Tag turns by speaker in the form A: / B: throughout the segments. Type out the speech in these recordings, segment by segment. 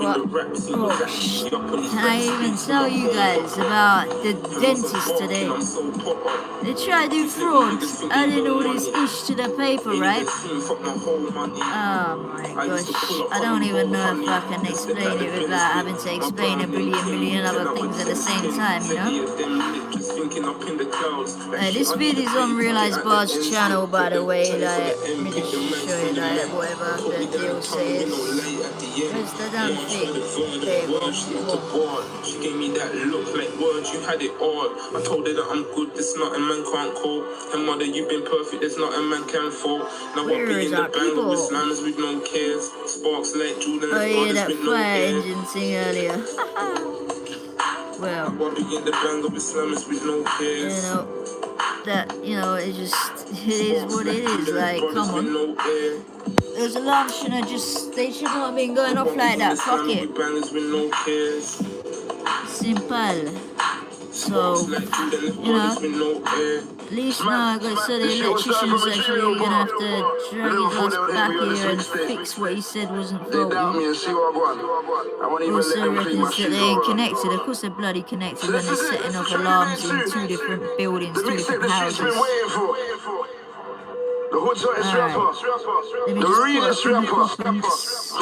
A: What? Oh, can I even tell you guys about the dentist today? They try to do fraud, adding all this ish to the paper, right? Oh my gosh, I don't even know if I can explain it without having to explain a million other things at the same time, you know? This video is on Realize Bar's channel, by the way. Like, let me just show you like whatever the deal says. Where's the damn thing? There you go. She gave me that look like words, you had it all. I told her that I'm good, there's nothing man can't call. And mother, you've been perfect, there's nothing man can fall. Now I'll be in the bang with slammers with no cares. Sparks like Jordan, oh yeah, that fire engine thing earlier. Well, I'll be in the bang with slammers with no cares. You know, that, you know, it is what it is. Like, come on. Those alarms shouldn't they should not have been going off like that. Fuck it. Simple. So, you know, at least now I got so the electrician's actually gonna have to drag his ass back here and fix what he said wasn't faulty. Also reckons that they ain't connected. Of course they're bloody connected when they're setting off alarms in two different buildings, two different houses. Let me just put up in the comments.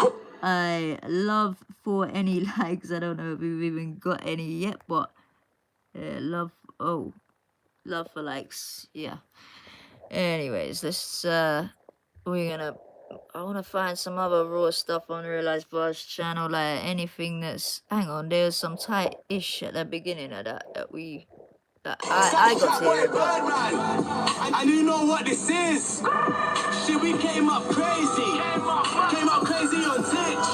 A: I love for any likes. I don't know if we've even got any yet, but love for likes. Yeah. Anyways, let's I want to find some other raw stuff on Realize Bar's channel, like anything that's, hang on, there's some tight ish at the beginning of that I got to hear about. And you know what this is? Shit, we came up crazy on Twitch.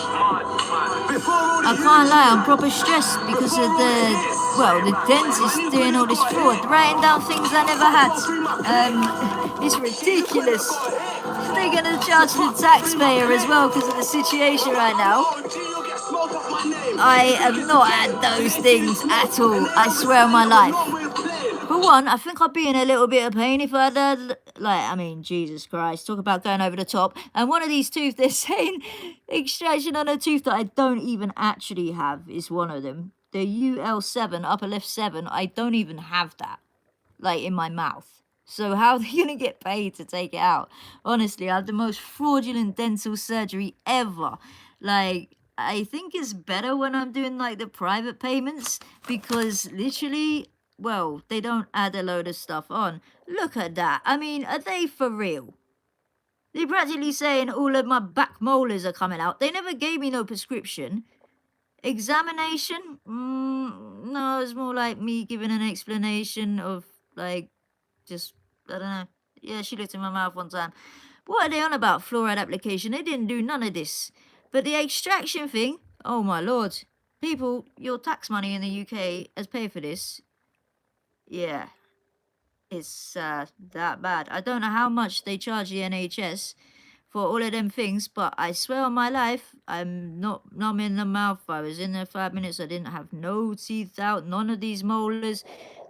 A: I can't lie, I'm proper stressed because of the dentist doing all this fraud, writing down things I never had. It's ridiculous. They're gonna charge the taxpayer as well because of the situation right now. I have not had those things at all, I swear on my life. For one, I think I'd be in a little bit of pain if I had, I mean, Jesus Christ, talk about going over the top. And one of these tooth, they're saying extraction on a tooth that I don't even actually have is one of them. The UL7, upper left 7, I don't even have that, in my mouth. So how are they going to get paid to take it out? Honestly, I had the most fraudulent dental surgery ever. I think it's better when I'm doing, the private payments because literally, well, they don't add a load of stuff on. Look at that. I mean, are they for real? They're practically saying all of my back molars are coming out. They never gave me no prescription. Examination? No, it's more like me giving an explanation of, just, I don't know. Yeah, she looked in my mouth one time. What are they on about? Fluoride application. They didn't do none of this. But the extraction thing, oh my lord. People, your tax money in the UK has paid for this. Yeah. It's that bad. I don't know how much they charge the NHS for all of them things, but I swear on my life, I'm not numb in the mouth. I was in there 5 minutes. I didn't have no teeth out. None of these molars.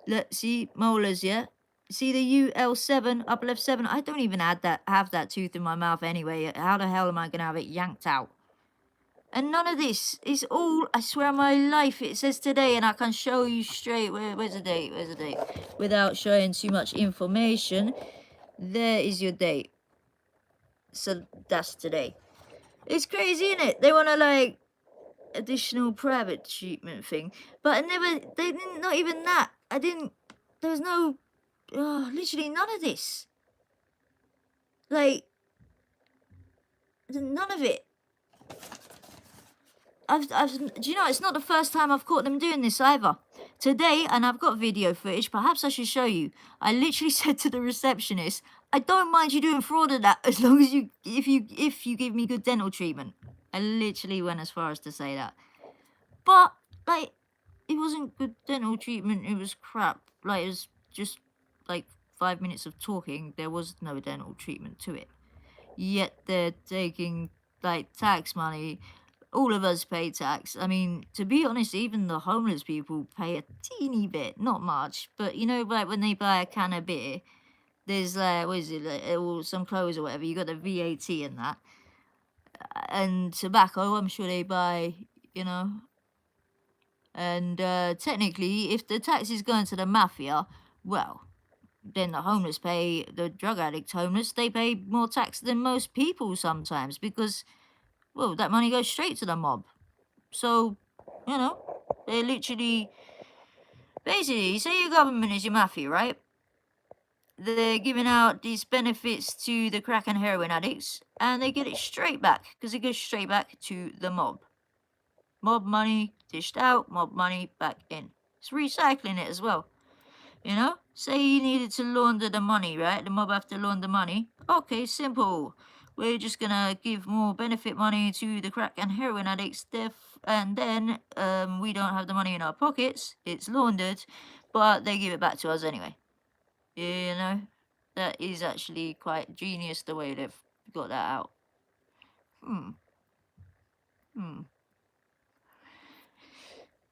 A: Let's see, molars, yeah? See the UL7, upper left 7? I don't even have that tooth in my mouth anyway. How the hell am I going to have it yanked out? And none of this is all, I swear on my life, it says today, and I can show you straight. Where's the date? Where's the date? Without showing too much information, there is your date. So that's today. It's crazy, isn't it? They want to, additional private treatment thing. But they didn't, not even that. There was no, literally none of this. None of it. Do you know, it's not the first time I've caught them doing this either. Today, and I've got video footage, perhaps I should show you. I literally said to the receptionist, I don't mind you doing fraud of that as long as if you give me good dental treatment. I literally went as far as to say that. But, it wasn't good dental treatment, it was crap. It was just, 5 minutes of talking, there was no dental treatment to it. Yet they're taking, tax money. All of us pay tax. I mean, to be honest, even the homeless people pay a teeny bit, not much. But, you know, when they buy a can of beer, there's, what is it, or some clothes or whatever, you got the VAT in that. And tobacco, I'm sure they buy you know. And technically, if the tax is going to the mafia, well, then the drug addict homeless, they pay more tax than most people sometimes because, well, that money goes straight to the mob. So, you know, they're literally, basically, say your government is your mafia, right? They're giving out these benefits to the crack and heroin addicts, and they get it straight back because it goes straight back to the mob. Mob money dished out, mob money back in. It's recycling it as well. You know, say you needed to launder the money, right? The mob have to launder money. Okay, simple. We're just gonna give more benefit money to the crack and heroin addicts, and then we don't have the money in our pockets. It's laundered, but they give it back to us anyway. You know, that is actually quite genius the way they've got that out.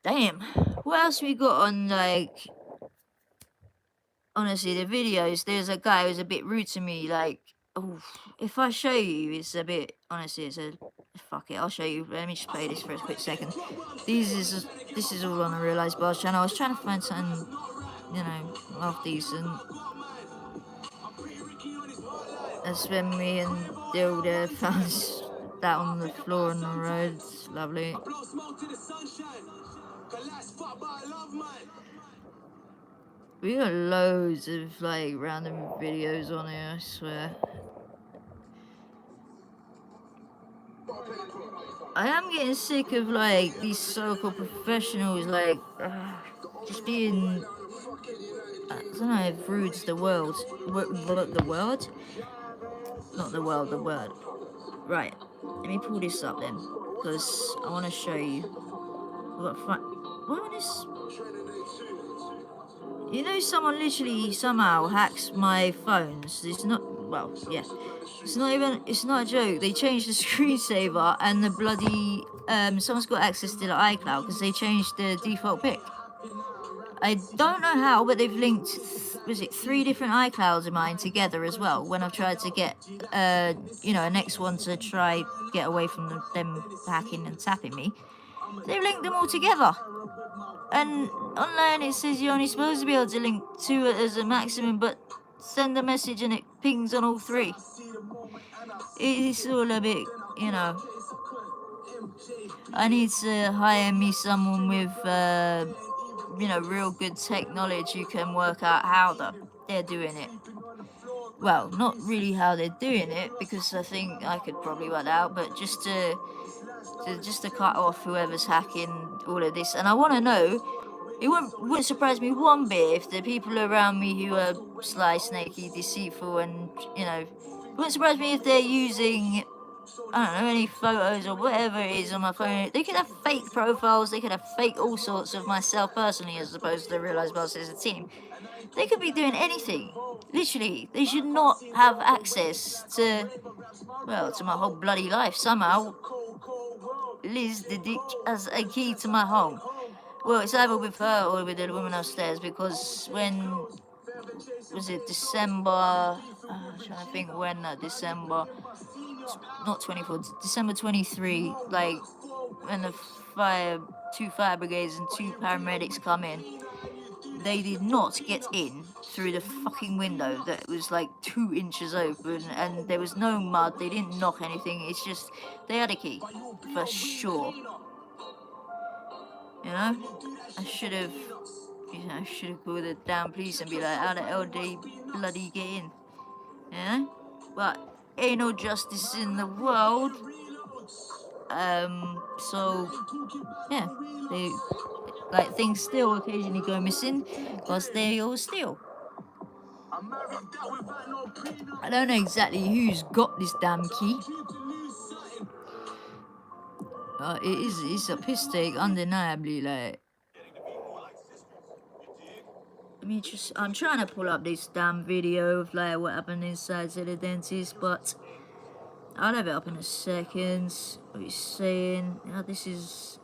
A: Damn. What else we got on, like, honestly, the videos? There's a guy who's a bit rude to me, like, oh, if I show you, it's a bit, honestly, it's a, fuck it, I'll show you. Let me just play this for a quick second. This is all on the Realised Bars channel. I was trying to find something, you know, half decent. That's when me and Dilda found that on the floor on the road. It's lovely. We got loads of, like, random videos on here, I swear. I am getting sick of, like, these so-called professionals, like, just being, I don't know if rude's the world. The world? Not the world, the word. Right, let me pull this up then, because I want to show you. What is... You know, someone literally somehow hacks my phones. It's not, well, yeah. It's not a joke. They changed the screensaver and the bloody, someone's got access to the iCloud because they changed the default pic. I don't know how, but they've linked, was it 3 different iClouds of mine together as well when I've tried to get, you know, a next one to try get away from them hacking and tapping me. They've linked them all together. And online it says you're only supposed to be able to link 2 as a maximum, but send a message and it pings on all 3. It's all a bit, you know. I need to hire me someone with, you know, real good tech knowledge who can work out how they're doing it. Well, not really how they're doing it, because I think I could probably work out, but just to cut off whoever's hacking all of this. And I want to know, it wouldn't surprise me one bit if the people around me who are sly, snaky, deceitful, and, you know, it wouldn't surprise me if they're using, I don't know, any photos or whatever it is on my phone. They could have fake profiles, they could have fake all sorts of myself personally as opposed to Realised Bars as a team. They could be doing anything. Literally, they should not have access to, well, to my whole bloody life somehow. Liz the dick has a key to my home. Well, it's either with her or with the woman upstairs, because when, was it December, I'm trying to think when, December, not 24, December 23, like, when the 2 fire brigades and 2 paramedics come in, they did not get in through the fucking window that was like 2 inches open, and there was no mud, they didn't knock anything, it's just, they had a key, for sure. You know? I should have called the damn police and be like, how the hell did they bloody get in? You know? But ain't no justice in the world. So, yeah, things still occasionally go missing because they all steal. I don't know exactly who's got this damn key. It's a piss take, undeniably, like. I'm trying to pull up this damn video of, like, what happened inside to the dentist, but I'll have it up in a second. What he's saying. Now, this is...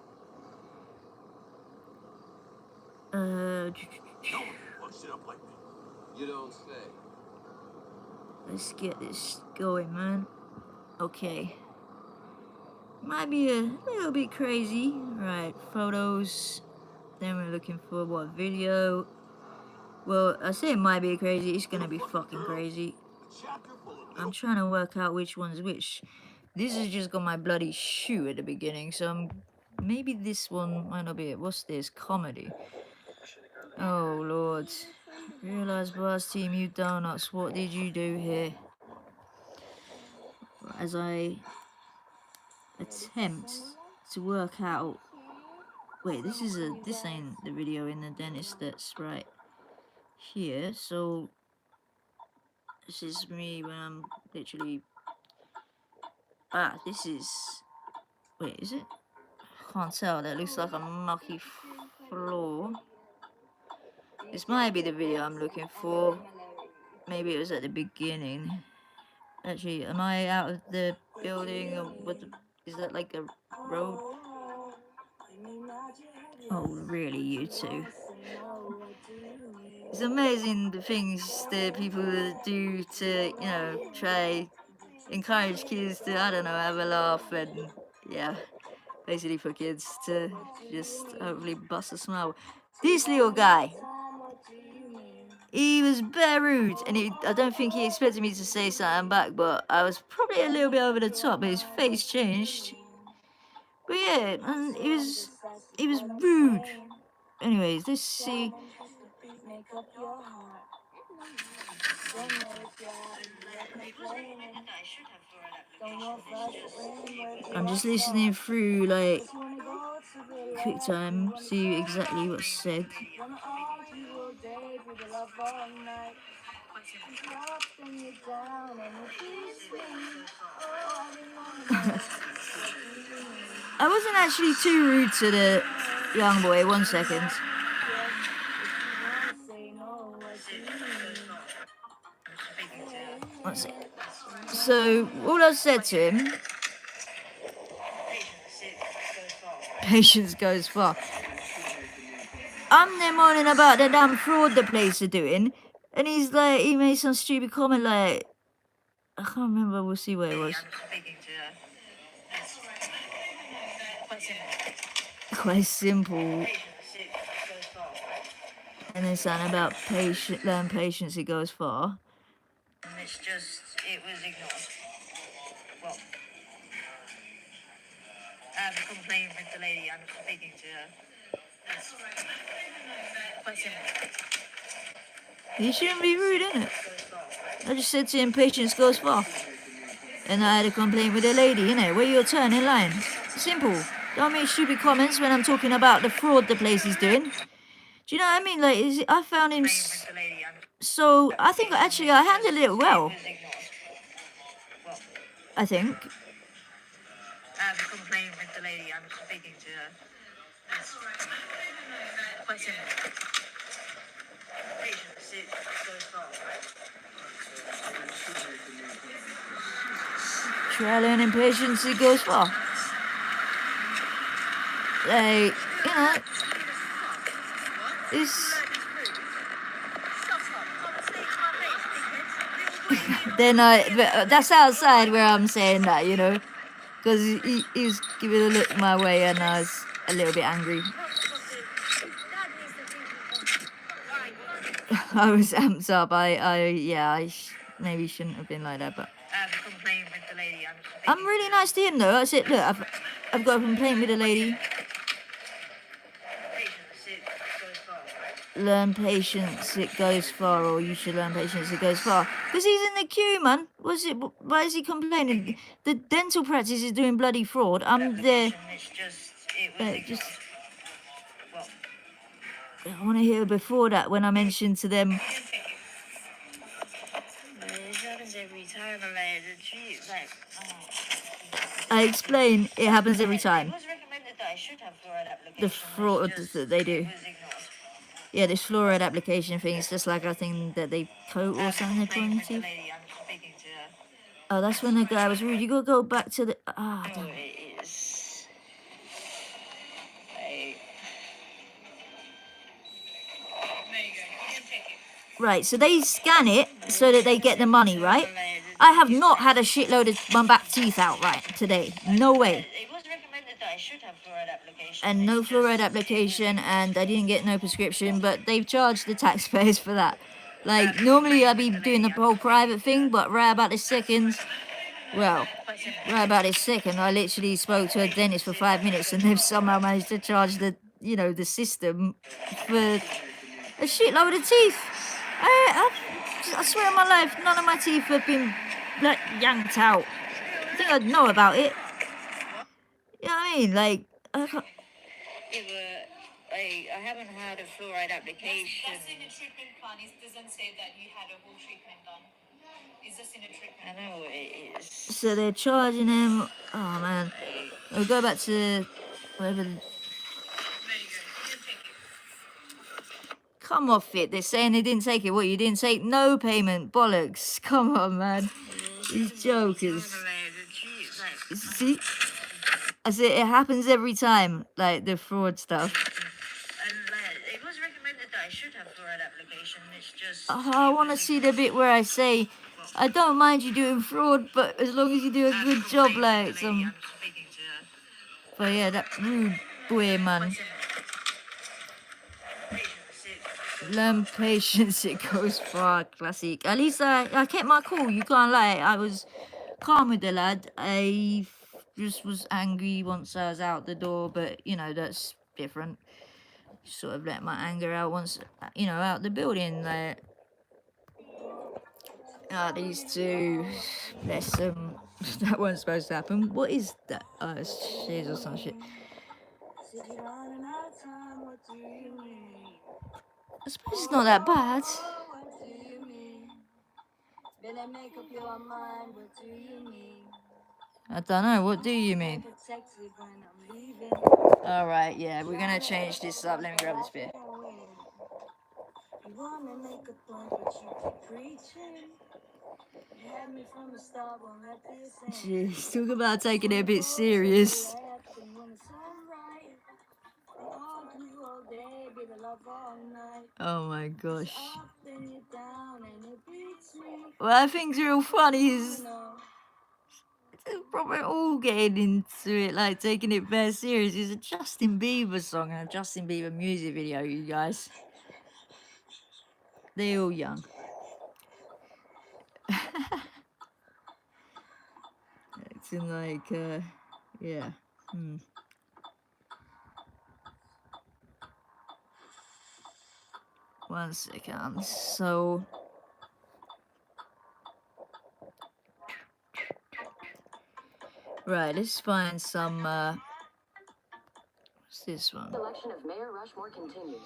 A: You don't say. Let's get this going, man. Okay. might be a little bit crazy. Right, photos. Then we're looking for what video. Well, I say it might be crazy. It's gonna be fucking crazy. I'm trying to work out which one's which. This has just got my bloody shoe at the beginning, so maybe this one might not be it. What's this? Comedy. Oh Lord. Realize boss team, you donuts, what did you do here? As I attempt to work out. Wait, this ain't the video in the dentist that's right here, so this is me when I'm literally this is, wait, is it? I can't tell, that looks like a mucky floor. This might be the video I'm looking for. Maybe it was at the beginning. Actually, am I out of the building, or what? Is that like a road? Oh, really, you two? It's amazing the things that people do to, you know, try encourage kids to, I don't know, have a laugh, and yeah, basically for kids to just hopefully bust a smile. This little guy, he was bare rude, and I don't think he expected me to say something back, but I was probably a little bit over the top, but his face changed. But yeah, and he was rude. Anyways, let's see. I'm just listening through, like, QuickTime, see exactly what's said. I wasn't actually too rude to the young boy. 1 second. One second. So all I said to him, patience goes far. I'm there moaning about the damn fraud the place are doing, and he's like, he made some stupid comment like, I can't remember, we'll see where it was. Quite simple. And then something about learn patience, it goes far. And it's just, it was ignored. Well, I have a complaint with the lady, I'm speaking to her. That's quite simple. You shouldn't be rude, innit? I just said to him, patience goes far. And I had a complaint with the lady, innit? Where your turn in line. Simple. Don't make stupid comments when I'm talking about the fraud the place is doing. Do you know what I mean? Like, I found him so, I think actually I handled it well. I think. I have a complaint with the lady, I'm speaking to her. That's quite simple. Patience goes far. Try learning patience, it goes far. Like, you know, it's... Then that's outside where I'm saying that, you know, because he's giving a look my way and I was a little bit angry. I was amped up. I maybe shouldn't have been like that, but I'm really nice to him though. I said, look, I've got a complaint with the lady. Learn patience, it goes far, or you should learn patience, it goes far. Because he's in the queue, man. Why is he complaining? The dental practice is doing bloody fraud. I'm there. I want to hear before that when I mentioned to them. I explain it happens every time. The fraud that they do. Yeah, this fluoride application thing is just like a thing that they coat or something they put on your teeth. Oh, that's when the guy was rude. You gotta go back to the... Ah, damn it. Right, so they scan it so that they get the money, right? I have not had a shitload of my back teeth out right today. No way. and no fluoride application, and I didn't get no prescription, but they've charged the taxpayers for that. Like, normally I'd be doing the whole private thing, but right about this second, I literally spoke to a dentist for 5 minutes, and they've somehow managed to charge the, you know, the system for a shitload of teeth. I swear on my life, none of my teeth have been like yanked out. I think I'd know about it. You know what I mean? Like, I can't... I haven't had a fluoride application.
B: That's in the treatment plan. It doesn't say that you had a whole treatment done. It's just in a treatment.
A: I know it is. So they're charging him. Oh man. We'll go back to whatever.
B: There you go. You can take it.
A: Come off it. They're saying they didn't take it. What, you didn't take no payment? Bollocks. Come on, man. These jokers. See? I said it happens every time, like the fraud stuff. And it was recommended that I should have fluoride application. It's just... I want to see the bit where I say, I don't mind you doing fraud, but as long as you do a good job, like some... But yeah, that rude boy, man. Learn patience, it goes far. Classic. At least I kept my cool, you can't lie. I was calm with the lad. I just was angry once I was out the door, but you know, that's different. Sort of let my anger out once, you know, out the building. Like, these two, bless them. That wasn't supposed to happen. What is that? Oh, it's shiz or some shit. I suppose it's not that bad. I don't know, what do you mean? Alright, yeah, we're gonna change this up. Let me grab this bit. Jeez, talk about taking it a bit serious. Oh my gosh. What I think's real funny is probably all getting into it, like taking it very serious. It's a Justin Bieber song and a Justin Bieber music video, you guys. They're all young. It's in like, yeah. One second. So, right, let's find some, what's this one?
C: The election of Mayor Rushmore continues.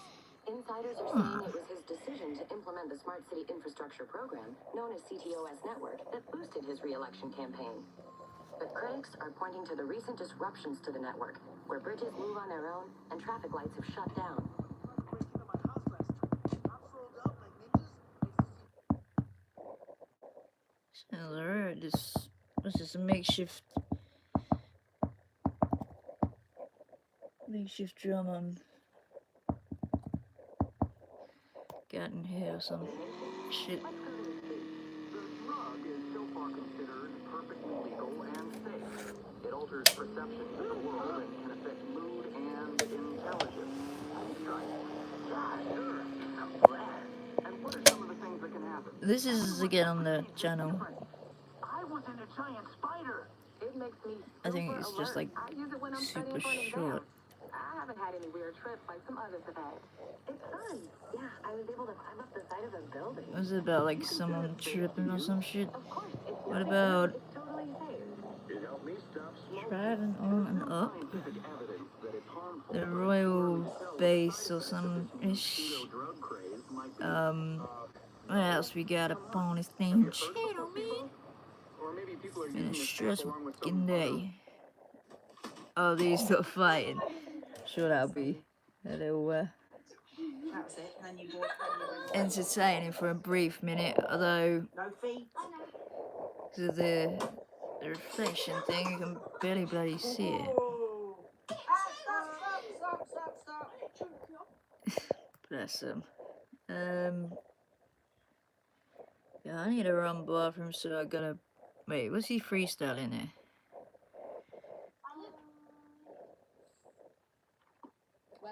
C: Insiders are saying it was his decision to implement the Smart City Infrastructure Program, known as CTOS Network, that boosted his re-election campaign. But critics are pointing to the recent disruptions to the network, where bridges move on their own and traffic lights have shut down.
A: Sounds alright. This is a makeshift drum on gotten here or some shit.
D: The drug is so far considered perfectly legal and safe. It alters perceptions of the world and can affect mood and intelligence. And what are some of the things that can happen?
A: This is again on the channel.
D: I was in a giant spider. It makes me
A: I think it's just like super short.
C: I haven't had any weird trips like some others have had. It's fun. Yeah, I was able to climb up the side of a building.
A: Was it about like someone tripping or some shit?
C: Of course, it's
A: What about
C: it's totally safe.
D: It helped me stop smoking.
A: driving on and up
D: Scientific evidence that it's harmful.
A: the Royal Base or some ish?
D: Drug craze might be
A: What else we got upon this thing? Channel, man.
D: or maybe people are
A: Been a
D: using this
A: stressful
D: along with
A: fucking day. Oh, these still fighting. Sure, that'll be a little entertaining for a brief minute, although because of the reflection thing, you can barely bloody see it. Bless them. Yeah, I need to run bathroom, so I gotta wait. What's he freestyling there?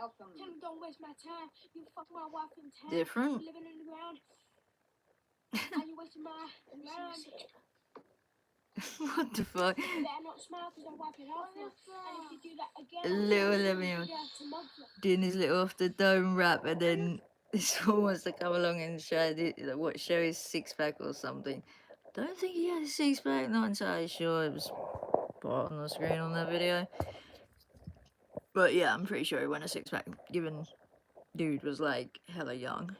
E: welcome.
F: Tell me don't waste my time. You fuck my wife in town.
A: Different.
F: Living in the ground. Are you wasting my mind?
A: What the fuck?
F: You better not smile because I'll wipe it off you. And if you do that again,
A: Little Lemmy doing his little off the dome rap, and then this one wants to come along and show his six pack or something. Don't think he had a six pack. Not entirely sure. It was part on the screen on that video. But yeah, I'm pretty sure he won a six pack. Given dude was like hella young.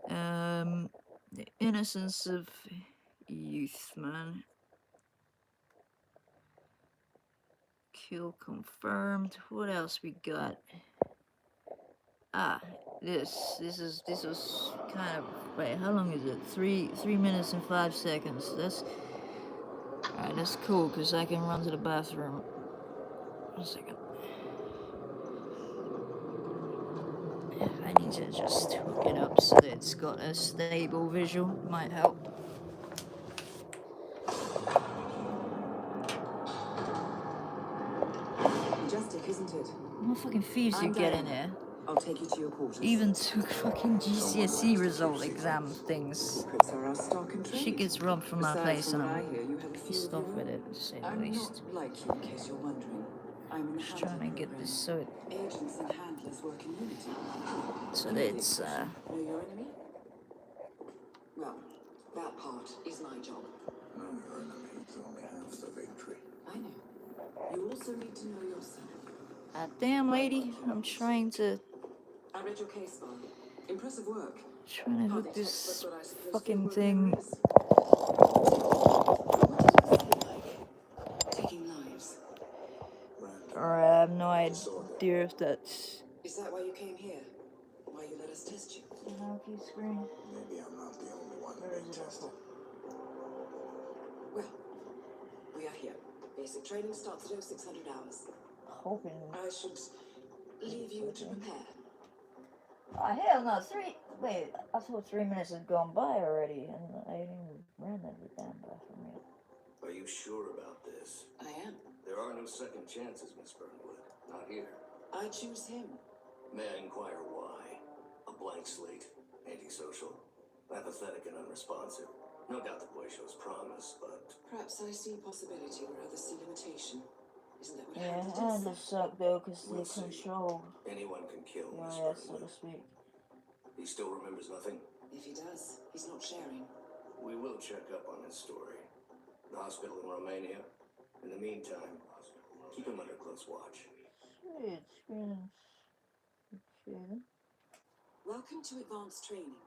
A: The innocence of youth, man. Kill confirmed. What else we got? Ah, this was kind of, wait, how long is it? 3 minutes and 5 seconds. That's alright. That's cool because I can run to the bathroom. 1 second. I need to just hook it up so that it's got a stable visual. Might help.
C: Majestic, isn't it?
A: What fucking thieves you get in here?
C: I'll take you to your quarters.
A: Even took fucking GCSE result exam things.
C: Secrets are our stock and trade.
A: She gets robbed from my
C: Besides,
A: place
C: from
A: and
C: what I
A: I'm
C: hear, you have a few
A: pissed
C: of
A: off
C: your
A: with
C: own.
A: it, to say the
C: I'm
A: least.
C: not like you, in case you're wondering. I'm in the
A: Just trying to
C: handler
A: get this
C: program.
A: so
C: Agents and handlers work in unity.
A: that it's
C: Know your enemy? Well, that part is my job.
D: No, your enemy is only half the victory.
C: I know. You also need to know yourself.
A: damn lady, I'm trying to
C: I read your case file. Impressive work.
A: hook this fucking thing.
C: Taking lives.
A: Or I have no idea if that's
C: Is that why you came here? Why you let us test you?
A: Hockey screen.
D: Maybe I'm not the only one
A: Where is
D: being
A: it?
D: tested.
C: Well, we are here. Basic training starts at 0600 hours.
A: Hoping.
C: I should leave you to prepare.
A: Oh hell no! Wait, I thought 3 minutes had gone by already, and I didn't even ran out of the damn bathroom yet.
G: Are you sure about this?
C: I am.
G: There are no second chances, Miss Burnwood. Not here.
C: I choose him.
G: May I inquire why? A blank slate, antisocial, apathetic and unresponsive. No doubt the boy shows promise, but...
C: Perhaps I see possibility where others see limitation. Isn't that what
A: Yeah,
C: happened?
A: and the suck though, because
G: We'll
A: they
G: see.
A: control
G: Anyone can kill
A: your
G: Miss
A: ass, so to
G: Burnwood.
A: speak.
G: He still remembers nothing?
C: If he does, he's not sharing.
G: We will check up on his story. The hospital in Romania. In the meantime, keep him under close watch.
A: Shit, screens. Okay.
C: Welcome to advanced training.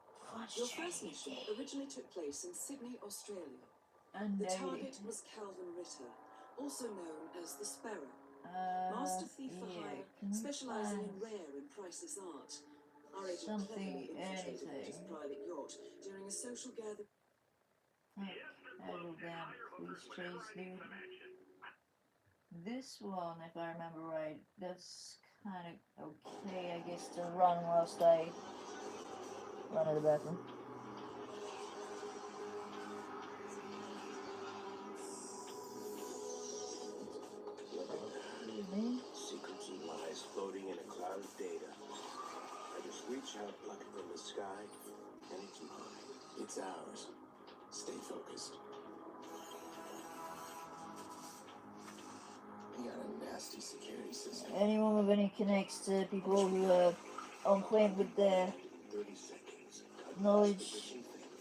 C: Your first mission originally took place in Sydney, Australia.
A: And
C: The target was Calvin Ritter, also known as the Sparrow. Master thief for hire, specializing in rare and priceless art. Our agent
A: something,
C: cleverly infiltrated
A: anything.
C: his private yacht during a social gathering.
A: Little damn police chase, dude. This one, if I remember right, that's kind of okay, I guess, to run whilst I run to the bathroom.
H: Secrets and lies floating in a cloud of data. I just reach out, pluck it from the sky, and it's mine.
D: It's ours. Stay focused. He got a nasty security system.
A: Anyone with any connects to people who are unacquainted with their
H: 30 seconds.
A: knowledge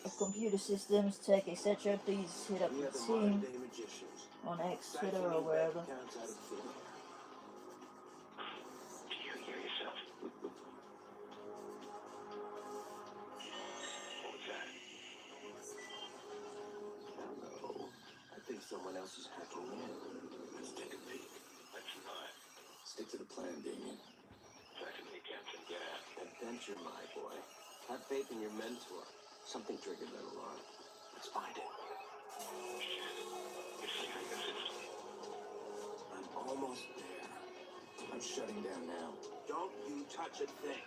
A: of computer systems, tech, etc., please hit up
H: We
A: the
H: are the
A: team
H: modern-day magicians.
A: on X, Twitter, or wherever.
H: Counts out of 40. Do you hear yourself? What was that? Hello. I think someone else is hacking in. Let's take a peek. Let's not.
D: Stick to the plan, Damien.
H: Secondly, Captain Gas. Adventure, my boy. Have faith in your mentor. Something triggered that alarm. Let's find it. You're seeing the system.
D: I'm almost there. I'm shutting down now.
H: Don't you touch a thing.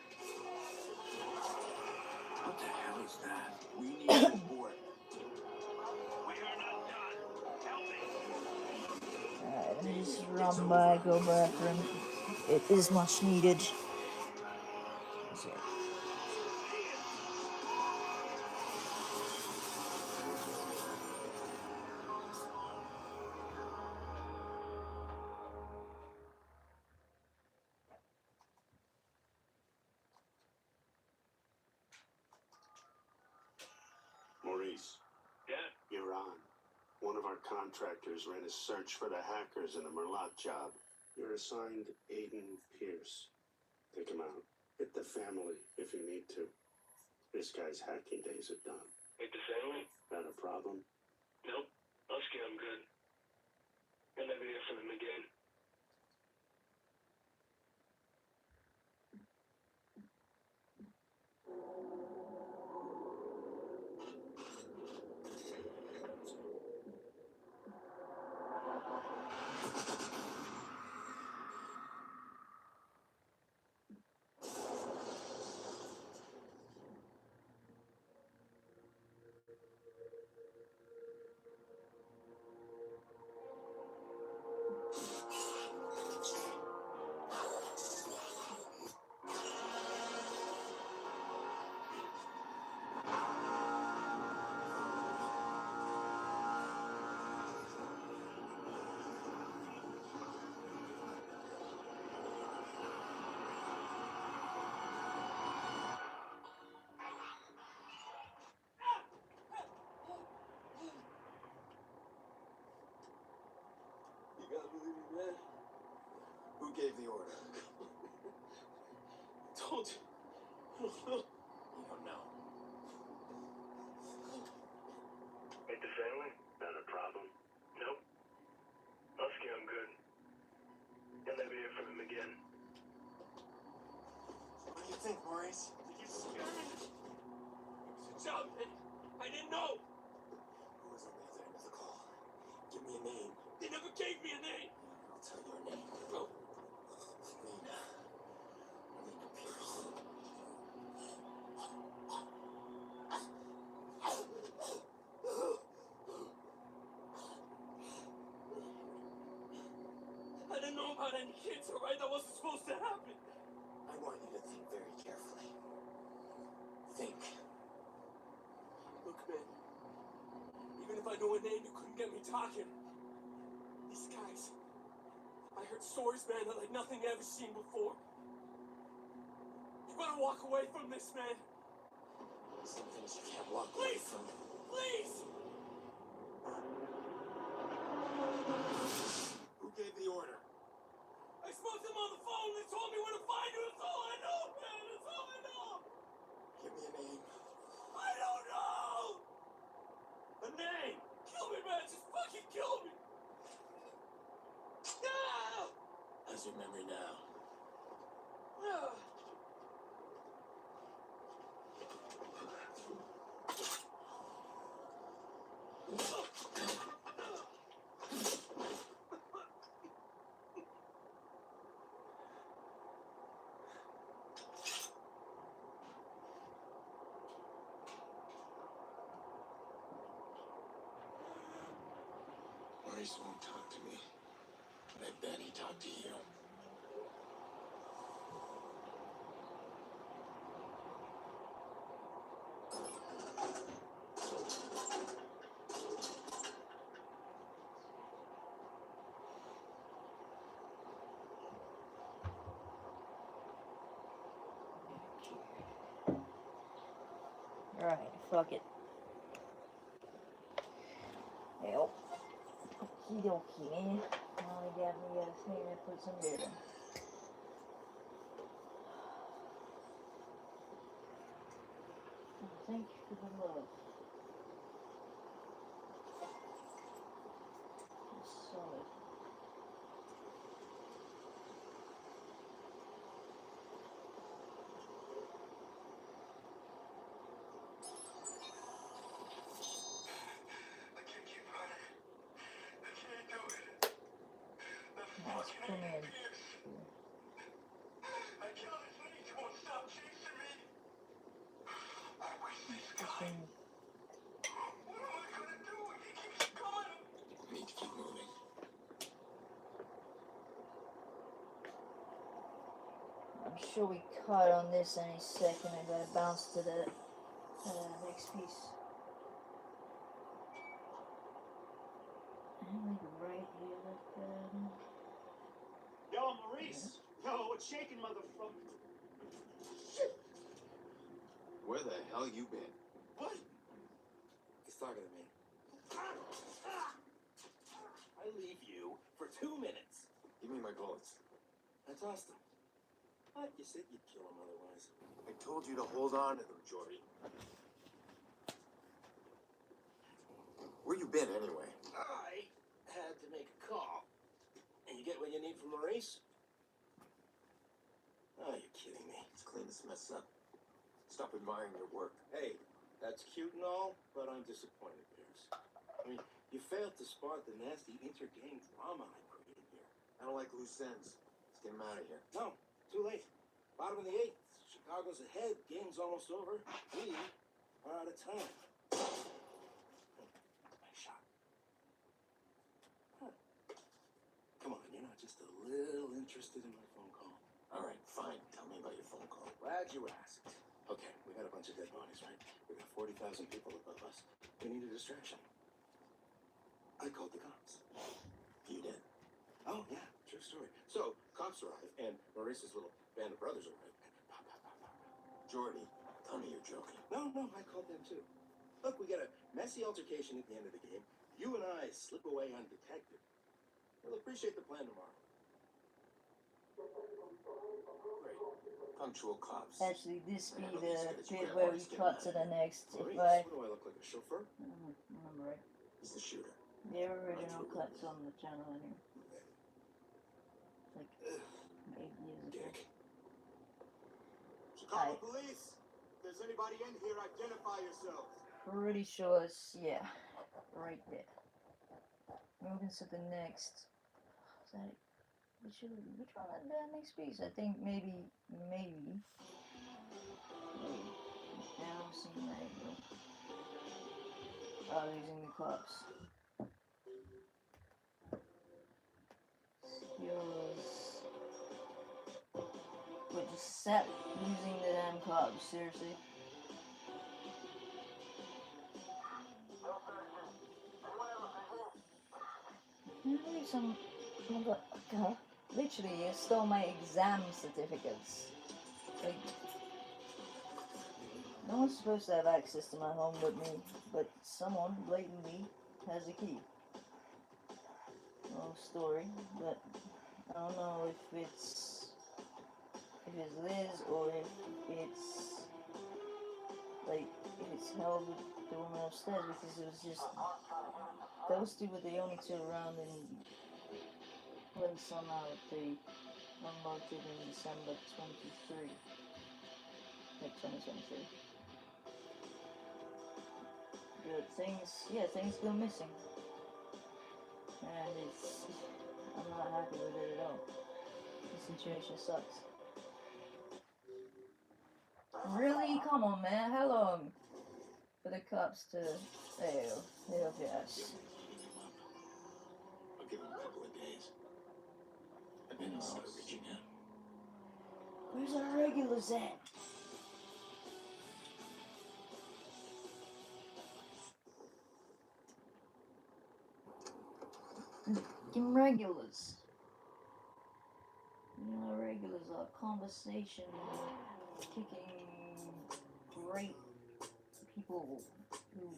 D: What the hell is that?
H: We need support. We are not done. Help me.
A: Alright, let me just run by, go bathroom. It is much needed. So,
H: Maurice.
E: Yeah?
H: You're on. One of our contractors ran a search for the hackers in a Merlot job. You're assigned Aiden Pierce. Take him out. Hit the family if you need to. This guy's hacking days are done.
E: Hit the family?
H: Got a problem?
E: Nope. Husky, I'm good. You'll never hear from him again.
H: You gotta believe me, man. Who gave the order?
E: Told you.
H: You don't know.
E: Hit the family?
H: Got a problem?
E: Nope. Husky, I'm good. You'll never hear from him again.
H: What do you think, Maurice?
E: Did you scare me? It was a job, man. I didn't know.
H: Who was on the other end of the call? Give me a name.
E: They never gave me a name.
H: I'll tell your name.
E: Bro.
H: Lena. Lena Pierce.
E: I didn't know about any kids, alright? That wasn't supposed to happen.
H: I want you to think very carefully. Think.
E: Look, man. Even if I knew a name, you couldn't get me talking. These guys. I heard stories, man, that like nothing I ever seen before. You gotta walk away from this, man.
H: Some things you can't walk away
E: Please!
H: from.
E: Please!
H: Who gave the order?
E: I spoke to them on the phone. They told me where to find you. That's all I know, man. That's all I know.
H: Give me a name.
E: I don't know. A name. Kill me, man. Just fucking kill me. Ah!
H: How's your memory now?
E: Ah!
H: Maurice won't talk to me. But I bet he talked to you.
A: right, fuck it. Well, okie dokie, man. Now we got me a thing to put some beer in. Thank you for the love. It's solid.
H: I can't keep running. I can't do it.
A: Nice, come in.
H: I killed his niece. He won't stop chasing me. I wish this guy.
A: Fucking I'm sure we cut on this any second. I gotta bounce to the next piece. And like right here, like that.
I: Yo, Maurice! Yo, what's shaking, motherfucker?
J: Where the hell you been?
I: What?
J: He's talking to me.
I: I leave you for 2 minutes.
J: Give me my bullets.
I: I tossed them. What? You said you'd kill him otherwise.
J: I told you to hold on to them, Jordy. Where you been, anyway?
I: I had to make a call. And you get what you need from Maurice? Oh, you're kidding me.
J: Let's clean this mess up. Stop admiring your work.
I: Hey, that's cute and all, but I'm disappointed, Pierce. I mean, you failed to spot the nasty inter-gang drama I created here.
J: I don't like loose ends. Let's get him out of here.
I: No, too late. Bottom of the 8th. Chicago's ahead. Game's almost over. We are out of time. Nice shot. Huh. Come on, you're not just a little interested in my phone call.
J: All right, fine. Tell me about your phone call.
I: Glad you asked. Okay, we got a bunch of dead bodies, right? We got 40,000 people above us. We need a distraction. I called the cops.
J: You did?
I: Oh, yeah, true story. So, cops arrive, and Maurice's little band of brothers arrive. Pop, pop, pop, pop, pop.
J: Jordy, tell me you're joking.
I: No, I called them too. Look, we get a messy altercation at the end of the game. You and I slip away undetected. We'll appreciate the plan tomorrow.
J: Great. Punctual cops.
A: Actually, this be
J: I know
A: the
J: these guys
A: bit
J: grab
A: where
J: artists,
A: we
J: get
A: cut
J: mad
A: to
J: at
A: the
J: me.
A: next.
I: Maurice,
A: If I
I: what do I look like, a chauffeur?
A: remember right,
J: He's the shooter.
A: the original cuts on the channel anyway. Like 8 years ago.
I: Dick.
A: Chicago
I: Police! If there's anybody in here, identify yourselves.
A: Pretty sure it's, yeah, right there. Moving to the next. Is that it? Which one is the next piece? I think maybe. Wait, now I'm seeing that. Oh, using the cops. Yours. Wait, just stop using the damn cops, seriously. Maybe some motherfucker literally stole my exam certificates. Like, no one's supposed to have access to my home with me, but someone blatantly has a key. Long story, but I don't know if it's Liz or if it's like if it's held with the woman upstairs, because it was just those two were the only two around, and when somehow they unlocked it in December 23, like 2023. But things go missing, and I'm not happy with it at all. The situation sucks. Really? Come on, man. How long for the cops to fail? Hell yes.
J: I'll give him a couple of days. And then I'll start reaching out.
A: Where's our regulars at? Fucking regulars. You know, regulars are conversation kicking great people who,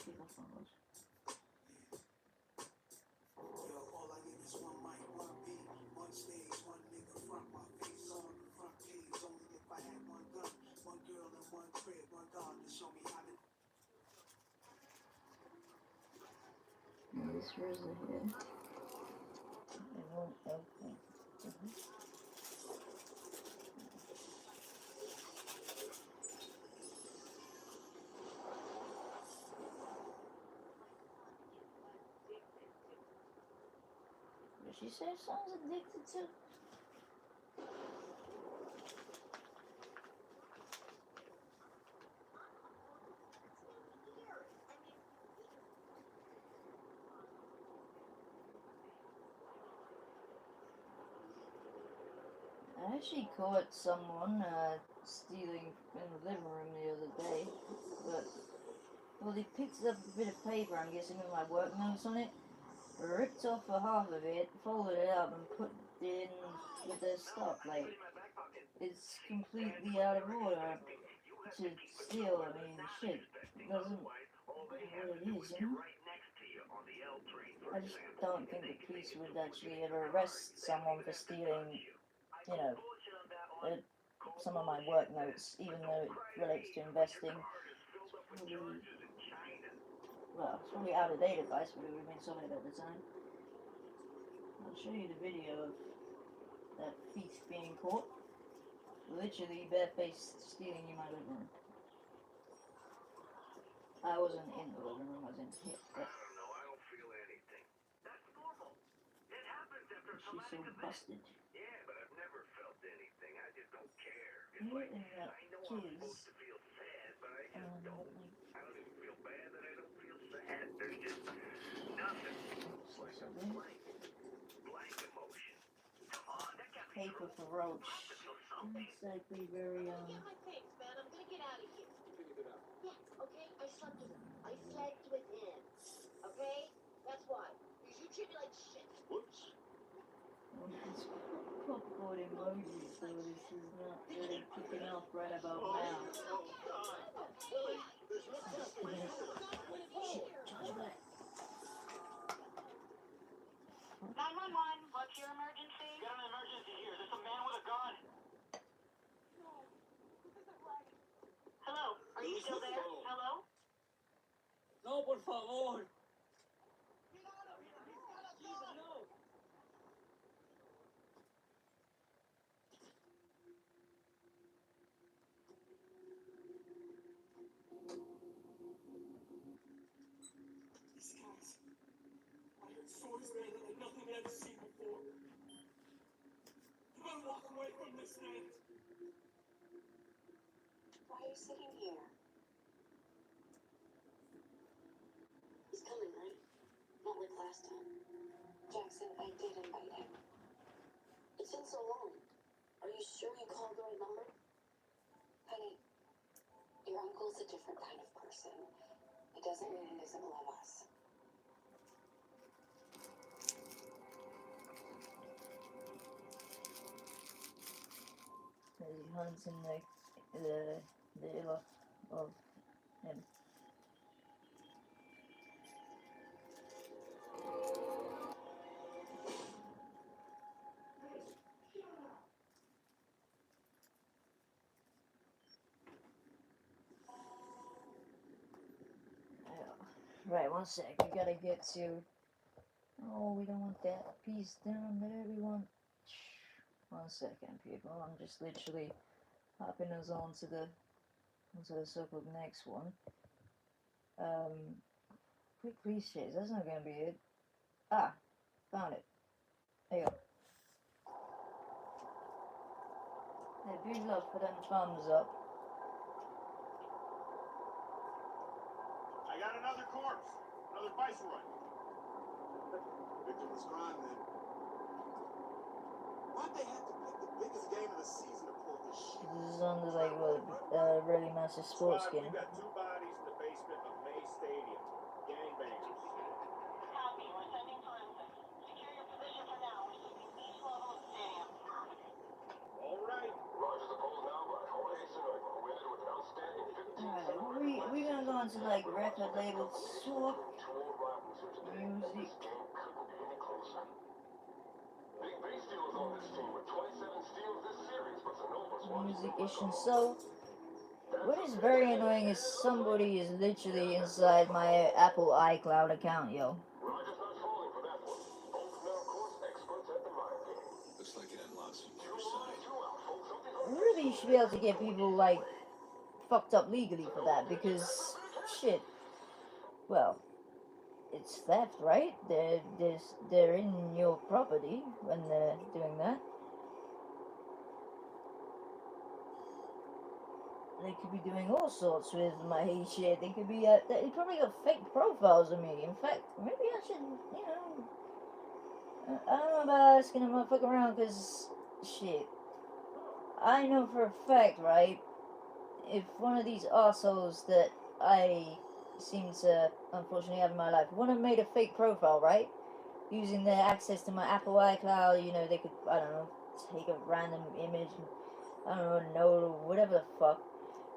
A: people from us.
K: Yo, all I need is one mic, one beat, one stage, one nigga front my face on the front page. Only if I had one gun, one girl and one crib, one dog to show me how to.
A: This razor here. It won't open. Did she say someone's addicted to? I actually caught someone stealing in the living room the other day, but well, they picked up a bit of paper, I'm guessing, with my work notes on it, ripped off a half of it, folded it up, and put it in with their stuff. Like, it's completely out of order to steal. I mean, shit, it doesn't what it is, you know? I just don't think the police would actually ever arrest someone for stealing, you know, some of my work notes, even though it relates to investing. It's probably out of date advice, but it would have been solid at the time. I'll show you the video of that thief being caught. Literally barefaced stealing in my living room. I wasn't in the living room, I was in here. But
L: I don't feel anything. That's normal. It happens after a
A: she's so busted.
L: Yeah, but I've never felt anything. I just don't care.
A: Here in that
L: I know I'm supposed
A: kids,
L: to feel sad, but I just don't. I don't even feel bad that I don't feel sad. There's just nothing. It's like a blank emotion. Come on, that got me
A: paper for Roach. Exactly, very
F: Get my things, man. I'm gonna get out of here. Yeah, okay? I slept with him. Okay? That's why. Because you treat me like shit.
L: Whoops.
A: It's popcorn emojis, so this is not really kicking off right about now. Judgment.
B: 911, what's your emergency?
L: Got an emergency here. There's a man with a gun.
B: Hello, are you still there? Hello?
E: No, por favor. These guys. I heard stories, man, like nothing I've ever seen before. You better walk away from this man.
C: Why are you sitting here? He's coming, right? Not like last time. Jackson, I did invite him. It's been so long. Are you sure you called the right number? Honey, your uncle's a different kind of person. It doesn't mean he doesn't love us.
A: As he hunts in the ill of him. Right, one sec. We gotta get to. Oh, we don't want that piece down there. We want. 1 second, people. I'm just literally hopping us onto the so-called next one. Quick police chase. That's not gonna be it. Ah, found it. There you go. Hey, big love for them thumbs up.
L: I got another corpse. Another viceroy.
H: Victimless crime, then. Why'd they have to pick the biggest game of the season to pull this shit?
A: This is under like what a really massive sports
L: Squad,
A: game.
L: we got 2 bodies in the basement of May Stadium. Gangbangers.
B: Copy, we're sending forensics. Secure your position for now. We're sweeping each level of the stadium.
L: All right.
M: Roger the poll now by Jorge Sonogo, who ended with an outstanding 15.
A: We're gonna go into like record label talk, music.
M: Big base steals on this team with 27 steals this series, but Sonogo's one.
A: Musician. So, what is very annoying is somebody is literally inside my Apple iCloud account, yo.
M: Roger's not falling for that one. Both now course experts at the mind game.
J: Looks like it unlocks from your side.
A: Really, you should be able to get people like fucked up legally for that because shit. Well, it's theft, right? They're in your property when they're doing that. They could be doing all sorts with my shit. They could be, they probably got fake profiles of me. In fact, maybe I should, you know, I don't know about asking them to fuck around, because, shit, I know for a fact, right, if one of these assholes that I seem to unfortunately have in my life, one of them made a fake profile, right, using their access to my Apple iCloud, you know, they could, I don't know, take a random image, and, I don't know, note or whatever the fuck.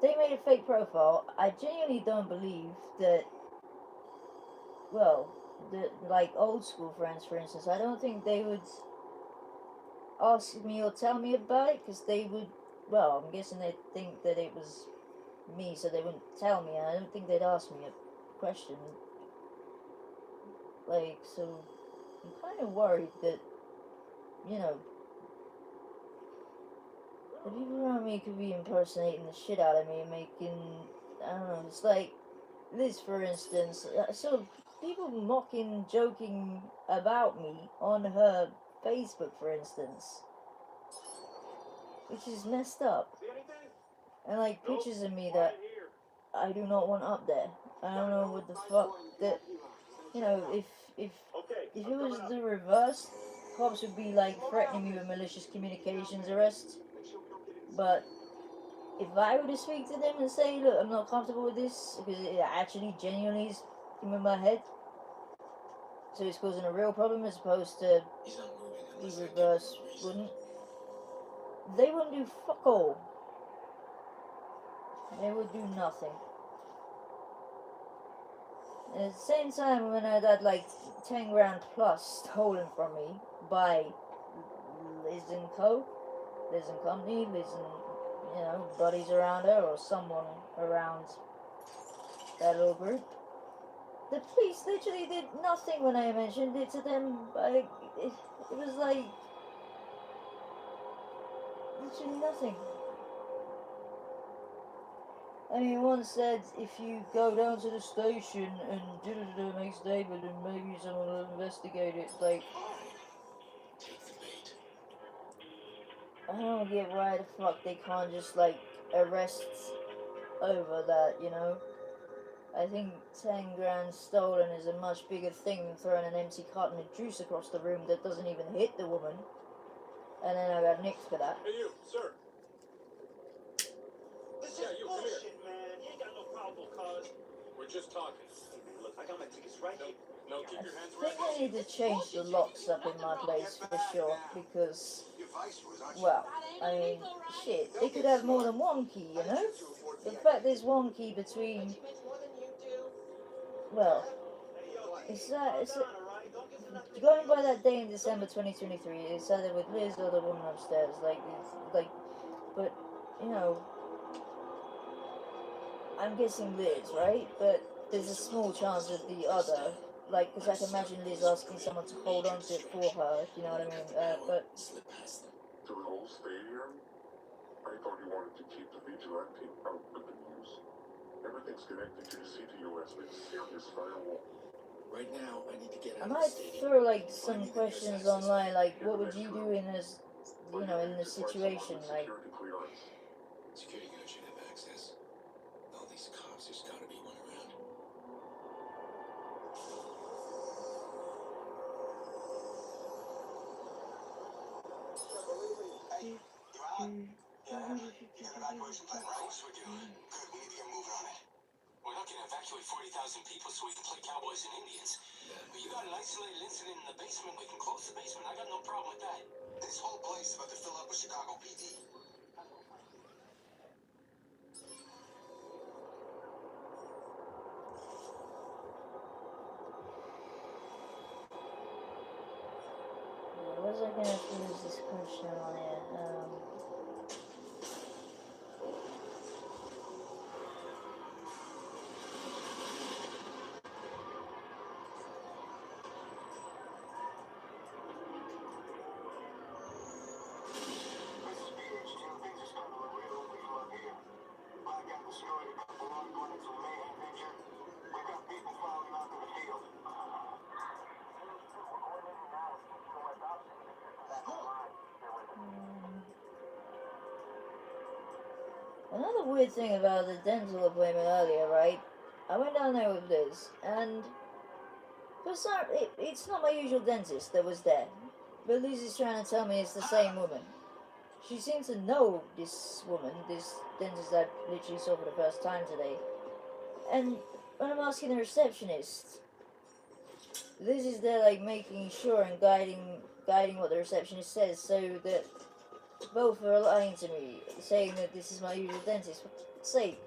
A: They made a fake profile. I genuinely don't believe that, well, like old school friends, for instance, I don't think they would ask me or tell me about it, because they would, well, I'm guessing they'd think that it was me, so they wouldn't tell me. I don't think they'd ask me a question. Like, so I'm kind of worried that, you know, the people around me could be impersonating the shit out of me and making, I don't know, it's like Liz, for instance. So people mocking, joking about me on her Facebook, for instance, which is messed up. And like pictures of me that I do not want up there. I don't know what the fuck that, you know, if it was the reverse, cops would be like threatening me with malicious communications arrest. But if I were to speak to them and say, look, I'm not comfortable with this because it actually genuinely is in my head, so it's causing a real problem as opposed to the reverse wouldn't, they wouldn't do fuck all. They would do nothing. And at the same time, when I had like 10 grand plus stolen from me by Liz and Co, Liz and Company, Liz and, you know, buddies around her or someone around that little group, the police literally did nothing when I mentioned it to them. Like, it was like literally nothing. I mean, one said if you go down to the station and do the next day, but then maybe someone will investigate it. Like, I don't get why the fuck they can't just like arrest over that, you know? I think 10 grand stolen is a much bigger thing than throwing an empty carton of juice across the room that doesn't even hit the woman. And then I got nicked for that.
L: Hey, you, sir.
F: This
L: Yeah,
F: is
L: you, come here.
F: bullshit, man. You ain't got no problem, cuz.
L: We're just talking.
F: Look, I got my tickets right here.
L: No, keep your hands
A: I
L: where
A: think
L: I
A: I need to change the locks up in my place for sure, because, well, I mean, shit, they could have more than one key, you know? The fact there's one key between, well, it's going by that day in December 2023, it's either with Liz or the woman upstairs, like, it's, like, but, you know, I'm guessing Liz, right? But there's a small chance of the other, like, because I can imagine Liz asking someone to hold on to it for her, if you know what I mean, but...
M: To the whole stadium? I thought you wanted to keep the vigilante out of the news. Everything's connected to the CTOS with a serious firewall.
J: Right now, I need to get
A: I
J: out of the
A: might
J: stadium.
A: throw, like,
J: Find
A: some
J: me the nearest
A: questions
J: access
A: online,
J: point.
A: like, what would you do in this, you know, in this situation, like...
J: Security guard should have access. All these cops, there's gotta be one around.
K: Hey, you out? Yeah. You have an evacuation plan, right? Of course we do. Good, we need to get moving on it.
N: We're not going to evacuate 40,000 people so we can play cowboys and Indians. But you got an isolated incident in the basement, we can close the basement. I got no problem with that.
K: This whole place is about to fill up with Chicago PD.
A: Was I gonna finish this question on it?
K: This is BHG. Things are starting to look real ugly up here. Blackout destroyed a couple armed blanks with mayhem injured. We've got people filing up in the field.
A: Another weird thing about the dental appointment earlier, right? I went down there with Liz, and for some, it's not my usual dentist that was there. But Liz is trying to tell me it's the same woman. she seems to know this woman, this dentist that I literally saw for the first time today. And when I'm asking the receptionist, this is there like making sure and guiding what the receptionist says, so that both are lying to me, saying that this is my usual dentist. For fuck's sake.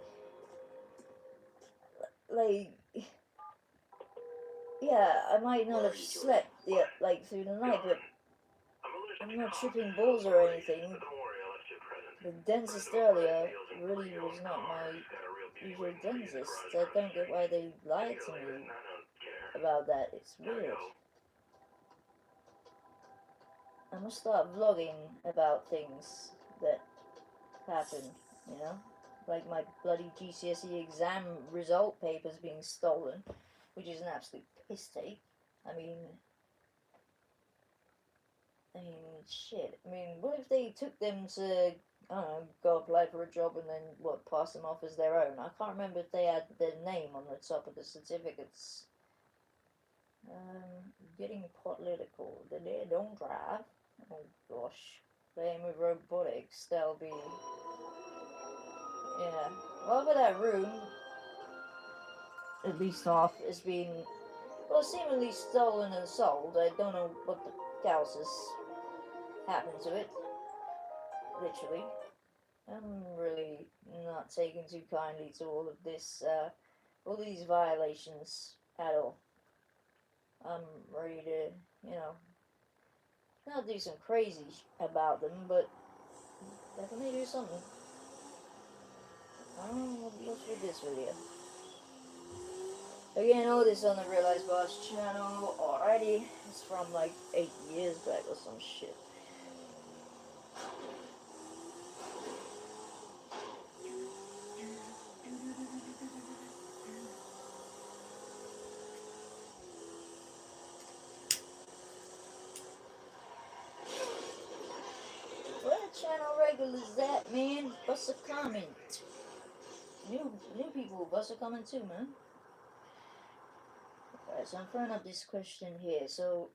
A: Like, yeah, I might not have slept like through the night, but I'm not tripping balls or anything. The dentist earlier really was not my usual dentist. I don't get why they lied to me about that. It's weird. I must start vlogging about things that happen, you know? Like my bloody GCSE exam result papers being stolen, which is an absolute piss take. I mean, shit. I mean, what if they took them to, I don't know, go apply for a job and then, pass them off as their own? I can't remember if they had their name on the top of the certificates. Getting political. They don't drive. Oh gosh. Playing with robotics, that'll be... Yeah. Well, for that room, at least half, has been, well, seemingly stolen and sold. I don't know what the cows has happened to it. Literally. I'm really not taking too kindly to all of this, all these violations at all. I'm ready to, not do some crazy about them, but definitely do something. I don't know what else with this video. Again, all this on the Realize Boss channel already. It's from like 8 years back or some shit. What channel regular is that, man? What's a comment? New people, what's a comment too, man? Alright, so I'm throwing up this question here. So,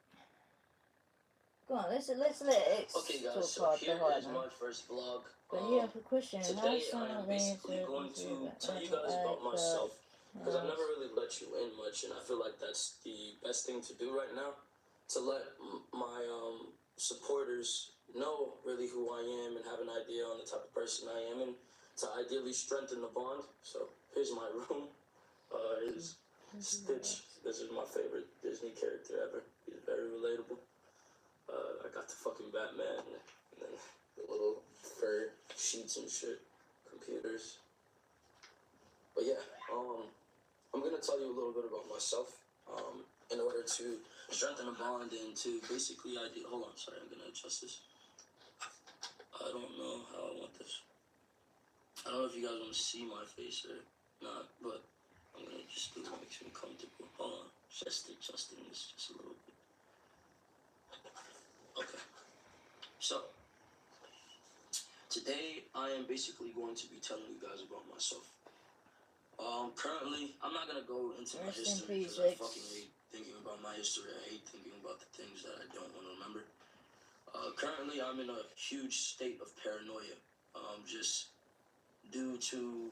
A: go on, let's let X
O: guys, so here is my first vlog.
A: But yeah, for question,
O: Today I am basically going to tell you guys about myself, because I've never really let you in much, and I feel like that's the best thing to do right now, to let my supporters know really who I am and have an idea on the type of person I am, and to ideally strengthen the bond. So here's my room. Here's Stitch. This is my favorite Disney character ever. He's very relatable. I got the fucking Batman, and then the little fur sheets and shit, computers. But yeah, I'm gonna tell you a little bit about myself, in order to strengthen a bond and to basically hold on, sorry, I'm gonna adjust this. I don't know how I want this. I don't know if you guys want to see my face or not, but I'm gonna just do what makes me comfortable. Hold on, just adjusting this just a little bit. Okay. So, today I am basically going to be telling you guys about myself. Currently, I'm not gonna go into my history because I fucking hate thinking about my history. I hate thinking about the things that I don't want to remember. Currently, I'm in a huge state of paranoia, just due to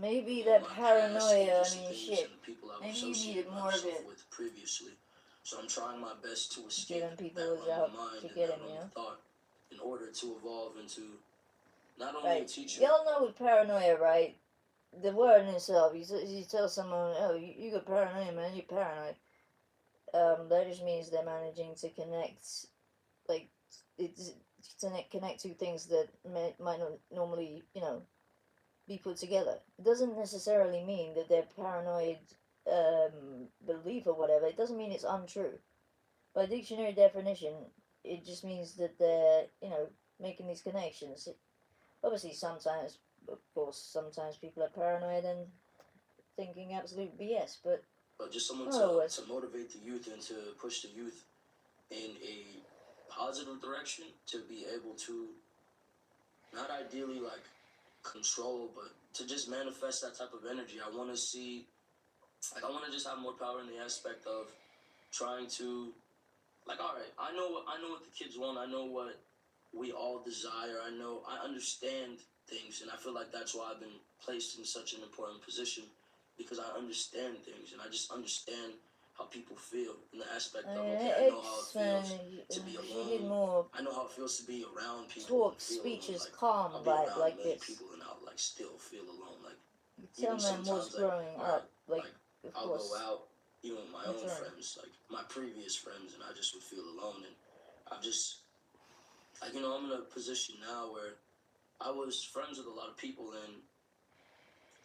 A: maybe that paranoia. I mean, shit. Maybe you needed more of it.
O: With previously, so I'm trying my best to escape
A: Giving people
O: that
A: was
O: realm
A: out
O: of mind
A: to
O: and
A: get
O: that
A: him,
O: realm
A: you know.
O: of thought, in order to evolve into not only a teacher.
A: Y'all know with paranoia, right? The word in itself, you tell someone, oh, you got paranoia, man, you're paranoid. That just means they're managing to connect, like, it's to connect two things that might not normally, be put together. It doesn't necessarily mean that they're paranoid belief or whatever. It doesn't mean it's untrue. By dictionary definition, it just means that they're, making these connections. Obviously, sometimes people are paranoid and thinking absolute BS, but
O: just someone to motivate the youth and to push the youth in a positive direction, to be able to not ideally like control, but to just manifest that type of energy. I want to see, like, I want to just have more power in the aspect of trying to, like, all right, I know what the kids want. I know what we all desire. I understand things, and I feel like that's why I've been placed in such an important position, because I understand things, and I just understand how people feel in the aspect of, okay, I know how it feels to be alone.
A: More
O: I know how it feels to be around people and feel alone.
A: speeches,
O: Like,
A: calm
O: I'll be
A: vibe
O: around
A: like
O: many
A: this.
O: people and I'll like still feel alone. Like,
A: Tell
O: even
A: man was
O: sometimes, like,
A: growing
O: alright,
A: up, like of
O: I'll
A: course.
O: go out, even with my own
A: right.
O: friends, like my previous friends, and I just would feel alone. And I'm just, like, you know, I'm in a position now where I was friends with a lot of people, and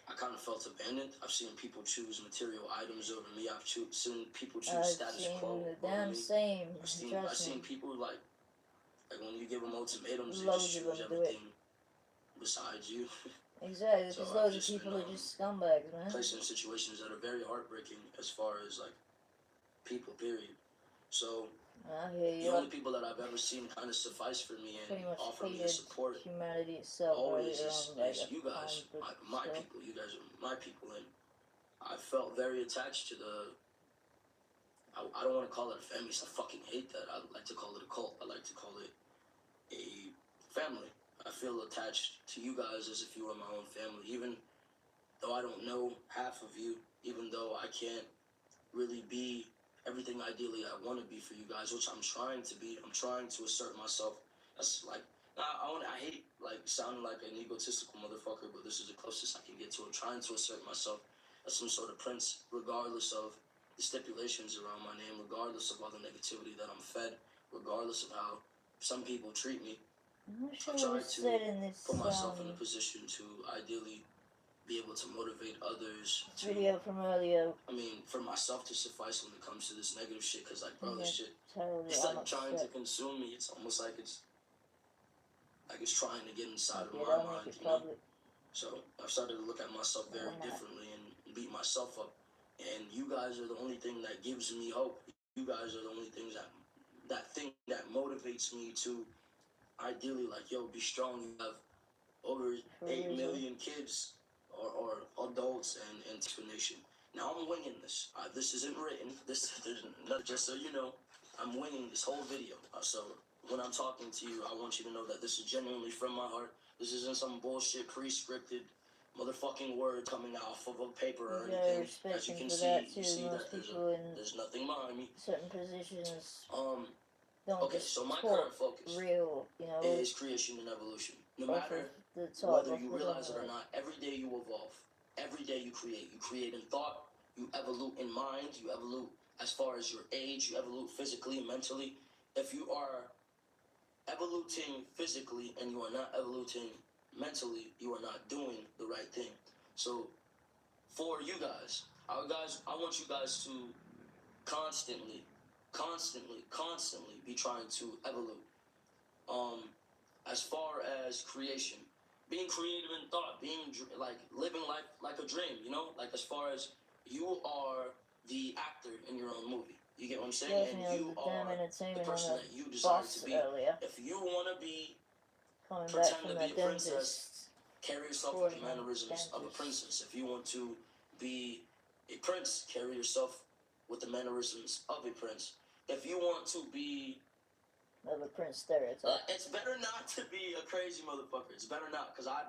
O: I kind of felt abandoned. I've seen people choose material items over me. I've seen people choose status quo
A: The
O: over
A: damn
O: me.
A: same.
O: I've seen people like when you give them ultimatums, they
A: Loads
O: just
A: of
O: choose
A: them do it.
O: everything besides you.
A: Exactly,
O: So
A: because
O: I've
A: loads of
O: just
A: people
O: been
A: are just scumbags, man.
O: placed in situations that are very heartbreaking as far as like people, period. So
A: I hear you.
O: the only people that I've ever seen kind of suffice for me and
A: Pretty much
O: offer me a
A: hated
O: support
A: humanity itself
O: always
A: earlier
O: is,
A: on, like
O: is you guys, my
A: stuff.
O: people. You guys are my people, and I felt very attached to the. I don't want to call it a family. I fucking hate that. I like to call it a cult. I like to call it a family. I feel attached to you guys as if you were my own family, even though I don't know half of you, even though I can't really be everything ideally I want to be for you guys, which I'm trying to be. I'm trying to assert myself. That's like, I hate like sounding like an egotistical motherfucker, but this is the closest I can get to it. Trying to assert myself as some sort of prince, regardless of the stipulations around my name, regardless of all the negativity that I'm fed, regardless of how some people treat me.
A: I'm not sure
O: I
A: what
O: try
A: was
O: to
A: said in this
O: put myself in a position to ideally be able to motivate others to,
A: video from earlier.
O: I mean, for myself to suffice when it comes to this negative shit, because like, bro, this shit,
A: Totally,
O: it's
A: I'm
O: like trying
A: upset.
O: to consume me. It's almost like it's trying to get inside of
A: Yeah,
O: my
A: I'll
O: mind,
A: make it
O: you know?
A: public.
O: So I've started to look at myself very differently and beat myself up. And you guys are the only thing that gives me hope. You guys are the only things that motivates me to ideally, like, yo, be strong. You have over 8 million kids or adults and explanation. Now I'm winging this. This isn't written. Just so you know, I'm winging this whole video. So when I'm talking to you, I want you to know that this is genuinely from my heart. This isn't some bullshit pre-scripted motherfucking word coming off of a paper or anything. As you can see, you see that there's nothing behind me.
A: Certain positions.
O: Okay, so my current focus is creation and evolution. No matter whether you realize it or not, every day you evolve. Every day you create. You create in thought, you evolve in mind, you evolve as far as your age, you evolve physically, mentally. If you are evoluting physically and you are not evoluting mentally, you are not doing the right thing. So for you guys, I want you guys to constantly be trying to evolve. As far as creation, being creative in thought, being like living life like a dream, you know, like as far as you are the actor in your own movie. You get what I'm saying? And you are the person that you desire to be. If you want to be, pretend to be a princess, carry yourself with the mannerisms of a princess. If you want to be a prince, carry yourself with the mannerisms of a prince. If you want to be
A: of a prince stereotype,
O: it's better not to be a crazy motherfucker. It's better not, because I've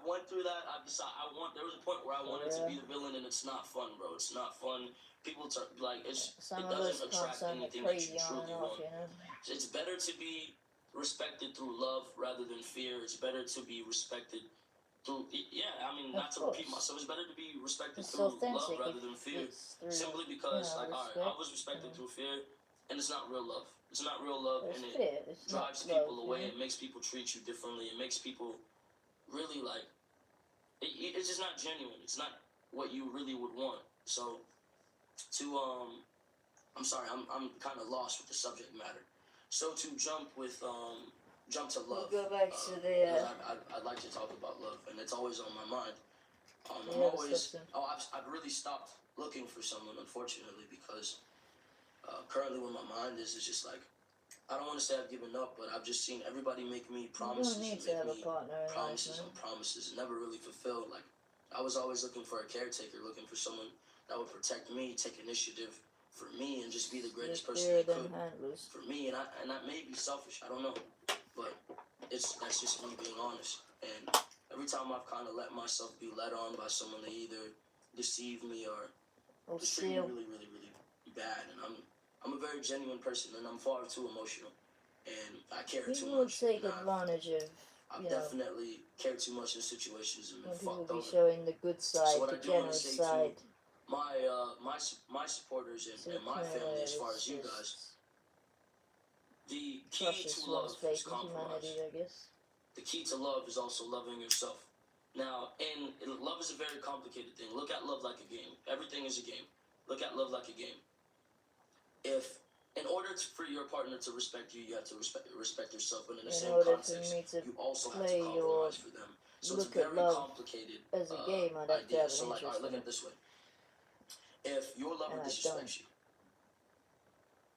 O: went through that. There was a point where I wanted to be the villain, and it's not fun, bro. It's not fun. People it doesn't attract anything that you truly want. It's better to be respected through love rather than fear. It's better to be respected through, not to repeat myself, it's better to be respected through love rather than fear. Simply because, I was respected through fear, and it's not real love. It's not real love, and it drives people away. It makes people treat you differently. It makes people really like, it's just not genuine. It's not what you really would want. So, I'm sorry, I'm kind of lost with the subject matter. So to jump to love.
A: We'll go back to the.
O: I'd like to talk about love, and it's always on my mind. I've really stopped looking for someone, unfortunately, because currently where my mind is just like, I don't want to say I've given up, but I've just seen everybody make me promises and promises and never really fulfilled. Like, I was always looking for a caretaker, looking for someone that would protect me, take initiative for me and just be the greatest
A: You're
O: person
A: clearer
O: they
A: than
O: could
A: handlers.
O: for me, and that may be selfish. I don't know, but that's just me being honest. And every time I've kind of let myself be led on by someone, they either deceive me or just treat me
A: steal.
O: really, really, really bad. And I'm a very genuine person, and I'm far too emotional, and I care too
A: People will
O: much.
A: take
O: And
A: advantage of,
O: I've
A: you know,
O: definitely cared too much in situations and been
A: when people
O: fucked
A: be
O: over.
A: showing the good
O: So
A: side,
O: what
A: the
O: I do want to
A: generous
O: say
A: side.
O: to my supporters
A: So
O: and my
A: kind of
O: family,
A: like
O: as far
A: it's
O: as you
A: just
O: guys, the key
A: crushes
O: to
A: one's
O: love
A: faith
O: is
A: in
O: compromise.
A: humanity, I guess.
O: The key to love is also loving yourself. Now, and love is a very complicated thing. Look at love like a game. Everything is a game. Look at love like a game. If, in order for your partner to respect you, you have to respect yourself. But in the same context, you also have to compromise for them. So it's a very complicated
A: as a game, I'd have to
O: idea.
A: have an
O: So, like, all right,
A: interest
O: look
A: in
O: at it this way. If your lover disrespects you,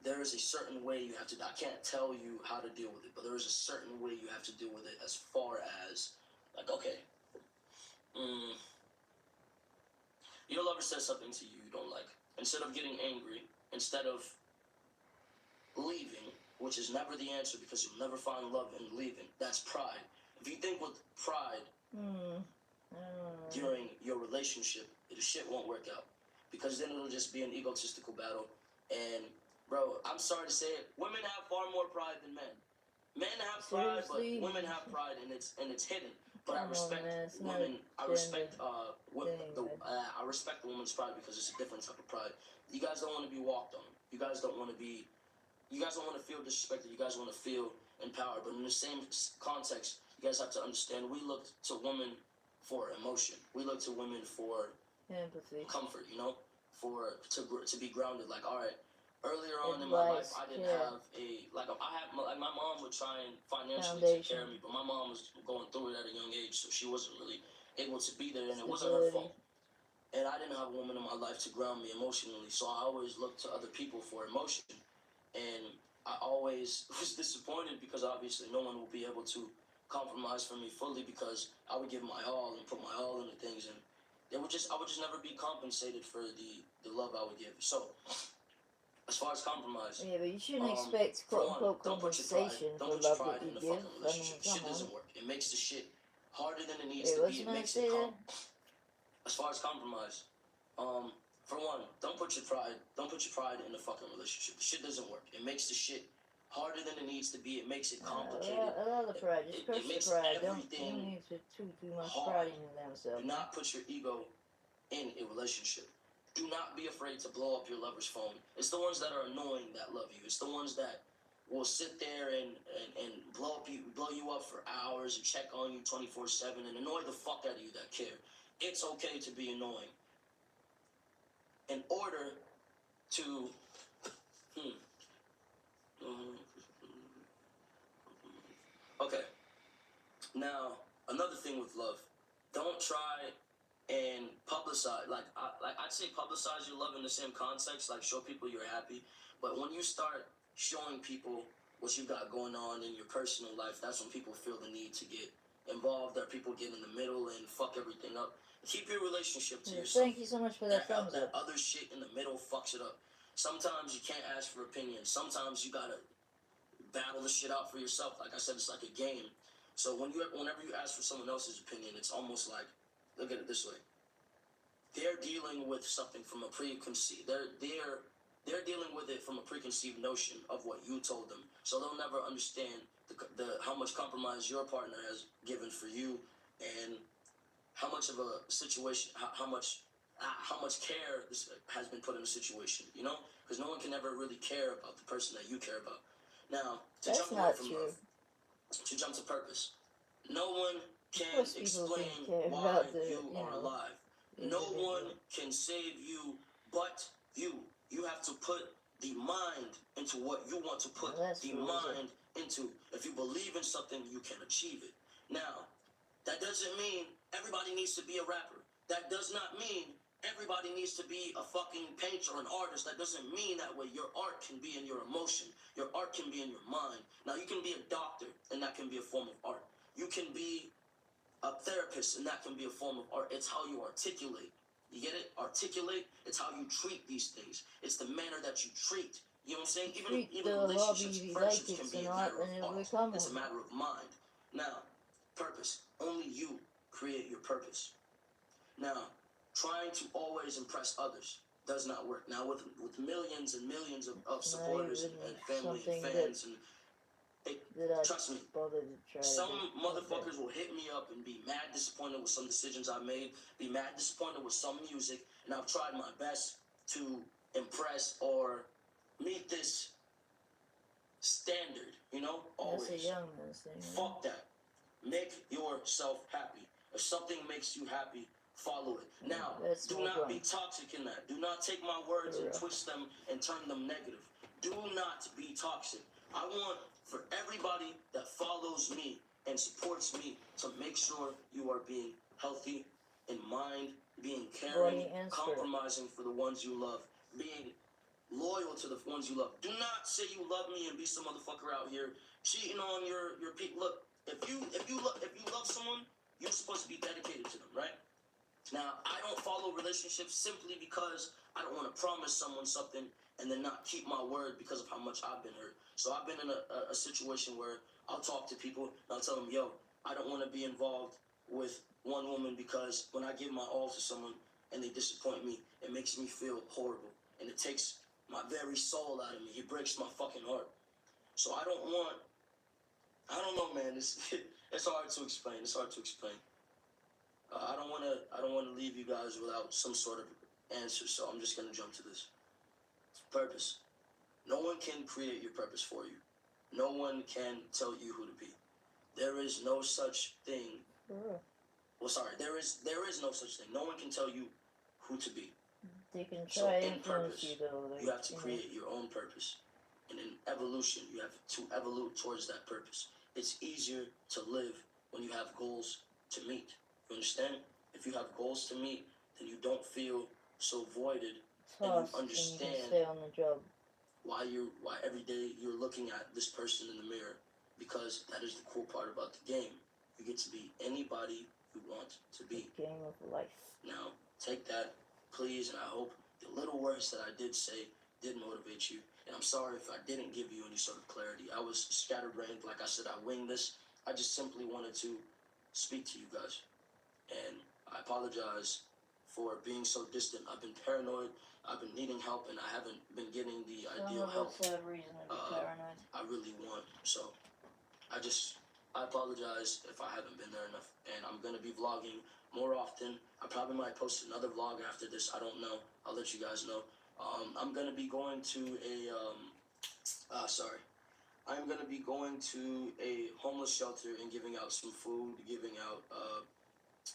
O: there is a certain way you have to. I can't tell you how to deal with it, but there is a certain way you have to deal with it. As far as, like, okay, your lover says something to you you don't like. Instead of getting angry, instead of leaving, which is never the answer because you'll never find love in leaving. That's pride. If you think with pride during your relationship, the shit won't work out. Because then it'll just be an egotistical battle. And, bro, I'm sorry to say it, women have far more pride than men. Men have pride, but women have pride, and it's hidden. But I respect women. I respect I respect the woman's pride because it's a different type of pride. You guys don't want to be walked on. You guys don't want to feel disrespected. You guys want to feel empowered. But in the same context, you guys have to understand we look to women for emotion. We look to women for
A: empathy,
O: comfort. You know, to be grounded. Like, all right. Earlier on in my life, I didn't have my mom would try and financially take care of me, but my mom was going through it at a young age, so she wasn't really able to be there, and it wasn't her fault. And I didn't have a woman in my life to ground me emotionally, so I always looked to other people for emotion, and I always was disappointed because obviously no one will be able to compromise for me fully because I would give my all and put my all into things, and I would just never be compensated for the love I would give. So, as far as compromise,
A: yeah, but you shouldn't expect quote-unquote compensation for love that you give. I mean,
O: shit
A: come
O: doesn't
A: on.
O: work. It makes the shit harder than it needs to be. It makes it as far as compromise, for one, don't put your pride in the fucking relationship. The shit doesn't work. It makes the shit harder than it needs to be. It makes it complicated.
A: Allow the pride. Just crush the pride. Don't need to too much pride in themselves.
O: Do not put your ego in a relationship. Do not be afraid to blow up your lover's phone. It's the ones that are annoying that love you. It's the ones that will sit there and blow you up for hours and check on you 24/7 and annoy the fuck out of you that care. It's okay to be annoying. In order to okay. Now, another thing with love. Don't try and publicize, I'd say publicize your love in the same context, like show people you're happy. But when you start showing people what you got going on in your personal life, that's when people feel the need to get involved, or people get in the middle and fuck everything up. Keep your relationship to yourself.
A: Thank you so much for that thumbs up.
O: That other shit in the middle fucks it up. Sometimes you can't ask for opinions. Sometimes you gotta battle the shit out for yourself. Like I said, it's like a game. So whenever you ask for someone else's opinion, it's almost like, look at it this way. They're dealing with something from a preconceived. They're dealing with it from a preconceived notion of what you told them. So they'll never understand the how much compromise your partner has given for you, and how much of a situation, how much care this has been put in a situation. You know, because no one can ever really care about the person that you care about. Now, to jump away from love, to jump to purpose. No one can explain why you are alive. No one can save you but you. You have to put the mind into what you want to put the mind into. If you believe in something, you can achieve it. Now, that doesn't mean everybody needs to be a rapper. That does not mean everybody needs to be a fucking painter or an artist. That doesn't mean that way. Your art can be in your emotion. Your art can be in your mind. Now, you can be a doctor, and that can be a form of art. You can be a therapist, and that can be a form of art. It's how you articulate You get it? Articulate. It's how you treat these things. It's the manner that you treat. You know what I'm saying? Even relationships, friendships can be a matter of art. It's a matter of mind. Now, purpose. Only you create your purpose. Now, trying to always impress others does not work. Now, with millions and millions of supporters and family and fans, trust me, some motherfuckers will hit me up and be mad disappointed with some decisions I made, be mad disappointed with some music, and I've tried my best to impress or meet this standard, you know? Always.
A: That's a young man's thing.
O: Fuck that. Make yourself happy. If something makes you happy, follow it. Now, do not be toxic in that. Do not take my words and twist them and turn them negative. Do not be toxic. I want for everybody that follows me and supports me to make sure you are being healthy in mind, being caring, compromising for the ones you love, being loyal to the ones you love. Do not say you love me and be some motherfucker out here cheating on your people. Look, if you love someone, you're supposed to be dedicated to them, right? Now, I don't follow relationships simply because I don't want to promise someone something and then not keep my word because of how much I've been hurt. So I've been in a situation where I'll talk to people and I'll tell them, yo, I don't want to be involved with one woman because when I give my all to someone and they disappoint me, it makes me feel horrible. And it takes my very soul out of me. It breaks my fucking heart. So I don't know, man. It's hard to explain. It's hard to explain. I don't want to leave you guys without some sort of answer, so I'm just going to jump to this. Purpose. No one can create your purpose for you. No one can tell you who to be. There is no such thing. Well, sorry, there is no such thing. No one can tell you who to be.
A: They can try
O: So in
A: influence
O: purpose,
A: you though. Like,
O: you have to create your own purpose. And in evolution, you have to evolve towards that purpose. It's easier to live when you have goals to meet. You understand? If you have goals to meet, then you don't feel so voided, and you understand
A: and you can stay on the job.
O: Why every day you're looking at this person in the mirror, because that is the cool part about the game. You get to be anybody you want to be.
A: The game of life.
O: Now, take that, please, and I hope the little words that I did say did motivate you. And I'm sorry if I didn't give you any sort of clarity. I was scatterbrained. Like I said, I winged this. I just simply wanted to speak to you guys. And I apologize for being so distant. I've been paranoid. I've been needing help, and I haven't been getting the ideal help
A: reason to be paranoid.
O: I really want. So I apologize if I haven't been there enough. And I'm going to be vlogging more often. I probably might post another vlog after this. I don't know. I'll let you guys know. I'm going to be going to I'm going to be going to a homeless shelter and giving out some food, giving out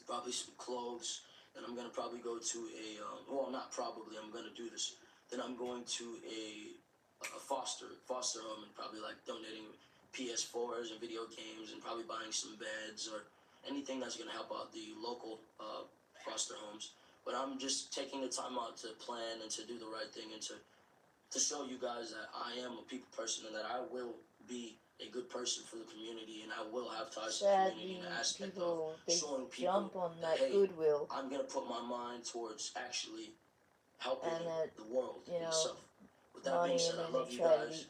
O: probably some clothes. Then I'm going to probably go to I'm going to do this. Then I'm going to a foster home and probably like donating PS4s and video games and probably buying some beds or anything that's going to help out the local foster homes. But I'm just taking the time out to plan and to do the right thing and to show you guys that I am a people person and that I will be a good person for the community and I will have ties to the community in the aspect of showing people
A: jump on that
O: hey,
A: goodwill.
O: I'm going to put my mind towards actually helping the world itself. With that being said, I love you guys.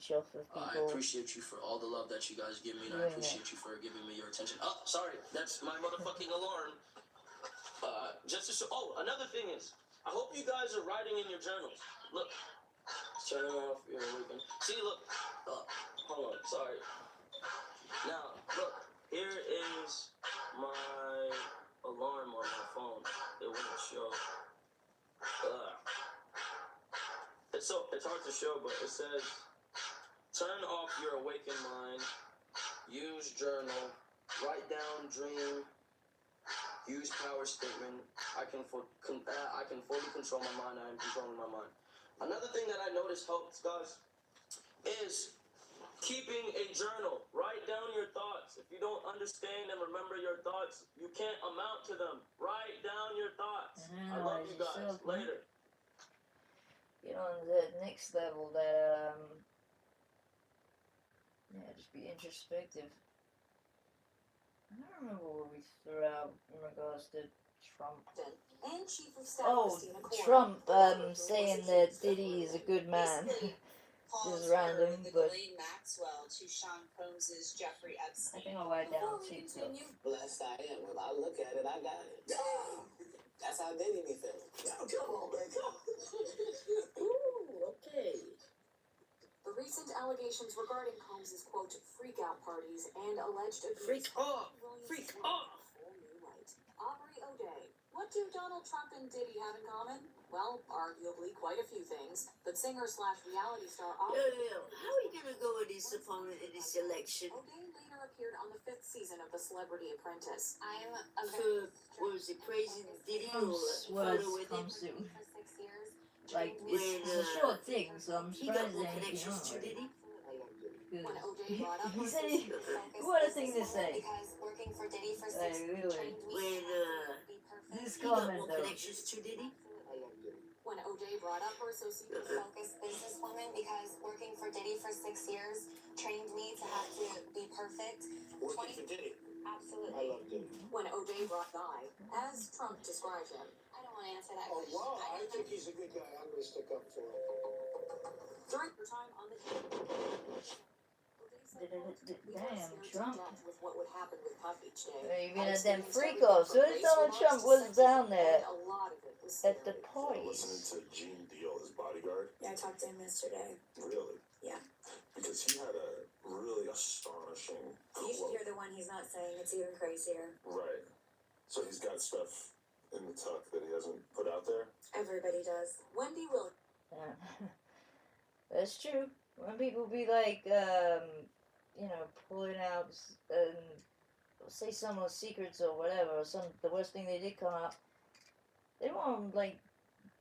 O: I appreciate you for all the love that you guys give me, and I appreciate you for giving me your attention. Oh, sorry, that's my motherfucking alarm. Just to show. Oh, another thing is, I hope you guys are writing in your journals. Look, turn off your weekend. See, look. Hold on, sorry. Now, look, here is my alarm on my phone. It won't show. It's hard to show, but it says, turn off your awakened mind, use journal, write down dream, use power statement. I can fully control my mind. I am controlling my mind. Another thing that I noticed helps, guys, is keeping a journal. Write down your thoughts. If you don't understand and remember your thoughts, you can't amount to them. Write down your thoughts. I love you guys. Later.
A: Get on the next level that, just be introspective. I don't remember what we threw out in regards to Trump.
C: And Chief of Staff
A: Oh,
C: Christina Corden.
A: Trump saying that Diddy is a good man. Just random, but
C: Maxwell to Sean Combs' Jeffrey Epstein.
A: I think I'll write down TikTok.
G: Blessed I am. If I look at it, I got it. That's how Diddy be feeling. Come on, man. Come on. Ooh, okay.
C: The recent allegations regarding Combs' quote freakout parties and alleged abuse.
G: Freak off. Freak off.
C: Aubrey O'Day. What do Donald Trump and Diddy have in common? Well, arguably quite a few things. But singer/reality star Aubrey.
A: How are you gonna go with his opponent in this election?
C: O'Day later appeared on the 5th season of The Celebrity Apprentice. I'm a
A: For, what was it, praising Diddy or photo with him? Soon.
C: for 6 years.
A: Like, it's a short thing, so I'm surprised there ain't anything on it.
C: When O'Day brought up
A: He said he, what a thing to say.
C: because working for Diddy for 6
A: Like,
C: years
A: really.
C: trained me to be perfect.
A: This comment though.
C: To Diddy? When O'Day brought up her associate focused businesswoman because working for Diddy for 6 years trained me to have to be perfect.
G: Working for Diddy.
C: Absolutely.
G: I love Diddy.
C: When O'Day brought guy, as Trump described him. I don't want to answer that
G: Oh,
C: question.
G: wow. I think he's a good guy. I'm going to stick up for him.
C: During her time on the
A: Damn, Trump.
C: with what would happen with Puff each day.
A: Even at them freak-offs. So Donald Trump was down there
C: A lot of it was
A: at the
M: Listening
A: parties.
M: to Gene Deal, his bodyguard.
C: Yeah, I talked to him yesterday.
M: Really?
C: Yeah.
M: Because he had a really astonishing
C: You should
M: quote.
C: hear the one he's not saying. It's even crazier.
M: Right. So he's got stuff in the tuck that he hasn't put out there.
C: Everybody does. Wendy Williams.
A: Yeah. That's true. When people be like, you know, pulling out say someone's secrets or whatever, or the worst thing they did come out, they won't like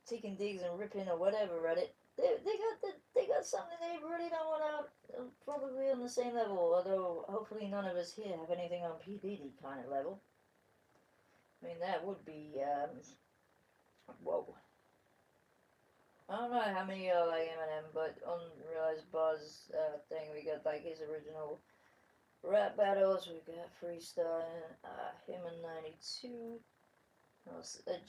A: taking digs and ripping or whatever at it. They got something they really don't want out, probably on the same level. Although hopefully none of us here have anything on P Diddy kind of level. I mean that would be whoa. I don't know how many are like Eminem, but on Realize Buzz thing we got like his original rap battles. We got freestyling, him and 92.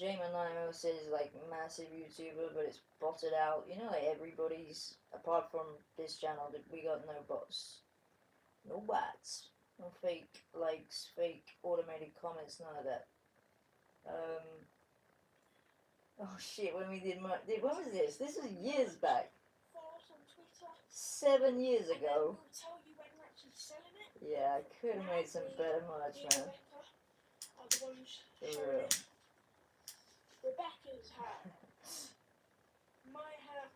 A: Jamin 90 says he's like massive YouTuber, but it's botted out. You know, like everybody's apart from this channel, we got no bots, no bots, no fake likes, fake automated comments, none of that. Oh shit, when we did what was this? This was years back. 7 years ago. Yeah, I could have made some better merch, man. For real.
F: Rebecca's hat, my hat,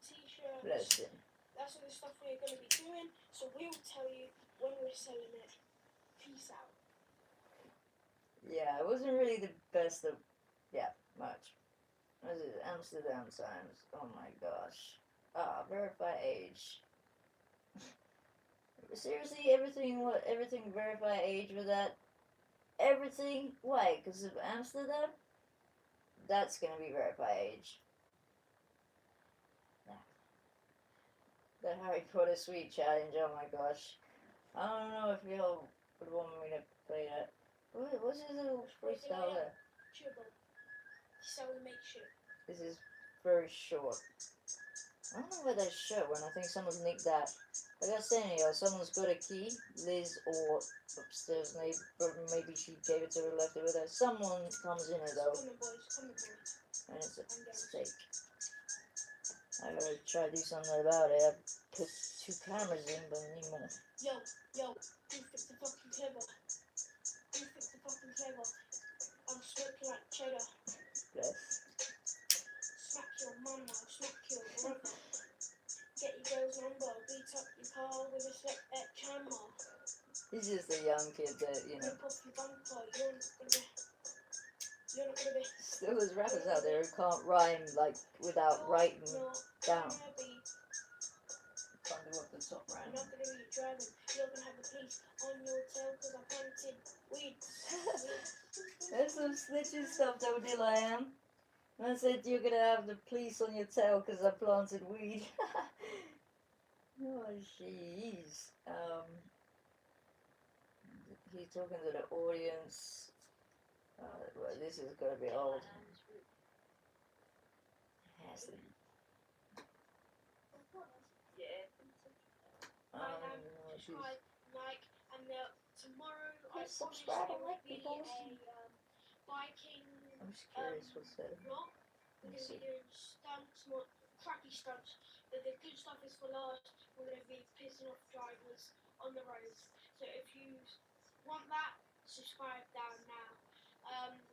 F: t-shirts.
A: Bless him.
F: That's all the stuff we're going to be doing. So we'll tell you when we're selling it. Peace out.
A: Yeah, it wasn't really the best of, much. What is it? Amsterdam Times. Oh my gosh. Verify age. Seriously, everything verify age with that? Everything? Why? Because of Amsterdam? That's gonna be verify age. The Harry Potter Sweet Challenge, oh my gosh. I don't know if y'all would want me to play that. What's his little freestyle there?
F: So we make sure.
A: This is very short. I don't know where that shirt went. I think someone's nicked that. Like I was saying, someone's got a key. Liz or upstairs, maybe she gave it to her, left it with her. Someone comes in it though.
F: Come on, boys.
A: And it's a mistake. I gotta try to do something about it. I put 2 cameras in, but I need more.
F: Yo, who fix the fucking clever? Who fix the fucking clever? I'm smoking like cheddar.
A: Bless.
F: Smack your mama, smack your brother. Get your girl's number, beat up your car with a select at camera.
A: He's just a young kid that, you know.
F: Rip off your bumper, you're not gonna be.
A: Still there's rappers out there who can't rhyme, like, without writing down. Can't do up the top rhyme.
F: You're not gonna be driving, you're gonna have the police on your tail because I planted weed.
A: There's some snitching stuff though, Dill I am. I said you're gonna have the police on your tail because I planted weed. Oh jeez. He's talking to the audience. Well, this is gonna be old. Has it?
F: Yeah.
A: No,
F: Subscribe, like, and tomorrow I
A: Please
F: promise
A: subscribe
F: there
A: and
F: will
A: like
F: be
A: people.
F: a Viking
A: I'm just curious what's that.
F: vlog. We're going to be doing stunts, more crappy stunts, but the good stuff is for last. We're going to be pissing off drivers on the roads. So if you want that, subscribe down now.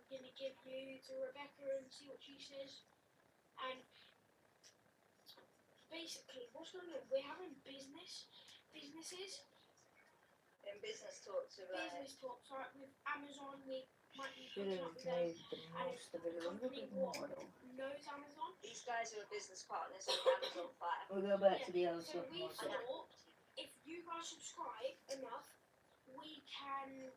F: We're going to give you to Rebecca and see what she says. And basically, what's going on? We're having businesses.
P: In business talks with
F: Business talks, right? With Amazon, we might be
A: Should
F: hooking
A: have
F: up with them.
A: made the most of it a little bit more though.
F: Knows Amazon.
P: these guys who are business partners with Amazon Fire.
A: We'll go back to the other
F: So
A: stuff
F: we
A: more so.
F: thought if you guys subscribe enough, we can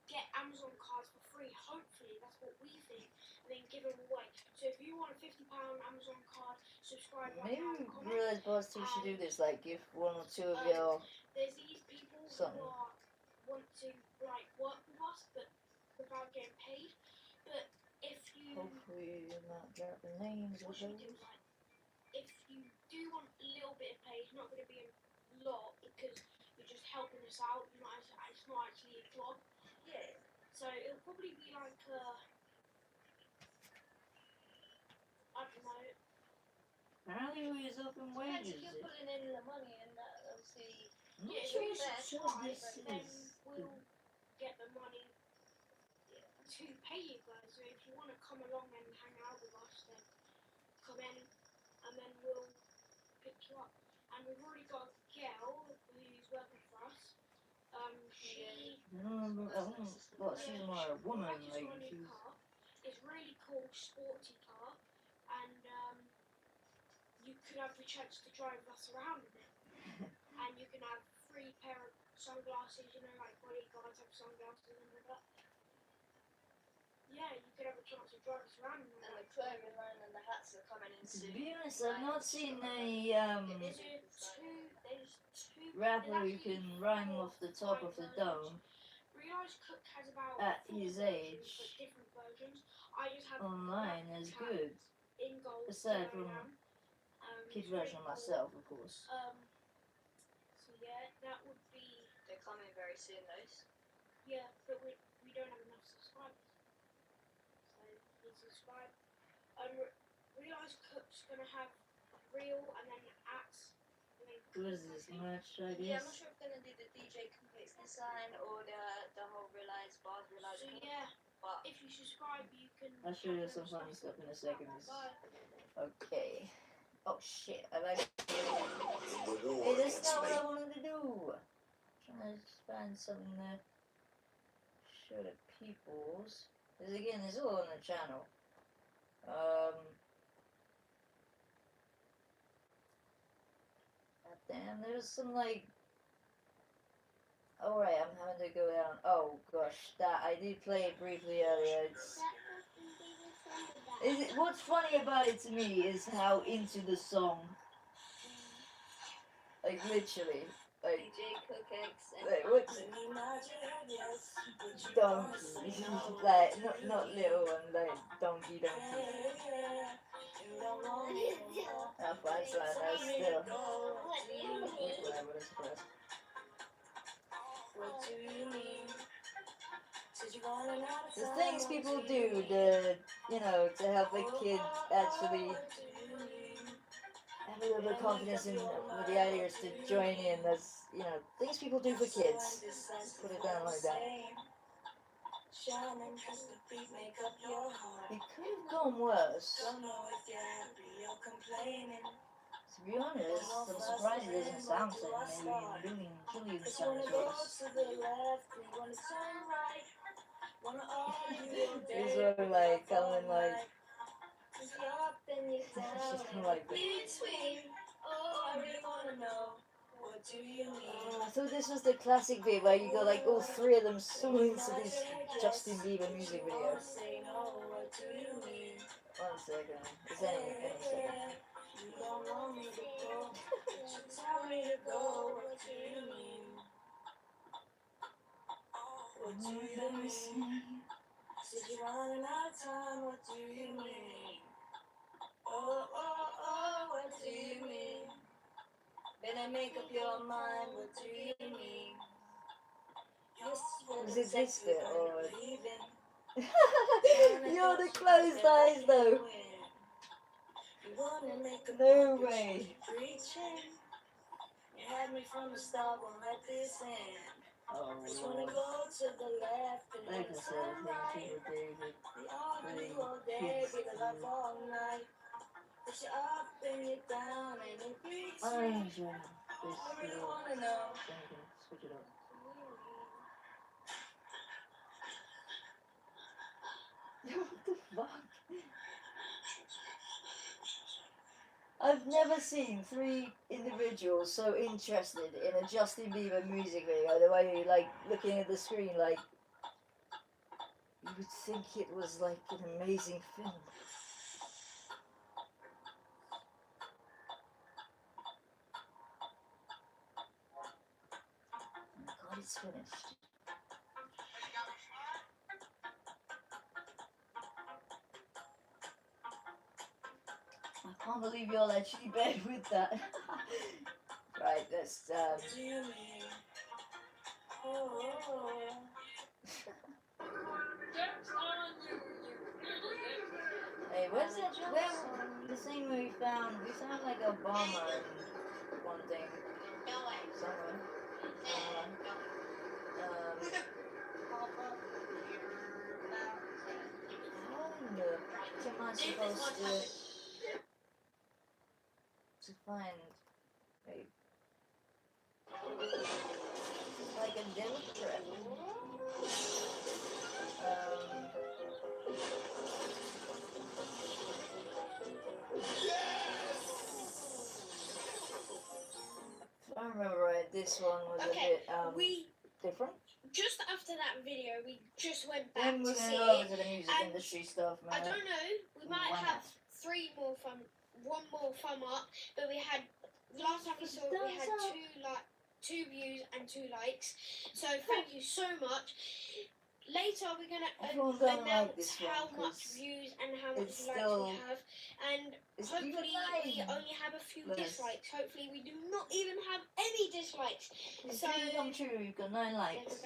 F: get Amazon cards for free. Hopefully, that's what we think, and then give them away. So if you want a £50 Amazon card, subscribe right
A: Maybe
F: now.
A: we
F: Comment.
A: realize boss two should do this, like give one or two of your
F: There's these people
A: something.
F: who want to like work with us, but without getting paid. But if you
A: Hopefully you're not dropping names
F: what
A: with
F: should we do?
A: those.
F: Like, if you do want a little bit of pay, it's not going to be a lot because you're just helping us out. You're not, it's not actually a job.
P: Yeah.
F: So it'll probably be like I don't know.
A: Apparently we was up in
P: Depends
A: wages.
P: if you're pulling in the money and that, obviously.
A: I'm not
F: Yeah,
A: sure
F: if you
A: sure
F: subscribe,
A: this
F: then
A: is
F: we'll get the money to pay you guys. So if you want to come along and hang out with us, then come in, and then we'll pick you up. And we've already got a girl who's working for us. She
A: well, she's more a woman, like she's
F: car. It's really cool, sporty car, and you could have the chance to drive us around in it. And you can have free pair of sunglasses, you know, like bodyguards have sunglasses and all that. Yeah, you could have a chance to drive us around in
P: And
F: that.
P: the clothing line and the hats are coming in
A: to
P: soon.
A: be honest, I've not seen a
F: There's two
A: rapper who can rhyme off the top of the dome
F: Realize Cook has about
A: at
F: 4
A: his
F: versions,
A: age
F: but different versions. I just have
A: online
F: Black
A: as
F: Cat
A: good.
F: in gold.
A: Aside
F: where
A: from
F: I am.
A: kid
F: It's really
A: version of
F: cool.
A: myself, of course.
F: So yeah, that would be
P: They're coming very soon, those.
F: yeah, but we don't have enough subscribers. So please subscribe. Realize Cook's gonna have real and then ats and then
A: Who is this merch, I
P: Yeah, I'm not
A: guess?
P: sure if they're gonna do the DJ Complex design or the whole Realize bars, Realize.
F: So yeah,
P: but
F: if you subscribe, you can.
A: I'll show you some funny stuff in a second.
F: Bye.
A: Okay. Oh shit, I like. Hey, that's not what I wanted to do. I'm trying to find something to show the peoples. Because again, it's all on the channel. God damn, there's some like. Alright, I'm having to go down. Oh gosh, that I did play it briefly earlier. What's funny about it to me is how into the song. Like literally, like
P: DJ Cook X and
A: like what? Donkey, like not little one, like donkey. I'll find something else still. Whatever, that's first.
P: what do you mean?
A: The things people do to, to help a kid actually have a little bit of confidence in what the idea is to join in. That's, things people do for kids. Put it down like that. It could have gone worse. To be honest, I'm surprised it doesn't sound so maybe Julian sounds worse. These are like coming like she's kind of like I thought this was the classic bit where you got like all three of them singing to this Justin Bieber music video. 1 second, it's any second.
P: Said you're running out of time, what do you mean? Oh, oh, oh, what do you mean? Better make up your mind, what do you mean?
A: Was it this bit or? You're the closed eyes though. No way.
P: You had me from the start, won't let this end.
A: Oh,
P: Just wanna go to the left and
A: they
P: then
A: can
P: the
A: say anything
P: sunrise.
A: people do, but
P: We argue all day, give it love all night. Push you up and you down and in between.
A: I don't know.
P: I really wanna know.
A: Switch it up. What the fuck? I've never seen 3 individuals so interested in a Justin Bieber music video. The way you like looking at the screen, like you would think it was like an amazing film. Oh my God, it's finished. I can't believe you'll actually bed with that. Right, let's Hey, where's that? Where the thing we found like Obama and one thing somewhere. How in the fuck am I supposed to find like a death trap? If I remember right, this one was a bit different.
F: Just after that video, we just went back
A: Then we're
F: to
A: gonna
F: see
A: go over
F: it,
A: to the music
F: and
A: industry stuff, man.
F: I don't know. We might
A: Why
F: have
A: not?
F: one more thumb up, but we had last time we saw it, we had two views and 2 likes. So thank you so much. Later we're gonna announce how much views and how much likes we have, and hopefully we only have a few dislikes. Hopefully we do not even have any dislikes.
A: So come true, you've got 9 likes.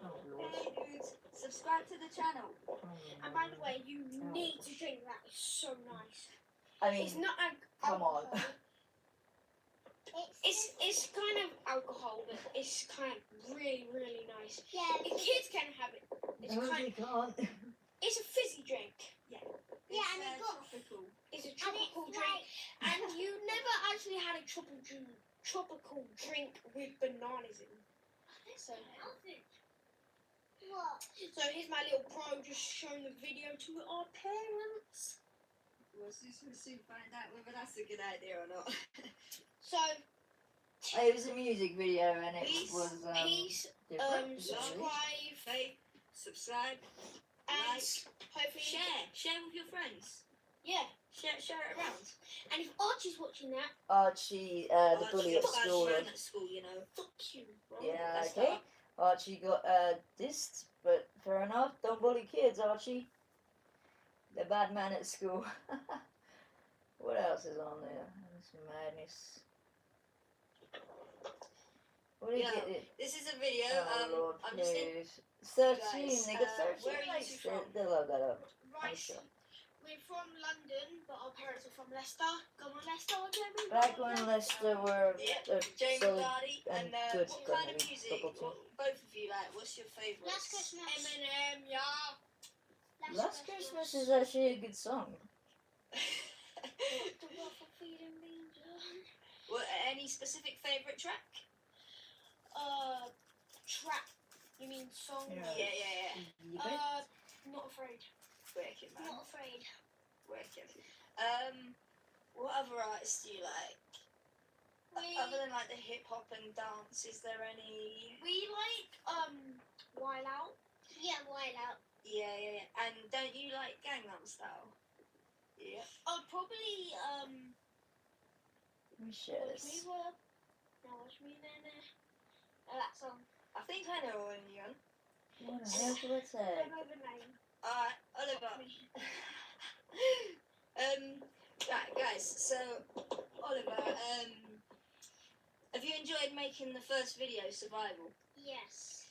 A: Oh Lord.
P: Subscribe to the channel.
F: And by the way, you need to drink that. It's so nice.
A: I mean,
F: it's not
A: come on.
F: It's kind of alcohol, but it's kind of really, really nice. Yeah. The kids can have it. It's
A: can't.
F: It's a fizzy drink. Yeah.
P: Yeah, and it's tropical.
F: It's a tropical drink, and you never actually had a tropical drink with bananas in. So.
P: What?
F: So here's my little pro just showing the video to our parents.
P: We'll soon find out whether that's a good idea or not.
F: So
A: it was a music video and it was
P: subscribe,
F: and
P: like,
F: hopefully
P: share with your friends.
F: Yeah,
P: share it around.
F: And if Archie's watching that,
A: Archie, the bully at school.
P: You know.
F: Fuck you, bro.
A: Yeah, okay. Archie got dissed, but fair enough. Don't bully kids, Archie. The bad man at school. What else is on there? That's madness. What did you get?
P: This is a video.
A: Oh Lord,
P: I'm
A: please.
P: just
A: 13. They got 13
P: where are you
A: likes.
P: two from?
A: They'll love that up.
F: Right.
A: I'm sure.
F: We're from London, but our parents are from Leicester. Come on, Leicester, Jamie.
A: Back when Leicester were
P: Jamie
A: solid
P: Vardy
A: and
P: and
A: good.
P: what kind of music? Both of you like? What's your favourite?
F: Last Christmas. Eminem, yeah.
A: Last Christmas is actually a good song.
P: What, any specific favourite track?
F: Track. You mean song?
P: Yeah.
F: Not Afraid.
P: Wicked, man.
F: Not Afraid.
P: Wicked. What other artists do you like? Other than like the hip hop and dance, is there any?
F: We like Wild Out. Yeah, Wild Out.
P: Yeah. And don't you like Gangnam Style? Yeah.
F: Probably
A: Wishes.
F: Watch me, that song.
P: I think I know one, Young.
A: What the hell was
F: I
A: that?
F: don't know the name.
P: Alright, Oliver. Right, guys, so, Oliver, have you enjoyed making the first video, Survival?
F: Yes.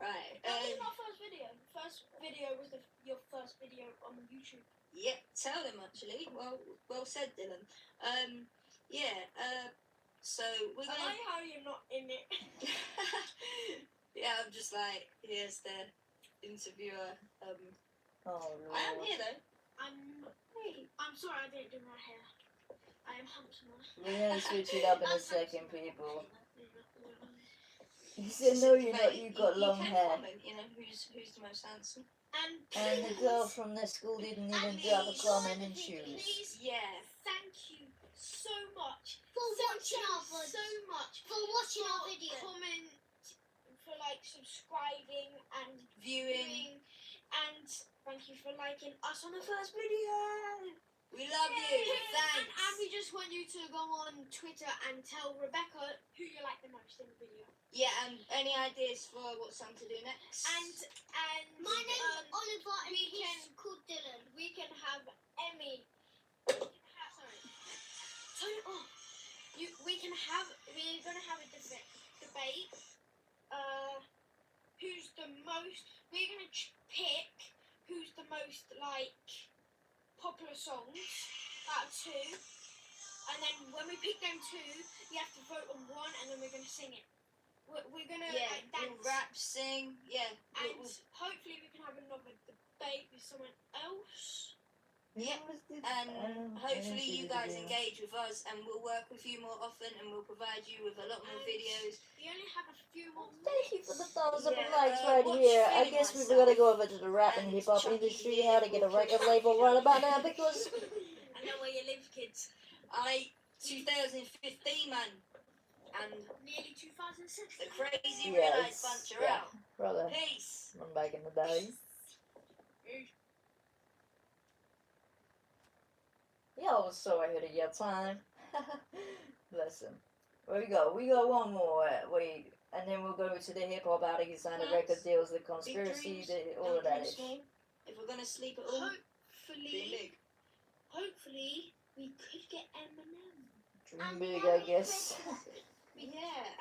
P: Right,
F: That was my first video. First video was your first video on YouTube.
P: Yep, tell them actually. Well said, Dylan. So we're
F: I
P: gonna.
F: like how you're not in it.
P: Yeah, I'm just like, here's the interviewer.
A: Oh,
P: I am
A: Lord.
P: here though.
F: I'm sorry I didn't do my hair. I am handsome.
A: We're gonna switch it up in a second, people.
P: You
A: said no, you're not. You've got long
P: you can
A: hair.
P: Comment, you know, who's the most handsome.
A: And the girl from the school didn't even drop a comment in shoes.
F: Please,
P: yeah.
F: thank you so much
B: For watching our videos.
F: so much
B: For watching our video.
F: Comment, for like subscribing and
P: Viewing.
F: and thank you for liking us on the first video.
P: We love you. Thanks.
F: And we just want you to go on Twitter and tell Rebecca who you like the most in the video.
P: Yeah, and any ideas for what song to do next?
F: And
B: My name's Oliver and
F: we
B: he's called Dylan.
F: we can have Emmy. Sorry. Turn it off. We're gonna have a debate. Who's the most? We're gonna pick who's the most like popular songs out of two, and then when we pick them two, you have to vote on one, and then we're gonna sing it. We're gonna like dance.
P: We'll rap, sing, yeah.
F: And hopefully we can have another debate with someone else.
P: Yep, and hopefully you guys engage with us, and we'll work with you more often, and we'll provide you with a lot more videos.
F: We only have a few more minutes.
A: Thank you for the thumbs up and
P: Yeah,
A: likes right
P: watch
A: here. I
P: Feeling
A: guess we've
P: Myself
A: got to go over to the rap and
P: and
A: hip hop
P: Chucky
A: industry,
P: Here
A: how to get a
P: will
A: record
P: put
A: label
P: Chucky
A: right
P: up.
A: about now, because
F: I know where you live, kids.
P: 2015, man. And
F: Nearly 2006.
P: the crazy
A: yeah,
P: realised
A: it's
P: bunch are out.
A: brother,
P: Peace.
A: from back in the days. Y'all was so ahead of your time. Bless him. Where we go? We got one more. Wait, and then we'll go to the hip hop how to get signed the record deals, the conspiracy, all of that.
P: If we're gonna sleep at all,
F: Hopefully, we could get Eminem.
A: Dream big, I guess.
P: Yeah,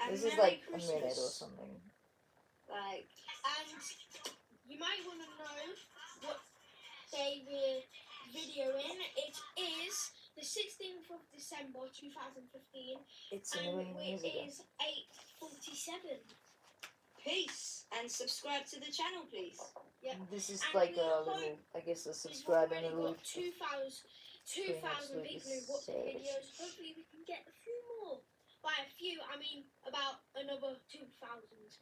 P: and
A: This is
P: Merry
A: like
P: Christmas.
A: a minute or something.
P: Like,
F: And you might want to know what day we're videoing. It is the 16th of December 2015,
A: It's
F: and
A: annoying
F: it
A: music.
F: is 8:47.
P: peace, and subscribe to the channel, please.
F: Yep.
A: This is
F: And
A: like
F: we
A: a
F: hope
A: little, I guess, a
F: We've
A: subscribe and
F: already
A: a little.
F: got 2,000 people who watch the videos. Hopefully we can get a few more. By a few, I mean about another 2,000.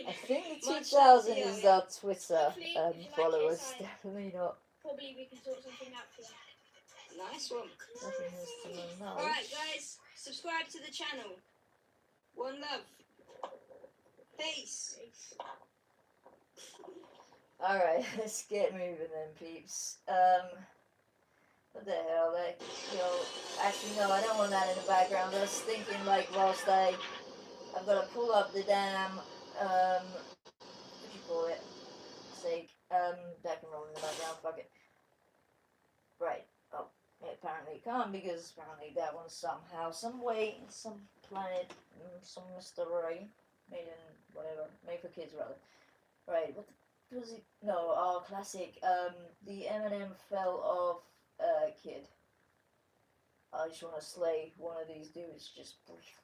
A: I think the
P: Much
A: 2,000
P: love,
A: is
P: yeah.
A: our Twitter
F: Hopefully, if you like
A: followers.
F: KSI.
A: Definitely not.
F: Probably we can sort something out for you.
P: Nice one.
A: Nothing is to know.
P: Alright, guys, subscribe to the channel. One love. Peace.
A: Alright, let's get moving then, peeps. What the hell, like, actually no, I don't want that in the background. I was thinking, like, whilst I've got to pull up the damn, what do you call it? That can roll in the background, fuck it. Right, oh, yeah, apparently it can't, because apparently that one's somehow, some way, some planet, some Mr. Ray, made for kids rather. Right, what was it? No, our classic, the Eminem fell off, kid. I just want to slay one of these dudes, just brief.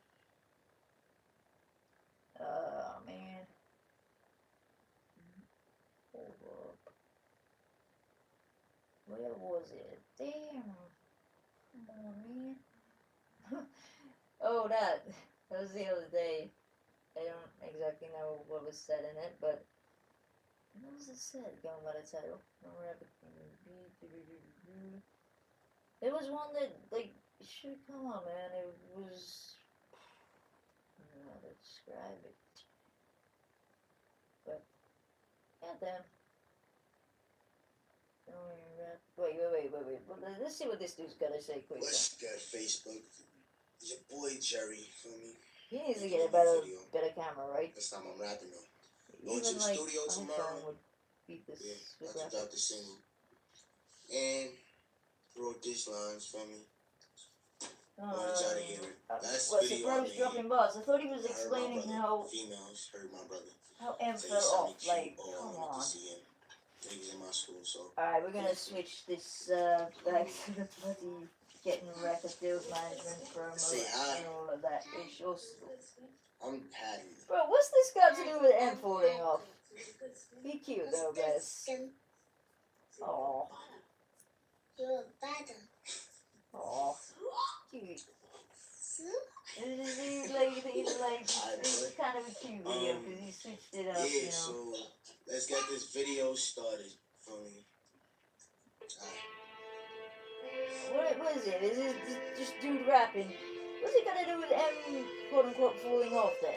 A: Man. Hold up. Where was it? Damn. Come on, man. Oh, that was the other day. I don't exactly know what was said in it, but what was it said? Going by the title. There was one that, like, shoot, come on, man. It was, I don't know how to describe it. But, goddamn. Wait. Let's see what this dude's gotta say quick.
Q: What's that Facebook? It's your boy Jerry, feel me?
A: He needs to get a better camera, right?
Q: This time I'm rapping though.
A: Even
Q: Going to the
A: like
Q: studio tomorrow.
A: iPhone would beat this
Q: Yeah,
A: with
Q: I just dropped the single. And wrote this lines for me. Wanted y'all to hear it. Last
A: What's the
Q: video I
A: bro's
Q: made,
A: dropping bars? I thought he was
Q: I heard my
A: explaining
Q: brother.
A: how
Q: Females heard my brother.
A: M
Q: So he
A: fell
Q: sent
A: off.
Q: me cue.
A: Like,
Q: Oh, I
A: come
Q: wanted
A: on.
Q: to see him. He was in my school, so.
A: Alright, we're gonna switch this back to the bloody getting record deals management promo
Q: Say hi.
A: and all of that. It's just...
Q: I'm Patty.
A: Bro, what's this got to do with M falling off? Be cute though, guys. Aww. Aww. Cute. It's kind of a cute video because he switched it up,
Q: Yeah,
A: you know.
Q: so let's get this video started for me.
A: What is it? Is it just dude rapping? What's it got to do with M, quote unquote, falling off then?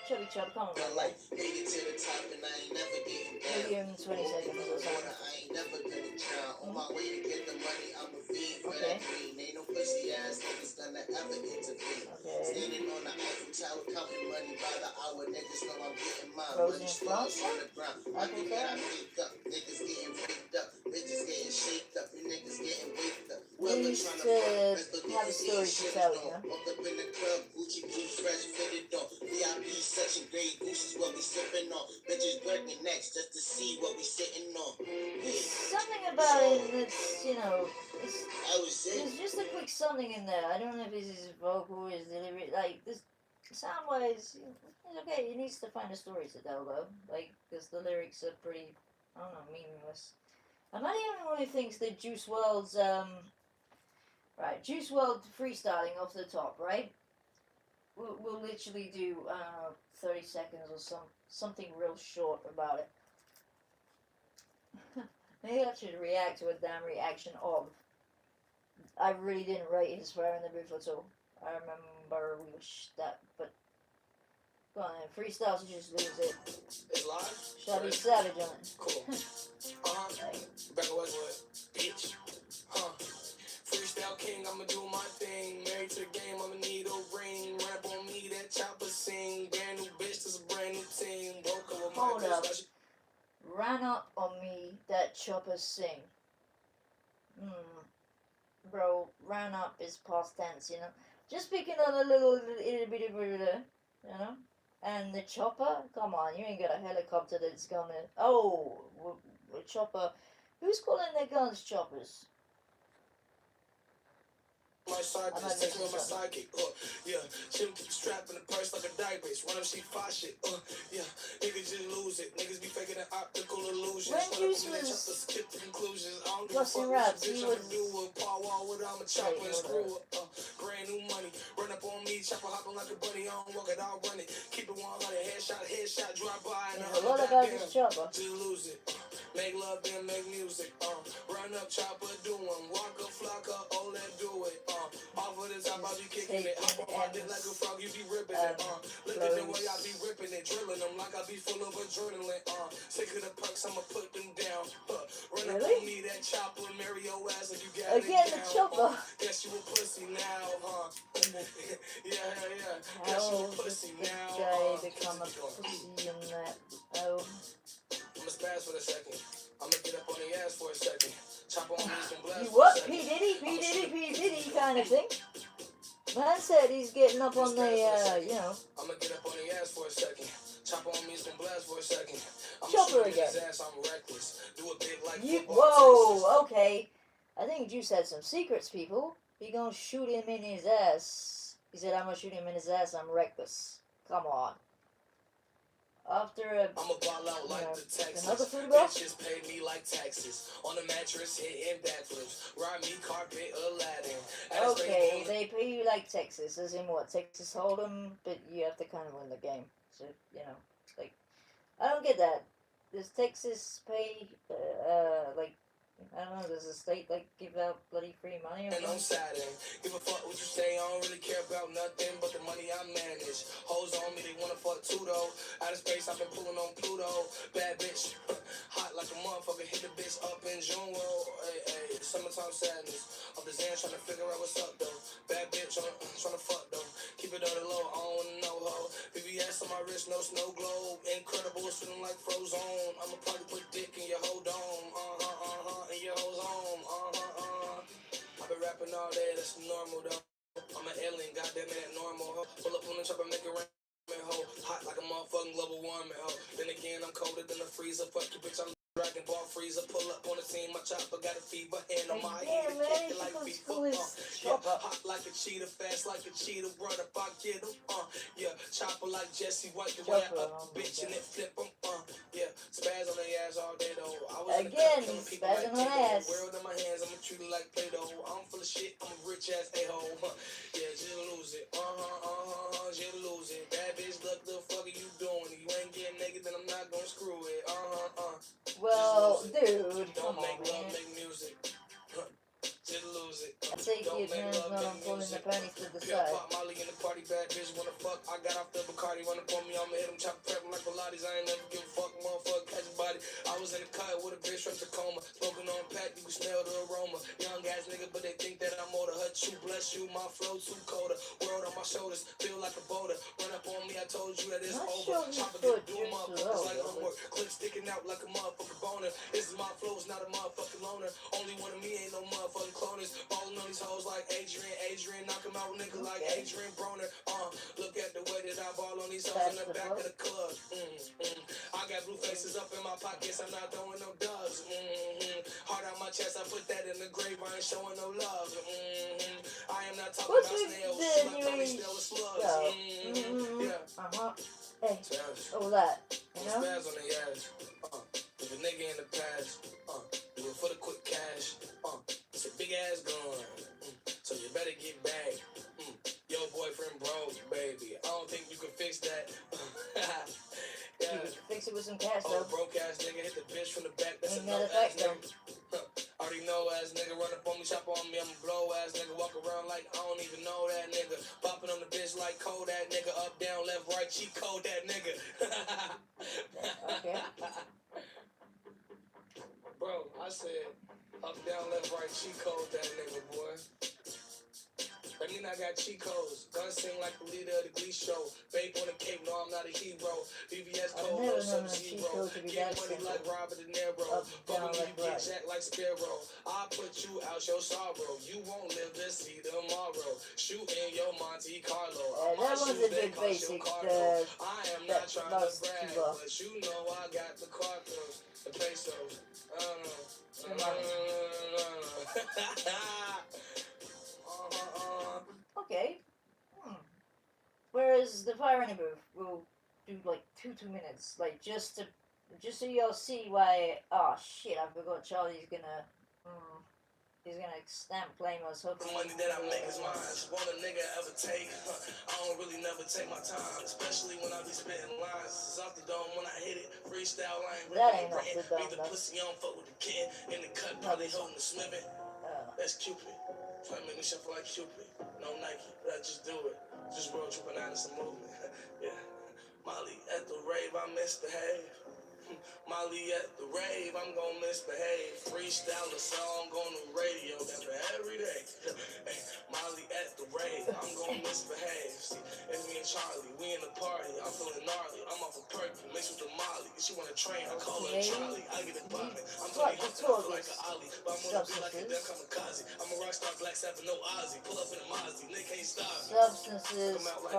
A: Chubby Chub, come on.
Q: Like, made it to the top and I ain't never getting down.
A: Maybe in 20 seconds or something.
Q: I ain't never gonna drown. On my way to get the money, I'm a fiend for that green. Ain't no pussy ass niggas gonna ever intervene. Standing on the Eiffel Tower, counting money by the hour. Niggas know I'm getting mine. Money stars on the ground. I can get I wake up. Niggas getting raked up. Bitches getting shaked up. You niggas getting waked up.
A: We used to have a story to tell, you know?
Q: Woke up in the club, Gucci blue fresh fitted on. VIP section, grey goose is what we sipping on. Bitches working next just to see what we sitting on.
A: There's something about it that's, you know, there's just a quick something in there. I don't know if it's his vocal or his delivery. Like, this sound-wise, it's okay. He needs to find a story to tell, though. Like, because the lyrics are pretty, I don't know, meaningless. Am I the only one who thinks that Juice WRLD's, right, Juice WRLD freestyling off the top, right? We'll literally do, 30 seconds or something real short about it. Maybe I should react to a damn reaction of. I really didn't rate his swear in the booth at all. I remember we watched that, but go on then. Freestyles, you just lose it.
O: It's live?
A: Shall be savage on it.
O: Cool. Back away with bitch. Freestyle king, I'ma do my thing. Married to the game, I'ma need a ring. Rap on me, that chopper sing. Brand new bitch, this a brand new team. Woke up with my
A: Hold up.
O: bitch.
A: Ran up on me, that chopper sing. Bro, ran up is past tense, you know. Just picking on a little bit of it, you know. And the chopper, come on, you ain't got a helicopter that's gonna. Oh, chopper. Who's calling their guns choppers?
O: My side bitch, text me on my sidekick, yeah. She keep strapped in the purse like a diaper. Run up, she fire shit, yeah. Niggas just lose it. Niggas be faking an optical illusion.
A: When Juice was busting raps, he was.
O: Do a paw wall with I'm a chopper and screw up. Brand new money. Run up on me, chopper hopping like a bunny. I don't walk it, I'll run it. Keep it 100, headshot, drive by.
A: There's a lot about this chopper.
O: Just lose it. Make love, then make music. Run up, chopper, do one. Walk up, flock up, oh, let do it. Off of the top, I be kicking it. Hop on my dick like a frog, you be ripping it. Look at the way I be ripping it, drilling them like I be full of adrenaline. Sick of the perks, I'ma put them down. Run up on me, that chopper, marry your ass if you got
A: Again,
O: it down.
A: the chopper.
O: Guess you a pussy now, yeah. Guess
A: How
O: you a
A: does
O: pussy
A: this
O: now.
A: guy become a pussy in that? Oh.
O: I'ma spaz for a second. I'ma get up on the ass for a second. Chop on me some blast.
A: You what? P. Diddy kind of thing. Man said he's getting up on the, you know.
O: I'ma get up on the ass for a second. Chop on me some blast for a second.
A: Chopper again.
O: Ass, I'm reckless. Do a big like
A: You, whoa, okay. I think Juice had some secrets, people. He gonna shoot him in his ass. He said, I'm gonna shoot him in his ass, I'm reckless. Come on. After a,
O: I'ma ball out like the Texas.
A: another food ball?
O: Bitches pay me like taxes. On the mattress, hitting backflips. Ride me carpet, Aladdin.
A: Okay, they pay you like Texas, as in what? Texas Hold'em, but you have to kind of win the game. So, you know, like, I don't get that. Does Texas pay, like, I don't know, does the state, like, give out bloody free money or
O: And I'm
A: something?
O: Saturn. Give a fuck what you say, I don't really care about nothing but the money I manage. Hoes on me, they wanna fuck too though. Out of space, I've been pulling on Pluto. Bad bitch, hot like a motherfucker, hit the bitch up in June. Hey, summertime sadness. I'm the Zan trying to figure out what's up though. Bad bitch trying to fuck though. Keep it on the low, I don't wanna know ho. VVS on my wrist, no snow globe. Incredible, feeling like Frozone. I'ma probably put dick in your whole dome. In your whole home. I've been rapping all day, that's normal though. I'm an alien, goddamn it, normal ho. Pull up on the chopper, make it rain. Ho. Hot like a motherfucking global warming ho. Then again, I'm colder than a freezer. Fuck you, bitch, I'm Dragon Ball freezer. Pull up on the scene, my chopper got a fever. And on my head, kick it like FIFA. Yeah, hot like a cheetah, fast like a cheetah. Run up, I get him. Yeah, chopper like Jesse White. The way I up, bitch, and it flip him. Yeah, spaz on their ass all day though. I was
A: again,
O: in the cut, killing people
A: spazzing
O: like
A: on
O: Tito.
A: ass.
O: World in my hands, I'ma treat it like Play-Doh. I'm full of shit, I'm a rich ass a-hole. Yeah, just lose it. Just lose it. Bad bitch, look, the fuck are you doing? You ain't getting naked, then I'm not gonna screw it.
A: Well, dude,
O: Don't
A: come
O: make
A: on,
O: love,
A: man.
O: make music. Just lose it.
A: I take
O: Don't
A: it,
O: make
A: man,
O: love,
A: not
O: make
A: on pulling the
O: music.
A: pennies to the
O: Pure
A: side.
O: pop, Molly in the party, bad bitch wanna fuck. I got off the Bacardi, run up on me, I'ma hit him, chop prep like Pilates. I ain't never give a fuck, motherfucker, catch a body. I was in the cut with a bitch from Tacoma, smoking on pack, you can smell the aroma. Young ass nigga, but they think that I'm older. Hut you, bless you, my flow too colder. World on my shoulders, feel like a boulder. Run up on me, I told you that it's
A: Not
O: over.
A: sure his
O: Chopper
A: foot
O: get do
A: just
O: motherfuckers like
A: low,
O: homework. Clip sticking out like a motherfucking boner. This is my flow, it's not a motherfucking loner. Only one of me ain't no motherfucking cloners. Ballin' on these hoes like Adrian, knock him out, nigga, like Adrian Broner. Look at the way that I ball on these hoes in the back of the club. I got blue faces up in my pockets, I'm not throwing no dubs. Heart out my chest, I put that in the grave, I ain't showing no love. I am not talking
A: What's
O: about
A: with
O: snails,
A: the
O: like
A: new
O: Tony
A: age
O: Snail with slugs.
A: stuff?
O: Yeah.
A: Hey,
O: Spaz.
A: all that, you know?
O: Spaz on the ass. If a nigga in the past, do it for the quick cash. It's a big ass gun, so you better get back. Your boyfriend broke, baby. I don't think you can fix that. Yeah.
A: You can fix it with some cash, though.
O: Broke ass nigga hit the bitch from the back. That's
A: Ain't
O: a no
A: that a
O: ass
A: fact, though?
O: nigga. Already know ass nigga, run up on me, chop on me, I'm a blow ass nigga, walk around like I don't even know that nigga, popping on the bitch like Kodak nigga, up, down, left, right, cheat code that nigga.
A: Okay.
O: Bro, I said, up, down, left, right, cheat code that nigga, boy. That mean I got cheat codes. Gun sing like the leader of the Glee show. Babe on the cape, no, I'm not a hero. VVS code, no Sub-Zero. Get money like Robert De Niro. Fucking you get jacked like Sparrow. I'll put you out your sorrow. You won't live to see tomorrow. Shooting your Monte Carlo.
A: That was a bit basic.
O: I am not trying to brag, but you know I got the cartos, the pesos.
A: Okay. Whereas the Fire in the Booth will do like two minutes, like just so y'all see why. Oh shit! I forgot Charlie's gonna. He's gonna stamp claim us.
O: The money that I make is mine. Won't a nigga ever take? I don't really never take my time, especially when I be spitting lines. It's off the dome when I hit it. Freestyle, I ain't
A: That ain't
O: ripping
A: off the dome.
O: Beat the pussy on, fuck with the kid. In the cut, probably holding the swimming. That's Cupid. Try to make me shuffle like Cupid. No Nike, but I just do it. Just roll you bananas and movement. Yeah. Molly at the rave, I misbehave. Molly at the rave, I'm gon' misbehave. Freestyle a song on the radio, that's for every day. Hey, Molly at the rave, I'm gon' misbehave. See, it's me and Charlie, we in the party, I'm feeling gnarly. I'm off a perky, mixed with the Molly. She wanna train, I call her Charlie. I get it poppin', I'm Tony Hawk, I feel like an Ollie. But I'm gonna be like a dead kamikaze. I'm a rock star, Black Sabbath, no Ozzy. Pull up in a Mozzie, Nick can't stop me.
A: Substances cause rock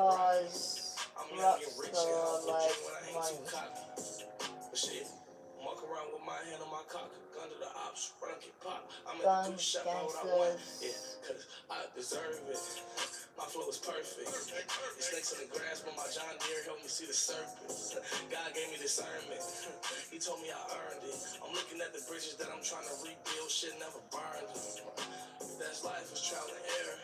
A: star like money.
O: Shit, I'm walking around with my hand on my cock, gun to the ops, run and get pop. I'm in
A: Guns,
O: the coupe shop, what I want.
A: gangsters.
O: Yeah, cause I deserve it. My flow is perfect. The snakes in the grass, but my John Deere helped me see the serpents. God gave me discernment. He told me I earned it. I'm looking at the bridges that I'm trying to rebuild. Shit never burned. That's life, is trial and error.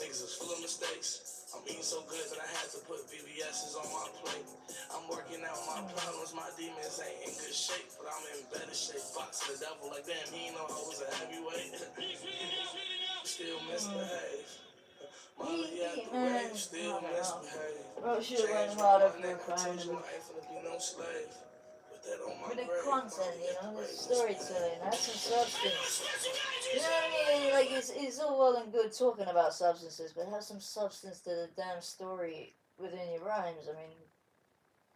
O: Niggas is full of mistakes. I'm eating so good that I had to put VVS's on my plate. I'm working out my problems, my demons ain't in good shape, but I'm in better shape. Boxing the devil like damn, he know I was a heavyweight. Still misbehave. Molly at the rave, still misbehave.
A: Bro, should have went harder for
O: I
A: Fire in the
O: told you
A: Booth.
O: I ain't finna be no slave. Put that on my
A: With a
O: grave.
A: content, you know, there's storytelling, have some substance. You know what I mean? Like, it's all well and good talking about substances, but have some substance to the damn story within your rhymes. I mean,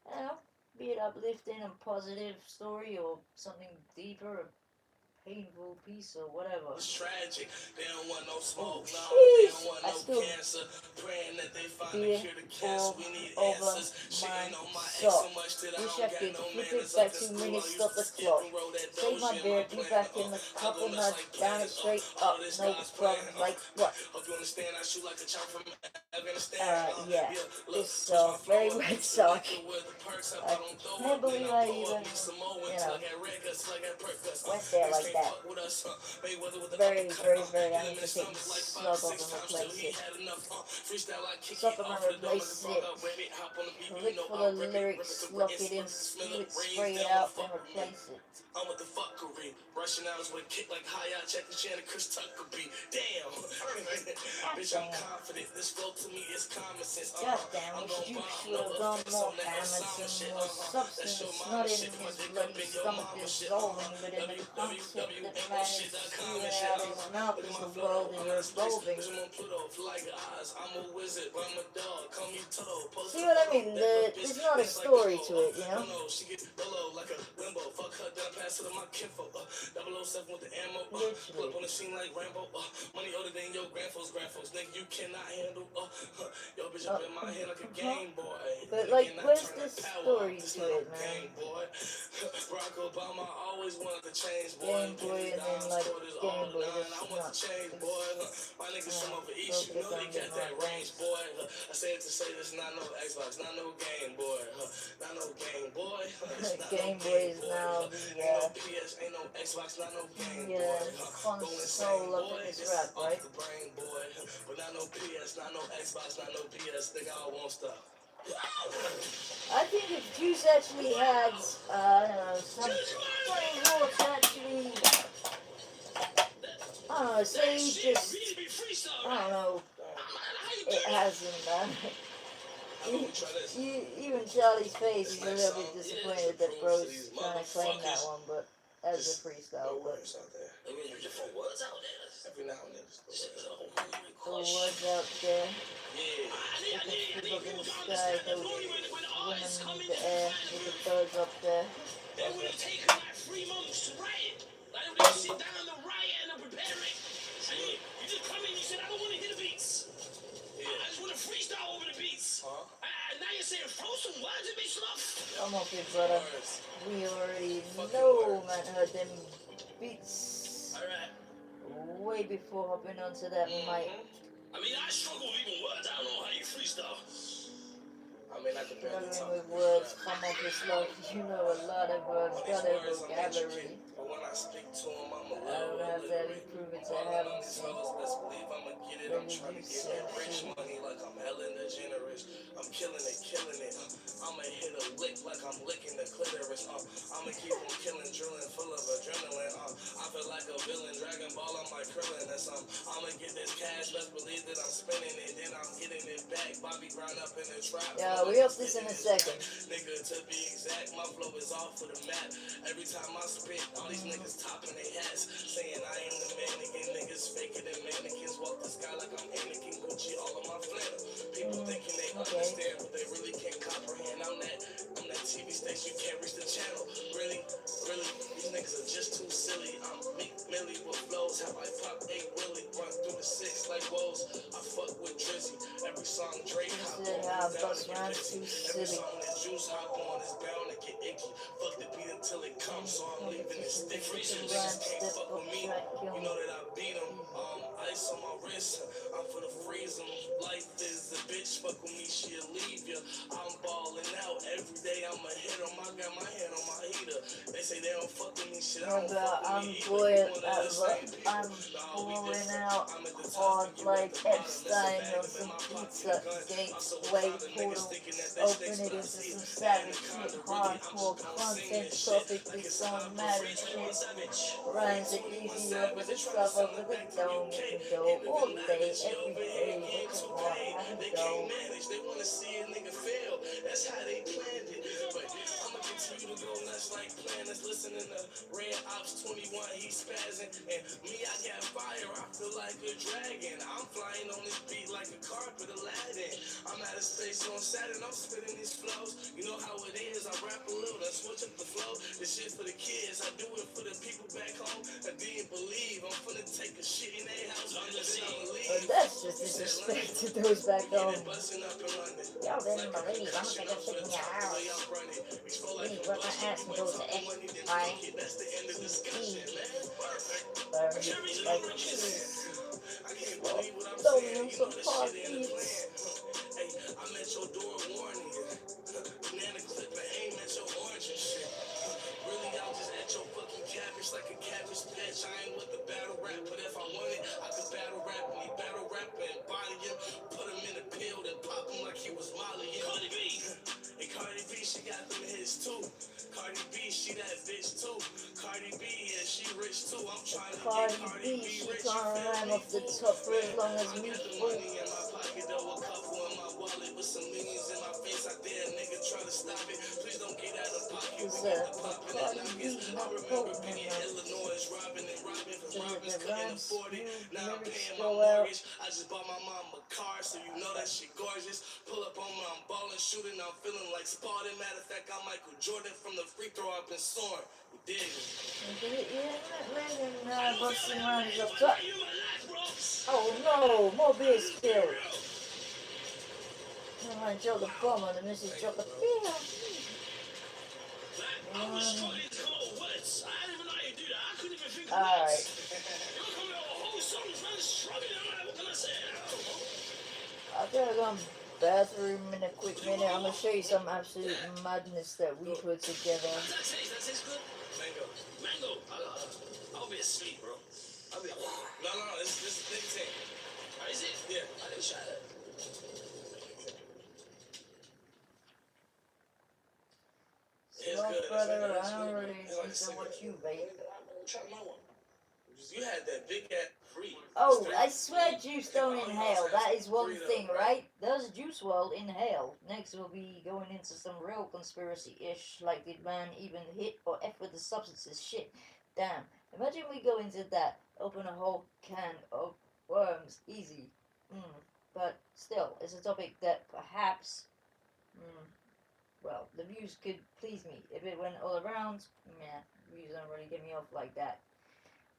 A: you know, be it uplifting and positive story or something deeper, painful piece or whatever.
O: It's tragic. They don't want no smoke, no.
A: Jeez.
O: They don't want
A: I
O: no
A: still
O: cancer. Praying that they find a
A: beer
O: cure to cancer. We need
A: over
O: answers. She
A: my
O: ain't on my ex
A: sock.
O: so much that I
A: Wish I
O: don't got
A: could
O: no
A: flip
O: manners.
A: it
O: Up
A: back
O: to
A: 2
O: school, I
A: minutes,
O: used
A: stop
O: to
A: the
O: skip
A: clock.
O: and roll that
A: Save my
O: doja in
A: beer,
O: my
A: be
O: plan.
A: back in the
O: I
A: couple
O: go nuts
A: nuts,
O: like
A: down it
O: planners.
A: straight
O: All
A: up,
O: this
A: no
O: God's plan.
A: problems, like what?
O: Hope you understand I shoot like a chop from Afghanistan.
A: Yeah,
O: Look,
A: this
O: switch my flow
A: very
O: up,
A: red
O: mix the
A: sock.
O: liquor with the perks up.
A: I
O: I don't throw
A: can't
O: up, then
A: believe
O: I
A: I
O: blow
A: even,
O: up. Me some more
A: you
O: until
A: know,
O: I got red guts like that perk guts.
A: went there
O: Niggas
A: like
O: can't
A: that.
O: fuck with us. Mayweather with the
A: Very,
O: uppercut.
A: very, very,
O: Hit
A: I
O: him
A: need
O: in
A: to
O: the
A: take
O: stomach
A: this
O: like
A: slug
O: 5 or
A: off
O: 6
A: and
O: times till
A: replace
O: he
A: it.
O: had enough. Freestyle like kick
A: Stop
O: it
A: and
O: off of the dome of the
A: replace
O: ball
A: it.
O: out, baby. Hop on the beat, you
A: Lick
O: know
A: full
O: I'll
A: of
O: rip it. Rip it
A: lyrics,
O: to
A: lock
O: Britain,
A: it in,
O: smell
A: spew
O: it,
A: it,
O: rains,
A: spray
O: they
A: it
O: don't wanna
A: out, then
O: fuck with me.
A: replace it.
O: I'm with the fuckery. Rushing hours with a kick like high out. Check the channel, Chris Tucker be. Damn. Bitch, I'm confident. This flow to me is common sense.
A: God damn
O: I'm
A: it,
O: gon'
A: you
O: bomb.
A: should
O: No
A: have gone
O: offense
A: more
O: on that
A: ham and
O: Osama
A: some
O: shit.
A: more
O: That's your
A: substance,
O: mama
A: not in
O: shit. My
A: his
O: dick up
A: bloody
O: in your
A: stomach
O: mama shit.
A: dissolving, but in the concept that man is
O: www.rainbowshit.com and
A: spewing
O: shit.
A: out his mouth
O: Look
A: as
O: at
A: the
O: my flow.
A: world
O: I'm
A: is
O: out of space.
A: revolving.
O: Bitch, I'm on Pluto. Fly like eyes. I'm a wizard, but I'm a dog. Call me Toto. Post
A: See
O: the
A: what I
O: photo.
A: mean?
O: That little bitch
A: There's not a
O: dance like
A: story
O: go-go.
A: to it, you know?
O: No, she get low like a limbo. Fuck her, then I pass it to my kinfo. 007 with the ammo. Pull up on the scene like Rambo. Money older than your grandfolks. Nigga, you cannot handle. Yo, bitch, up in my hand like a Game Boy.
A: But
O: I
A: like,
O: cannot
A: where's
O: turn
A: the
O: that power
A: story
O: off. This
A: to
O: not no
A: it, man?
O: Game Boy. Barack Obama always wanted to change, boy.
A: Game Boy and then like Game Boy,
O: I
A: that's
O: want to
A: not.
O: change, boy. My niggas from over east, you
A: Focus
O: know
A: on
O: they
A: getting
O: got that
A: my
O: range, boy. I say it to say this, not no Xbox, not no Game Boy, not no Game Boy.
A: Game Boy is now the
O: Ain't no PS, ain't no Xbox, not no Game Boy.
A: console of this rap, right?
O: The brain, boy. But not no PS, not no Xbox, not no PS. Nigga, I won't stop.
A: I think if Juice actually had, I don't know, some funny thoughts actually, I don't know, say he just, I don't know, it hasn't, even Charlie's face is a little bit disappointed that bro's trying to claim that one, but as a freestyle, but
O: Maybe there's different words out there. Every now and then.
A: the words out there, you can flip up in the sky, those women in the air, with the birds up there.
N: They would have taken like 3 months to write it. Like they would sit down and write it and prepare it. And you just come in, you said, I don't want to hear the beats. I just want to freestyle over the beats. And now you're saying, throw some words at me, Slough.
A: Come off it, brother. We already know, man, heard them beats way before hopping onto that mic.
N: I mean, I struggle with even words. I don't know how you freestyle.
O: I mean, I can barely talk.
A: With words, come off your slow. You know a lot of words, got a vocabulary.
O: But when I speak to him, I'm a
A: I don't have to prove it to haven't seen.
O: best believe I'ma get it. I'm trying to get that rich money like I'm Ellen DeGeneres. I'm killing it, killing it. I'ma hit a lick like I'm licking the clitoris. I'ma keep on killing, drilling, full of adrenaline. I feel like a villain, Dragon Ball on my krillin. That's I'ma get this cash, best believe that I'm spending it, then I'm getting it back. Bobby grind up in the trap.
A: Yeah, we up this in a second.
O: Nigga, to be exact, my flow is off for the map. Every time I spit, all these niggas topping their hats, saying I am the mannequin. Niggas faking and mannequins walk the sky like I'm Anakin Gucci all on my flannel. People thinking they understand, but they really can't comprehend. I'm that TV station, you can't reach the channel. Really, these niggas are just too silly. I'm Meek Millie with flows, how I pop 8 Willie, run through the 6 like woes. I fuck with Drizzy, every song Drake hop on, bound to get pissy. Every song that Juice hop on is bound to get icky. Fuck the beat until it comes, so I'm leaving it sticky. Niggas can't fuck with me, you know that I beat them. Ice on my wrist, I'm for the freeze 'em. Life is a bitch, fuck with me, she'll leave ya. I'm balling out every day, I'm a hit 'em. I got my hand on my heater. They say they don't fuck with me, shit, I don't fuck with me either.
A: I'm blowing out hard like Epstein on some pizza gateway portal. Open it into some savage shit, hardcore content, perfectly song, mad and shit. Rhymes are easy over the stuff over the dome. You can go all day, every day. What you want, have a go.
O: They wanna see a nigga fail. That's how they planned it. But I'ma get
N: continue to go nuts like planets. Listening to Red Ops 21, he's spazzing. And me, I got fire, I feel like a dragon. I'm flying on this beat like a carpet Aladdin. I'm out of space on Saturn, I'm spitting these flows. You know how it is, I rap a little, I switch up the flow. This shit for the kids, I do it for the people back home that didn't believe. I'm finna take a shit in their house, then I'ma leave.
A: Well, that's just disrespect to those back home. Y'all didn't believe. I'm gonna take a shit in your house. Please work my ass and go to X. Right? Like, dominance of heartbeats.
N: Hey, I'm at your door warning you. Banana clip and aim at your orange and shit. Really, I'm just at your fucking cabbage like a cabbage patch. I ain't with the battle rap, but if I wanted, I could battle rap and he battle rap and body him. Put him in a pill and pop him like he was Molly. Cardi B! Hey, Cardi B, she got them hits too. Cardi B, she that bitch too. Cardi B, yeah, she rich too. I'm trying to get Cardi B
A: She
N: rich.
A: can't rhyme off the top for as long as me.
N: Money in my pocket, though, a couple in my wallet with some millions in my face. I dare a nigga try to stop it. Please don't get out of pocket. We get the poppin' and knockers. I remember being in Illinois, robbing and robbing for robbers couldn't afford it. Now I'm paying my mortgage. I just bought my mom a car, so you know that she gorgeous. Pull up on me, I'm ballin', shooting, I'm feeling like Spartan. Matter of fact, I'm Michael Jordan from the free throw up in Soren. You dig it?
A: Busting around his up top. Oh no, more beer spilled. I dropped the bomb on the missus dropped the beer.
N: I was struggling to come up with words. I didn't even know how you do that. I couldn't even think of
A: Alright.
N: words. You're coming out with a whole song trying to struggling. I'm like, what can I say? I don't know.
A: I'll go to the bathroom in a quick minute. I'm gonna show you some absolute madness that we put together.
N: That tastes good. Mango. Mango. I'll be asleep, bro. I'll be No, this is nicotine. Oh, is it? Yeah. I didn't try that.
A: Well, brother, I don't really need so much you, babe.
N: Try my one. You had that big ass free.
A: Oh, I swear Juice don't inhale. That is one thing, right? Does Juice WRLD inhale? Next we'll be going into some real conspiracy-ish, like did man even hit or F with the substances? Shit. Damn. Imagine we go into that, open a whole can of worms. Easy. But still, it's a topic that perhaps, well, the views could please me. If it went all around, views don't really get me off like that.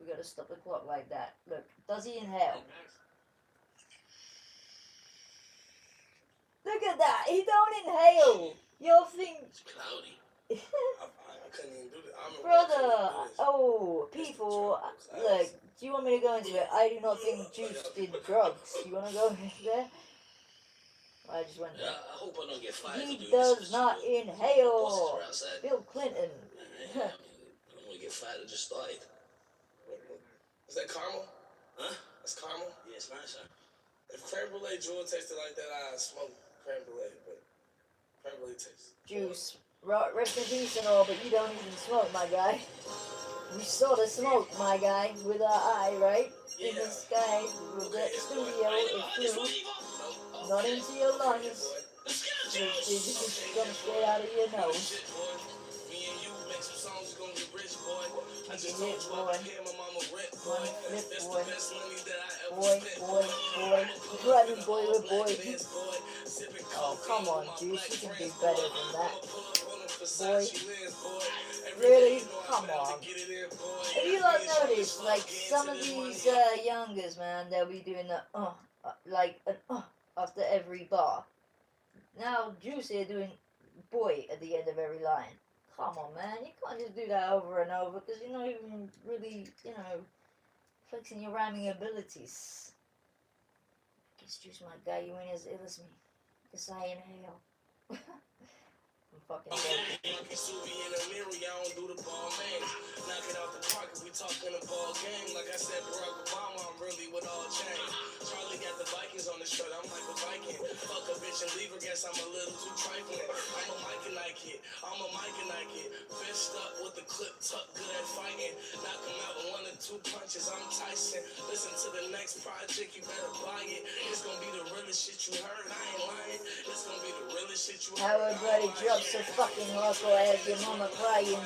A: We gotta stop the clock like that. Look, does he inhale? Look at that! He don't inhale! Your thing...
N: It's cloudy. I couldn't even do that.
A: Brother! Oh, people, look, do you want me to go into it? I do not think Juice did drugs. You wanna go there? I just went there.
N: I hope I don't get fired.
A: He does not inhale! Bill Clinton.
N: I don't want to get fired. I just started. Is that caramel? Huh? That's caramel? Yeah, it's nice, huh? If creme brulee jewel tasted like that, I'd smoke creme brulee, but creme brulee tastes.
A: Juice, rest in peace and all, but you don't even smoke, my guy. We saw the smoke, my guy, with our eye, right? In the sky, with the studio, it flew. Not into your lungs. It just comes straight out of your nose.
N: I just told you I pay my mama rent, boy. That's the best money that I ever spent.
A: Driving boy. Oh, come on, Juice. You can do better than that. Boy. Really? Come on. If you like notice, like, some of these youngers, man, they'll be doing the like an after every bar. Now, Juice here doing boy at the end of every line. Come on, man, you can't just do that over and over, because you're not even really, flexing your rhyming abilities. Guess Juice, my guy, you ain't as ill as me. Guess I inhale. I'm fucking joking.
N: In the mirror, y'all don't do the ball man. Knock it out the park if we talking a ball game. Like I said, Barack Obama, I'm really with all change. Charlie got the Vikings on the shirt, I'm like a Viking. Fuck a bitch and leave her, guess I'm a little too trifling. I'm a Mike and I kid, I'm a Mike and I kid. Fished up with the clip tuck, good at fighting. Knock him out in 1 or 2 2 punches, I'm Tyson. Listen to the next project, you better buy it. It's gonna be the realest shit you heard, I ain't lying. It's gonna be the realest shit you heard.
A: Our buddy drops so fucking hardcore, I have your mama crying.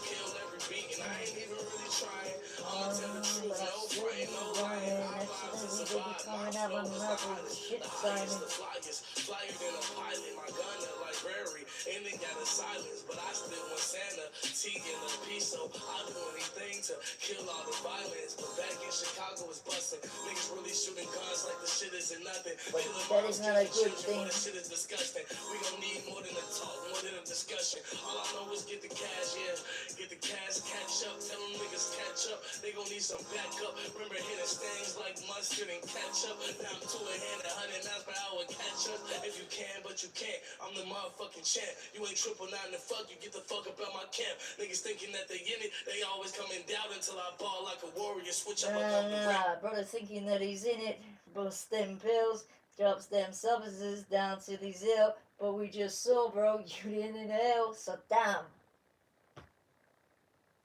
N: Kill every beat and I ain't even really trying. I'ma tell the truth, no fighting, no lying. Our lives is survive, my flow is the hottest, the highest, the flyest. Flyer than a pilot, my gun a library. And they got a silence, but I still want Santa, T and a piece, so I'll do anything to kill all the violence. But back in Chicago it's busting. Niggas really shooting guns like the shit isn't nothing.
A: But
N: Killing
A: that
N: moms,
A: is not a
N: killing
A: good
N: children,
A: thing.
N: boy, that shit is disgusting. We gon' need more than a talk, more than a discussion. All I know is get the cash, yeah. Get the cash, catch up. Tell them niggas catch up. They gon' need some backup. Remember hitting stings like mustard and ketchup. Now I'm to a hand 100 miles per hour catch up. If you can, but you can't. I'm the motherfucking champ. You ain't 999 to fuck. You get the fuck up out my camp. Niggas thinking that they in it. They always come in doubt until I ball like a warrior. Switch up above the ring.
A: Brother thinking that he's in it, busts them pills, drops them substances down to the ill. But we just saw, bro, you didn't inhale, so damn.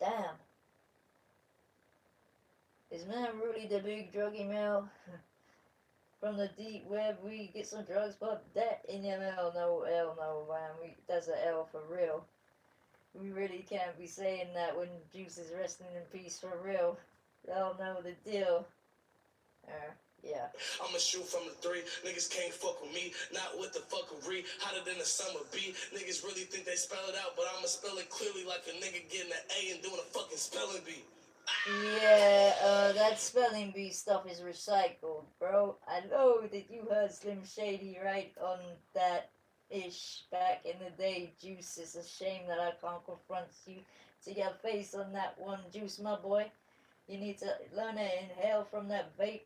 A: Damn. Is man really the big druggy male? From the deep web, we get some drugs, but that in ML, no L, no man. That's a L for real. We really can't be saying that when Juice is resting in peace for real. Y'all know the deal. Yeah.
N: I'ma shoot from the 3. Niggas can't fuck with me. Not with the fuckery. Hotter than the summer bee. Niggas really think they spell it out, but I'ma spell it clearly like a nigga getting an A and doing a fucking spelling bee.
A: Yeah, that spelling bee stuff is recycled, bro. I know that you heard Slim Shady right on that ish back in the day, Juice. It's a shame that I can't confront you to your face on that one, Juice, my boy. You need to learn to inhale from that vape.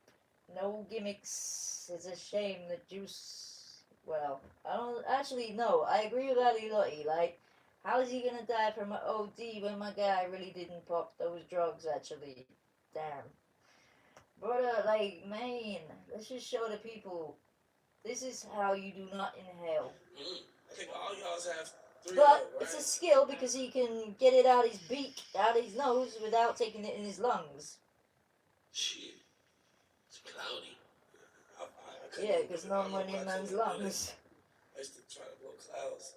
A: No gimmicks. It's a shame that Juice. Well, I don't actually know. I agree with Ali Lottie. Like, how is he gonna die from an OD when my guy really didn't pop those drugs? Actually, damn. Brother, like, man, let's just show the people. This is how you do not inhale.
N: I think all y'all's have 3
A: But
N: right?
A: it's a skill because he can get it out his beak, out his nose, without taking it in his lungs.
N: Shit. It's cloudy.
A: Yeah, because no one in man's lungs.
N: I used to try to blow clouds.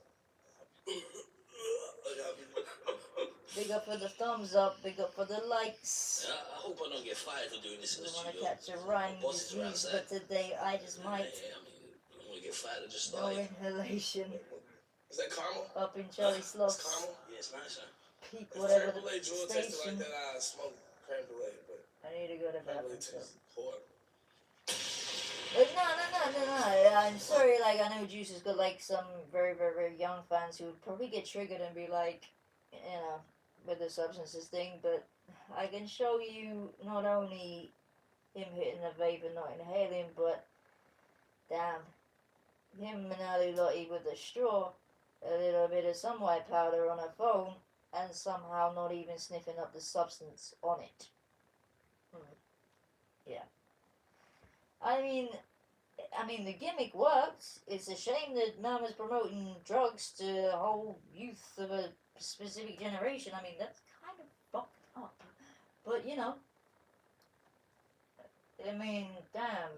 A: Big up for the thumbs up, big up for the likes.
N: I hope I don't get fired for doing this in the
A: I want to
N: studio.
A: catch a rhyme disease, but today I just might.
N: Yeah, I mean, I don't want to get fired. I just
A: No
N: like...
A: inhalation.
N: Is that caramel?
A: Up in Charlie Sloth's
N: It's caramel? Yeah, it's nice, huh?
A: peak,
N: If
A: whatever
N: creme brulee
A: the
N: jewel tasted
A: station.
N: like that, I smoke creme brulee, but...
A: I need to go to
N: creme brulee
A: bathroom.
N: tastes horrible.
A: But no. I'm sorry, like, I know Juice has got, like, some very, very, very young fans who would probably get triggered and be like, you know, with the substances thing, but I can show you not only him hitting the vape and not inhaling, but, damn, him and Ali Lottie with a straw, a little bit of some white powder on a phone, and somehow not even sniffing up the substance on it. Yeah. I mean, the gimmick works. It's a shame that man was promoting drugs to the whole youth of a specific generation. I mean, that's kind of fucked up. But, you know, I mean, damn,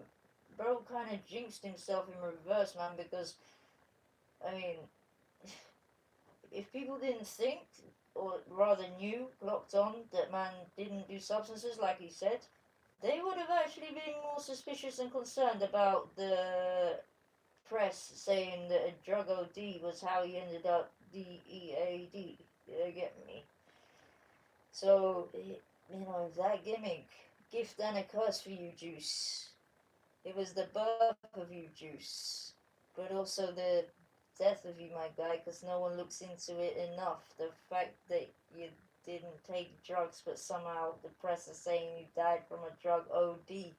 A: bro kind of jinxed himself in reverse, man, because, I mean, if people didn't think, or rather knew, clocked on, that man didn't do substances like he said, they would have actually been more suspicious and concerned about the press saying that a drug OD was how he ended up DEAD. You get me? So, you know, that gimmick, gift and a curse for you, Juice. It was the birth of you, Juice. But also the death of you, my guy, because no one looks into it enough. The fact that you didn't take drugs, but somehow the press is saying you died from a drug OD.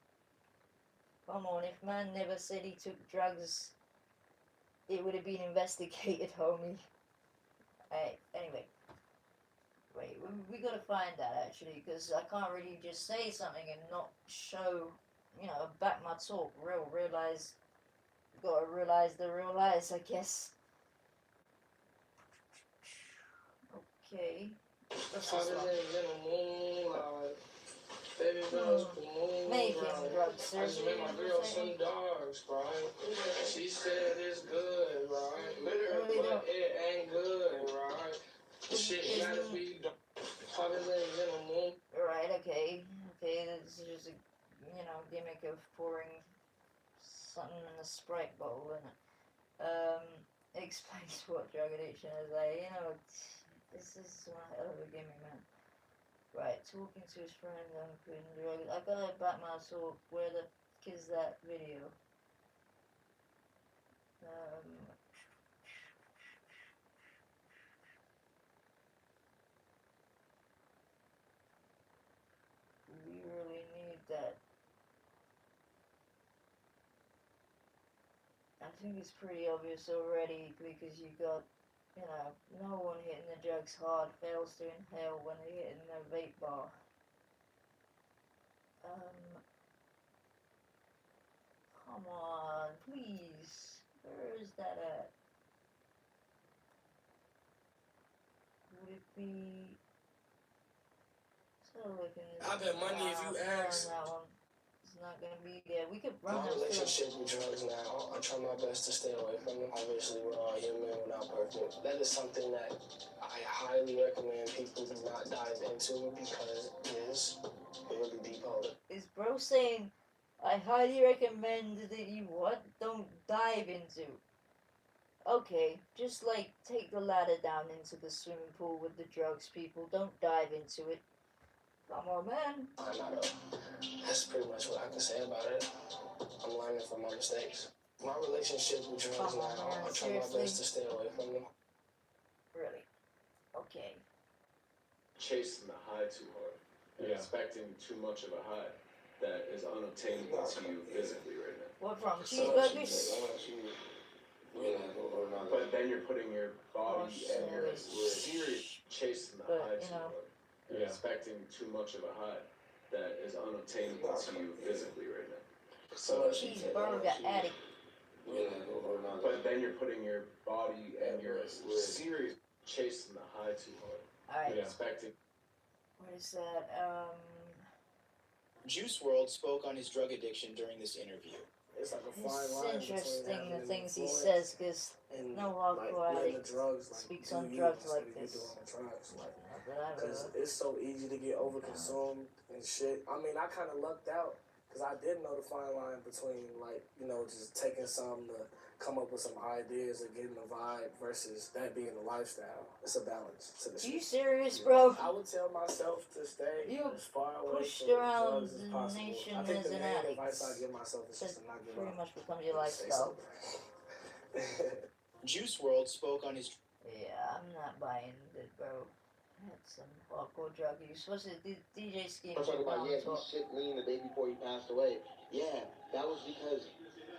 A: Come on, if man never said he took drugs, it would have been investigated, homie. Hey, anyway. Wait, we gotta find that, actually, because I can't really just say something and not show, you know, back my talk. Realize, gotta realize the real lies, I guess. Okay.
N: Hotter than the moonlight.
O: Baby girls can move
A: Making
O: right.
A: drug
O: I just
A: surgery.
O: made my girl some dogs, right? She said it's good, right? Literally, but it ain't good, right? Shit gotta be done. Popping legs in the moon.
A: Right, okay. Okay, this is just a, gimmick of pouring something in a Sprite bottle, isn't it? It explains what drug addiction is like. This is one hell of a gimmick, man. Right, talking to his friend and putting drug. I gotta back myself. Where the fuck is that video? We really need that. I think it's pretty obvious already because you got, no one hitting the drugs hard fails to inhale when they're hitting their vape bar. Come on, please. Where is that at? Would it be? So looking.
O: I bet money if you ask.
A: That one. It's not gonna be there. We could run
O: My
A: them
O: relationship with drugs now, I try my best to stay away from them. Obviously, we're all human, we're not perfect. That is something that I highly recommend people do not dive into because it is a really deep hole.
A: Is bro saying, I highly recommend that you what? Don't dive into. Okay, just like take the ladder down into the swimming pool with the drugs, people. Don't dive into it. Come on, man.
O: That's pretty much what I can say about it. I'm learning from my mistakes. My relationship with drugs now, I try my best to stay away from them.
A: Really? Okay.
R: Chasing the high too hard and expecting too much of a high that is unobtainable to you physically right now.
A: What from? Cheeseburgers?
R: But then you're putting your body and your serious chasing the high too hard and expecting too much of a high that is unobtainable to you physically right now.
A: Cheeseburger addict.
R: But then you're putting your body and your serious chasing the high too hard.
A: Alright.
R: Expecting.
A: What is that?
S: Juice WRLD spoke on his drug addiction during this interview.
T: It's like a fine line.
A: It's interesting the things he says because no hardcore addict speaks on drugs like this.
T: Because it's so easy to get overconsumed and shit. I mean, I kind of lucked out because I did know the fine line between, like, just taking something to come up with some ideas or getting a vibe versus that being a lifestyle. It's a balance to the shit.
A: You serious, bro?
T: I would tell myself to stay as far away
A: pushed
T: from
A: around
T: drugs as
A: the
T: possible.
A: nation
T: I think
A: as
T: the
A: an
T: main
A: addict.
T: advice I give myself is just to not give
A: Pretty
T: up.
A: much becomes your lifestyle.
S: Juice WRLD spoke on his...
A: Yeah, I'm not buying it, bro. That's some hardcore drug use. What's it? DJ Scheme.
Q: I'm talking about, he shit lean the day before he passed away. Yeah, that was because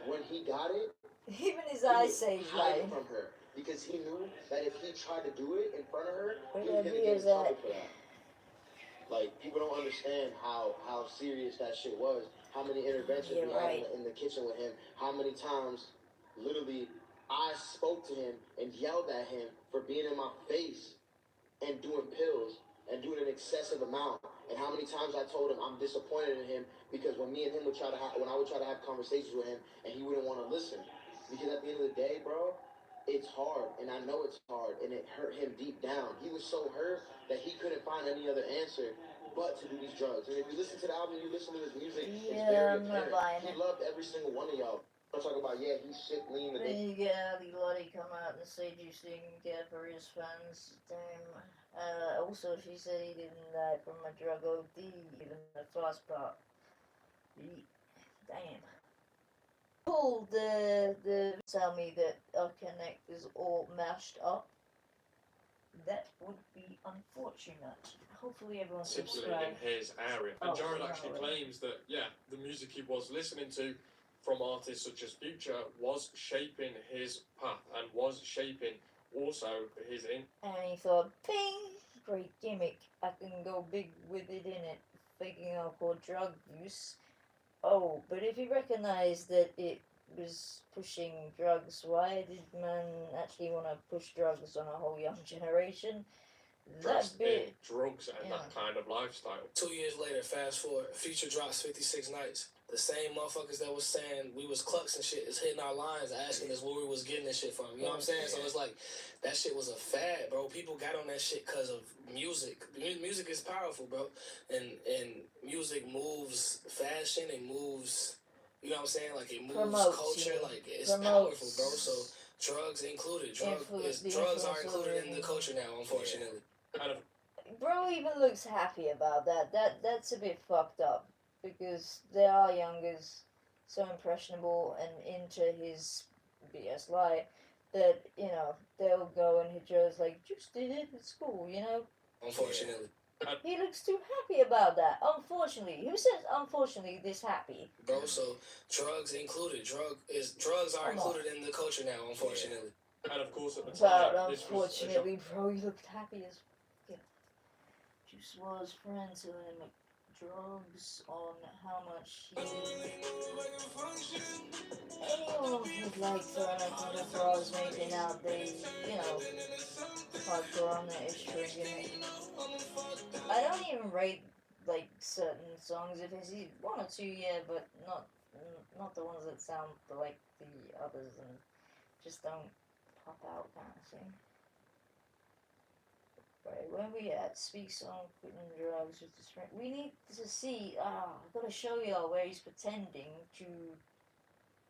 Q: when he got it,
A: even his eyes say he's lying.
Q: From her. Because he knew that if he tried to do it in front of her,
A: Where
Q: he was
A: that
Q: going to get in
A: is at?
Q: trouble for that. Like, people don't understand how serious that shit was. How many interventions we had in the kitchen with him. How many times, literally, I spoke to him and yelled at him for being in my face and doing pills and doing an excessive amount. And how many times I told him I'm disappointed in him because when me and him would try to when I would try to have conversations with him and he wouldn't want to listen. Because at the end of the day, bro, it's hard, and I know it's hard, and it hurt him deep down. He was so hurt that he couldn't find any other answer but to do these drugs. And if you listen to the album, you listen to his music, it's very apparent. He loved every single one of y'all. I'm talking about, he shit lean the
A: Then you get Ali Lottie come out and say you didn't care for his fans. Damn. Also, she said he didn't die from a drug OD, even the first part. Damn. Pull the tell me that our connect is all mashed up. That would be unfortunate. Hopefully everyone
E: particularly in his area. And Jared actually claims that, the music he was listening to from artists such as Future was shaping his path and was shaping also his
A: And he thought, ping, great gimmick. I can go big with it in it. Faking alcohol drug use. Oh, but if he recognized that it was pushing drugs, why did man actually want to push drugs on a whole young generation?
R: drugs
A: That bit,
R: drugs and that kind of lifestyle.
O: 2 years later, fast forward, Future drops 56 Nights. The same motherfuckers that was saying we was clucks and shit is hitting our lines, asking us where we was getting this shit from. You know what I'm saying? So it's like, that shit was a fad, bro. People got on that shit because of music. Music is powerful, bro. And music moves fashion, it moves, you know what I'm saying? Like, it moves
A: Promotes,
O: culture.
A: you know,
O: Like, it's
A: promotes.
O: powerful, bro. So drugs included.
A: The
O: Drugs are
A: influence
O: included
A: of
O: in the
A: it.
O: culture now, unfortunately.
A: Bro even looks happy about that. That's a bit fucked up because there are youngers so impressionable and into his BS life that, you know, they'll go and he just like, just did it at school, you know?
O: Unfortunately.
A: He looks too happy about that. Unfortunately. Who says unfortunately this happy?
O: Bro, so drugs included. Drugs are included in the culture now, unfortunately.
R: And of course, at the
A: But
R: time, this was
A: unfortunately, bro, he looked happy as fuck. Juice WRLD's friend telling him like drugs on how much he. Anyone who'd like throwing a couple of drugs, maybe now they, you know, hardcore on the issue again. I don't even rate like certain songs. If it's one or two, yeah, but not the ones that sound like the others and just don't pop out kind of thing. Right, when we at speaks on quitting drugs with his friend, we need to see. I've got to show y'all where he's pretending to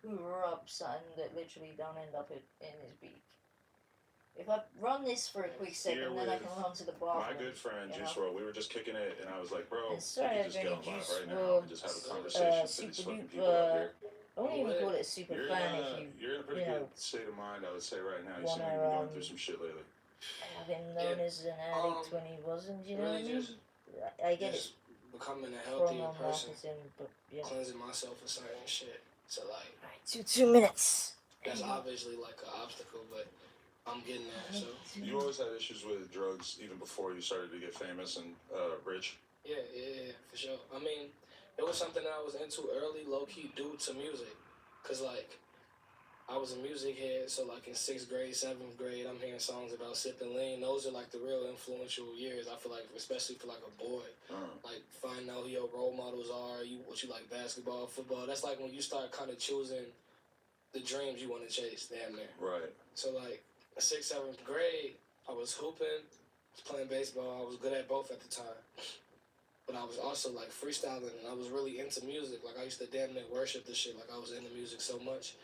A: hoover up something that literally don't end up in his beak. If I run this for a quick second, then I can run to the bathroom.
U: My good friend Juice WRLD, we were just kicking it, and I was like, bro,
A: and sorry,
U: we could just get on live
A: Juice
U: right now
A: WRLD,
U: and just have a conversation with these fucking people out here.
A: I wouldn't even call it a super fan if
U: You're in a pretty good state of mind, I would say, right now. You seem like you've been going through some shit lately.
A: Have him known as an addict when he wasn't, you know what I mean? I get it.
O: Becoming a healthier person,
A: but yeah.
O: cleansing myself of certain shit. So like,
A: two minutes.
O: That's obviously like an obstacle, but I'm getting there. So
U: you always had issues with drugs even before you started to get famous and rich.
O: Yeah, for sure. I mean, it was something that I was into early, low key, due to music, cause like I was a music head, so like in 6th grade, 7th grade, I'm hearing songs about sipping lean. Those are like the real influential years, I feel like, especially for like a boy. Like finding out who your role models are, what you like, basketball, football. That's like when you start kind of choosing the dreams you want to chase, damn near.
U: Right.
O: So like 6th, 7th grade, I was hooping, was playing baseball. I was good at both at the time. But I was also like freestyling, and I was really into music. Like I used to damn near worship this shit. Like I was into music so much.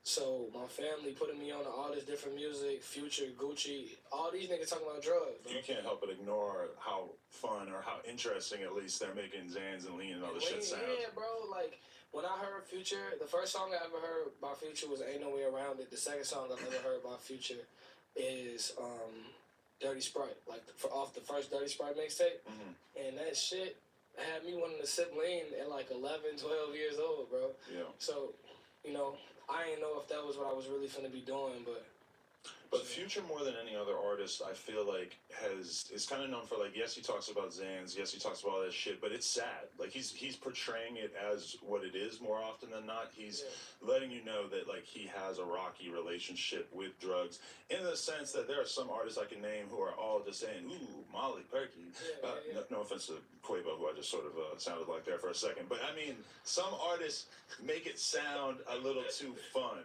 O: So my family putting me on all this different music, Future, Gucci, all these niggas talking about drugs. Bro.
U: You can't help but ignore how fun or how interesting, at least, they're making Xans and lean and all this shit sounds.
O: Yeah, bro. Like when I heard Future, the first song I ever heard by Future was "Ain't No Way Around It." The second song I've ever heard by Future is "Dirty Sprite," like off the first Dirty Sprite mixtape, and that shit had me wanting to sip lean at like 11, 12 years old, bro.
U: Yeah.
O: So, you know, I didn't know if that was what I was really finna be doing, but
U: Future, more than any other artist, I feel like is kind of known for, like, yes, he talks about Xans, yes, he talks about all that shit, but it's sad. Like he's portraying it as what it is more often than not. He's letting you know that like he has a rocky relationship with drugs, in the sense that there are some artists I can name who are all just saying, "Ooh, Molly, Perky." No offense to Quavo, who I just sort of sounded like there for a second, but I mean, some artists make it sound a little too fun.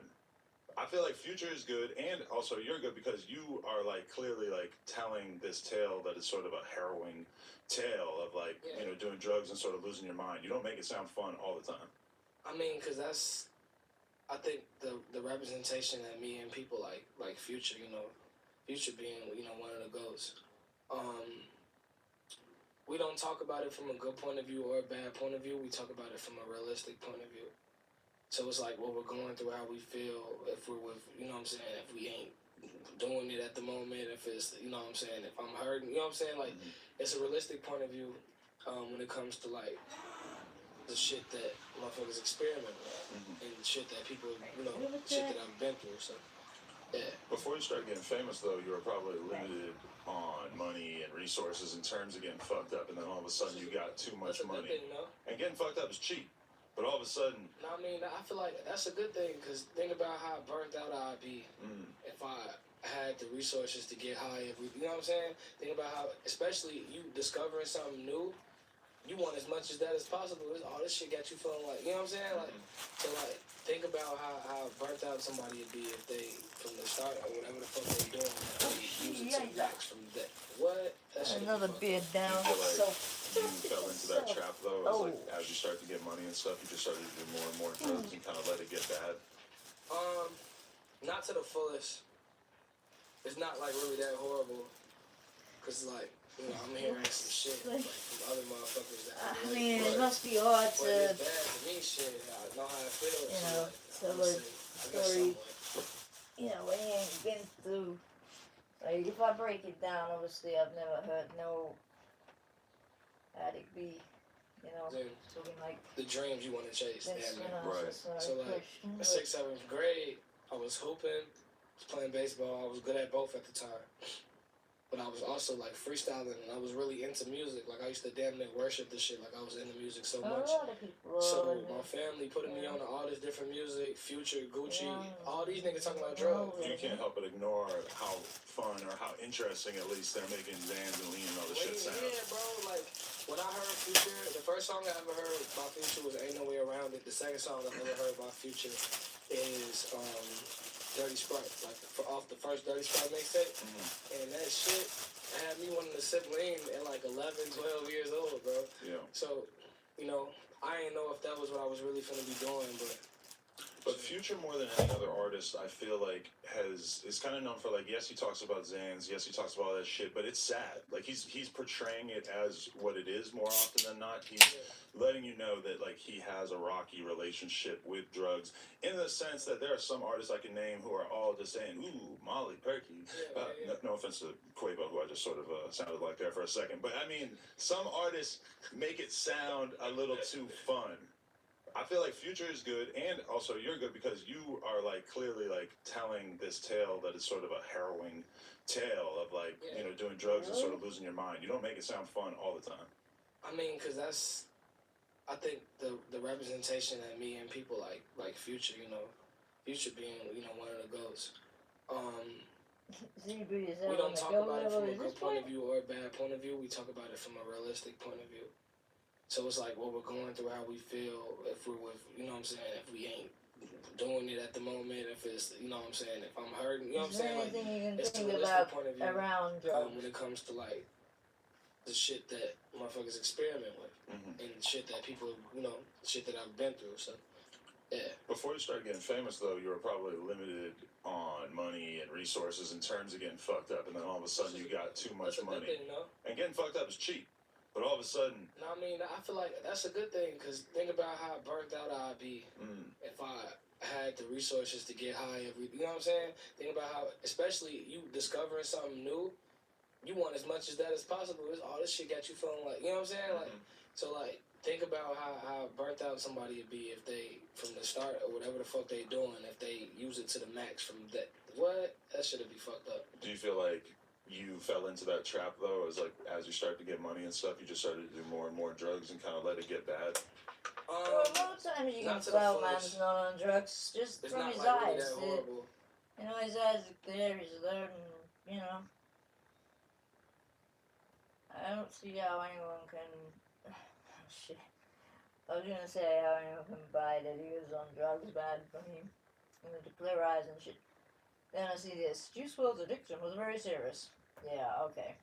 U: I feel like Future is good, and also you're good because you are like clearly like telling this tale that is sort of a harrowing tale of like, you know, doing drugs and sort of losing your mind. You don't make it sound fun all the time.
O: I mean, cause that's, I think the representation that me and people like Future, you know, Future being, you know, one of the GOATs. We don't talk about it from a good point of view or a bad point of view. We talk about it from a realistic point of view. So it's like what we're going through, how we feel, if we're with, you know what I'm saying, if we ain't doing it at the moment, if it's, you know what I'm saying, if I'm hurting, you know what I'm saying, like, it's a realistic point of view when it comes to, like, the shit that motherfuckers experiment with, and shit that people, you know, shit that I've been through, so, yeah.
U: Before you started getting famous, though, you were probably limited on money and resources in terms of getting fucked up, and then all of a sudden you got too much money.
O: Thing, no?
U: And getting fucked up is cheap. But all of a sudden...
O: No, I mean, I feel like that's a good thing, because think about how burnt out I'd be if I
S: had the resources to get high every, you know what I'm saying? Think about how, especially you discovering something new, you want as much as that as possible. All this shit got you feeling like, you know what I'm saying? Like, so like, think about how burnt out somebody would be if they, from the start or whatever the fuck they doing, use it to the max from that. What? That shit.
A: Another beard down.
U: Do you feel like
A: So
U: you fell into that trap though? As like as you start to get money and stuff, you just started to do more and more drugs and kind of let it get bad.
S: Not to the fullest. It's not like really that horrible, cause like, you know, I'm hearing some shit like from other motherfuckers that
A: I mean, it must be hard
S: but
A: to,
S: it's bad to me. Shit, I know how it feels.
A: you know,
S: so,
A: tell a
S: I
A: story, you know, when you ain't been through. Like, if I break it down, obviously, I've never heard no addict be, you know, talking like
S: the dreams you want to chase.
A: this,
S: Yeah,
A: you
S: man.
A: know,
U: Right.
A: so
S: like, in 6th, 7th grade, I was hooping, was playing baseball. I was good at both at the time. But I was also like freestyling, and I was really into music. Like I used to damn near worship this shit. Like I was into music so much.
A: A lot of people
S: So
A: are,
S: my family putting me on to all this different music, Future, Gucci,
A: Yeah.
S: all these niggas talking about drugs.
U: You can't help but ignore how fun or how interesting at least they're making Zans and Lean and all this shit sound.
S: Yeah, bro. Like when I heard Future, the first song I ever heard by Future was "Ain't No Way Around It." The second song I ever heard by Future is "Dirty Sprite," like off the first Dirty Sprite mixtape, and that shit had me wanting to sip lean at like 11, 12 years old, bro.
U: Yeah.
S: So, you know, I didn't know if that was what I was really finna be doing,
U: But Future, more than any other artist, I feel like is kind of known for like, yes, he talks about Zans, yes, he talks about all that shit, but it's sad. Like he's portraying it as what it is more often than not. He's letting you know that like he has a rocky relationship with drugs, in the sense that there are some artists I can name who are all just saying, "Ooh, Molly, Perky." No offense to Quavo, who I just sort of sounded like there for a second, but I mean, some artists make it sound a little too fun. I feel like Future is good, and also you're good because you are like clearly like telling this tale that is sort of a harrowing tale of like, you know, doing drugs and sort of losing your mind. You don't make it sound fun all the time.
S: I mean, cause that's, I think the representation that me and people like Future, you know, Future being, you know, one of the GOATs. We don't talk about it from a good point of view or a bad point of view. We talk about it from a realistic point of view. So it's like what we're going through, how we feel, if we're with, you know what I'm saying, if we ain't doing it at the moment, if it's, you know what I'm saying, if I'm hurting, you know what I'm saying, like, it's the realistic point of view
A: around drugs
S: when it comes to, like, the shit that motherfuckers experiment with, and shit that people, you know, shit that I've been through, so, yeah.
U: Before you started getting famous, though, you were probably limited on money and resources in terms of getting fucked up, and then all of a sudden you got too much money.
S: Thing, you know?
U: And getting fucked up is cheap. But all of a sudden...
S: No, I mean, I feel like that's a good thing, because think about how burnt out I'd be if I had the resources to get high every... You know what I'm saying? Think about how, especially you discovering something new, you want as much as that as possible. All this shit got you feeling like... You know what I'm saying? Like, so, like, think about how burnt out somebody would be if they, from the start, or whatever the fuck they doing, if they use it to the max from that... What? That shit'd be fucked up.
U: Do you feel like you fell into that trap, though, as like as you start to get money and stuff, you just started to do more and more drugs and kind of let it get bad?
A: Well, a lot of times you can tell man's not on drugs just
S: it's
A: from
S: not
A: his
S: like really
A: eyes.
S: that horrible.
A: You know, his eyes are clear, he's alert, and, you know. I don't see how anyone can... shit. I was gonna say how anyone can buy that he was on drugs bad for him. You know, to clear eyes and shit. Then I see this. Juice WRLD's addiction was very serious. Yeah, okay.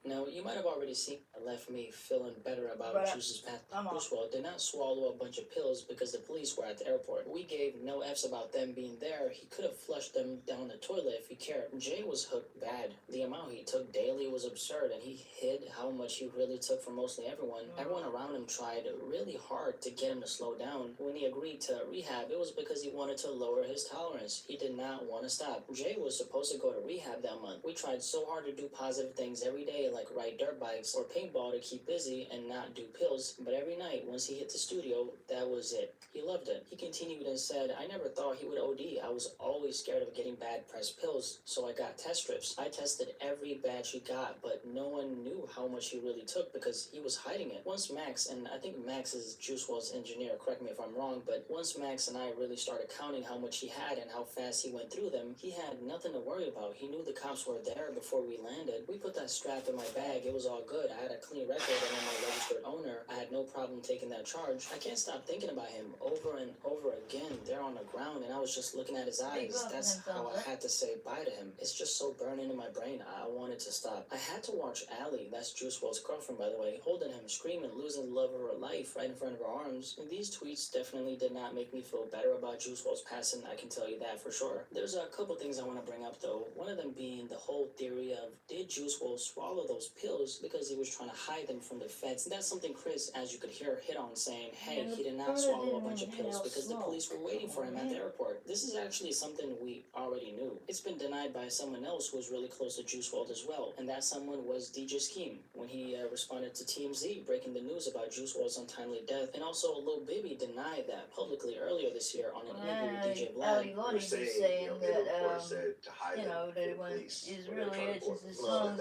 D: Now, you might have already seen what left me feeling better about Juice's path. Juice WRLD did not swallow a bunch of pills because the police were at the airport. We gave no F's about them being there. He could have flushed them down the toilet if he cared. Jay was hooked bad. The amount he took daily was absurd, and he hid how much he really took from mostly everyone. Everyone around him tried really hard to get him to slow down. When he agreed to rehab, it was because he wanted to lower his tolerance. He did not want to stop. Jay was supposed to go to rehab that month. We tried so hard to do positive things every day, like ride dirt bikes or paintball to keep busy and not do pills, but every night once he hit the studio, that was it. He loved it. He continued and said, I never thought he would OD. I was always scared of getting bad press pills, so I got test strips. I tested every batch he got, but no one knew how much he really took because he was hiding it. Once Max, and I think Max is Juice WRLD's engineer, correct me if I'm wrong, but once Max and I really started counting how much he had and how fast he went through them, he had nothing to worry about. He knew the cops were there before we landed. We put that strap in my bag. It was all good. I had a clean record, and I'm a registered owner. I had no problem taking that charge. I can't stop thinking about him over and over again there on the ground, and I was just looking at his eyes. That's how I had to say bye to him. It's just so burned into my brain. I wanted to stop. I had to watch Allie, that's Juice WRLD's girlfriend, by the way, holding him, screaming, losing the love of her life right in front of her arms. And these tweets definitely did not make me feel better about Juice WRLD's passing, I can tell you that for sure. There's a couple things I want to bring up, though. One of them being the whole theory of, did Juice WRLD swallow those pills because he was trying to hide them from the feds? And that's something Chris, as you could hear, hit on, saying, hey, he did not swallow a bunch of pills because the police were waiting for him at the airport. This is actually something we already knew. It's been denied by someone else who was really close to Juice WRLD as well, and that someone was DJ Scheme when he responded to TMZ breaking the news about Juice WRLD's untimely death. And also Lil Baby denied that publicly earlier this year on an interview with DJ Vlad.
A: Ali was saying that you know, that it went is really it's just his song,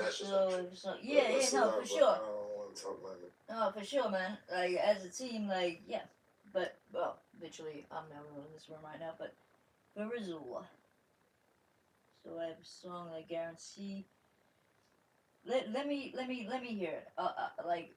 A: so yeah, no, for sure. No, for sure, man. Like as a team, like yeah, but well, literally, I'm not in this room right now, but Verizula. So I have a song I guarantee. Let me hear it. Like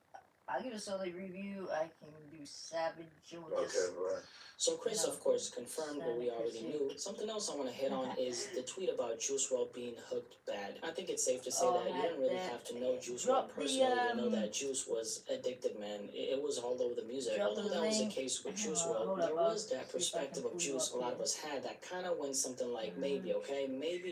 A: I'll give a solid review. I can do Savage or just.
D: Okay, right. So Chris, of course, confirmed what we already knew. Something else I want to hit on is the tweet about Juice WRLD being hooked bad. I think it's safe to say that you didn't really have to know Juice WRLD personally to know that Juice was addicted, man. It was all over the music. Although that was the case with Juice WRLD, there was that perspective of Juice a lot of us had that kind of went something like, maybe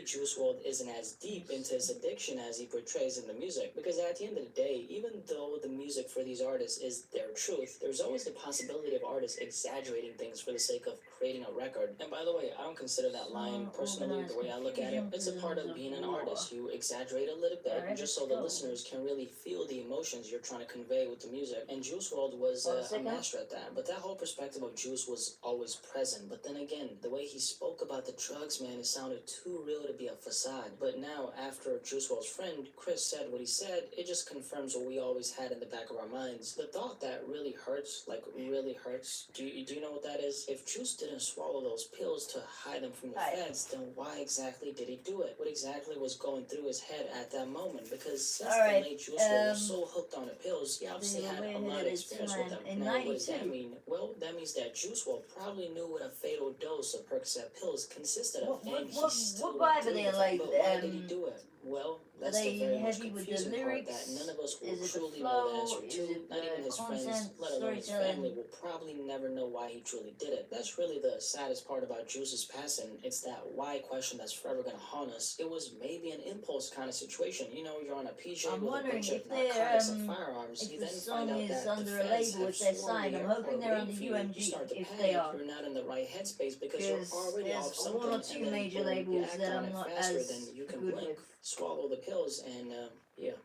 D: Juice WRLD isn't as deep into his addiction as he portrays in the music. Because at the end of the day, even though the music for these artists is their truth, there's always the possibility of artists exaggerating things for the sake of creating a record. And by the way, I don't consider that line personally the way I look at it. It's a part of being an artist. You exaggerate a little bit just so the listeners can really feel the emotions you're trying to convey with the music. And Juice WRLD was a master at that. But that whole perspective of Juice was always present. But then again, the way he spoke about the drugs, man, it sounded too real to be a facade. But now, after Juice WRLD's friend, Chris, said what he said, it just confirms what we always had in the back of our minds. The thought that really hurts, like really hurts, do you know what that is? If Juice didn't swallow those pills to hide them from the feds, then why exactly did he do it? What exactly was going through his head at that moment? Because since the late Juice WRLD was so hooked on the pills, he obviously had a lot of experience with them. Now, what does that mean? Well, that means that Juice WRLD probably knew what a fatal dose of Percocet pills consisted of, and he still went through with it. But why did he do it? Well, that's the very much confusing part that none of us will truly know the answer to. Not even his friends, let alone his family, will probably never know why he truly did it. That's really the saddest part about Juice's passing. It's that why question that's forever gonna haunt us. It was maybe an impulse kind of situation. You know, you're on a PJ with a bunch of narcotics and firearms. You then find out that the feds have swarmed the airport waiting for you. You start to panic. You're not in the right headspace because you're already off something, and then boom, you act on it faster than you can blink. Swallow the pills, and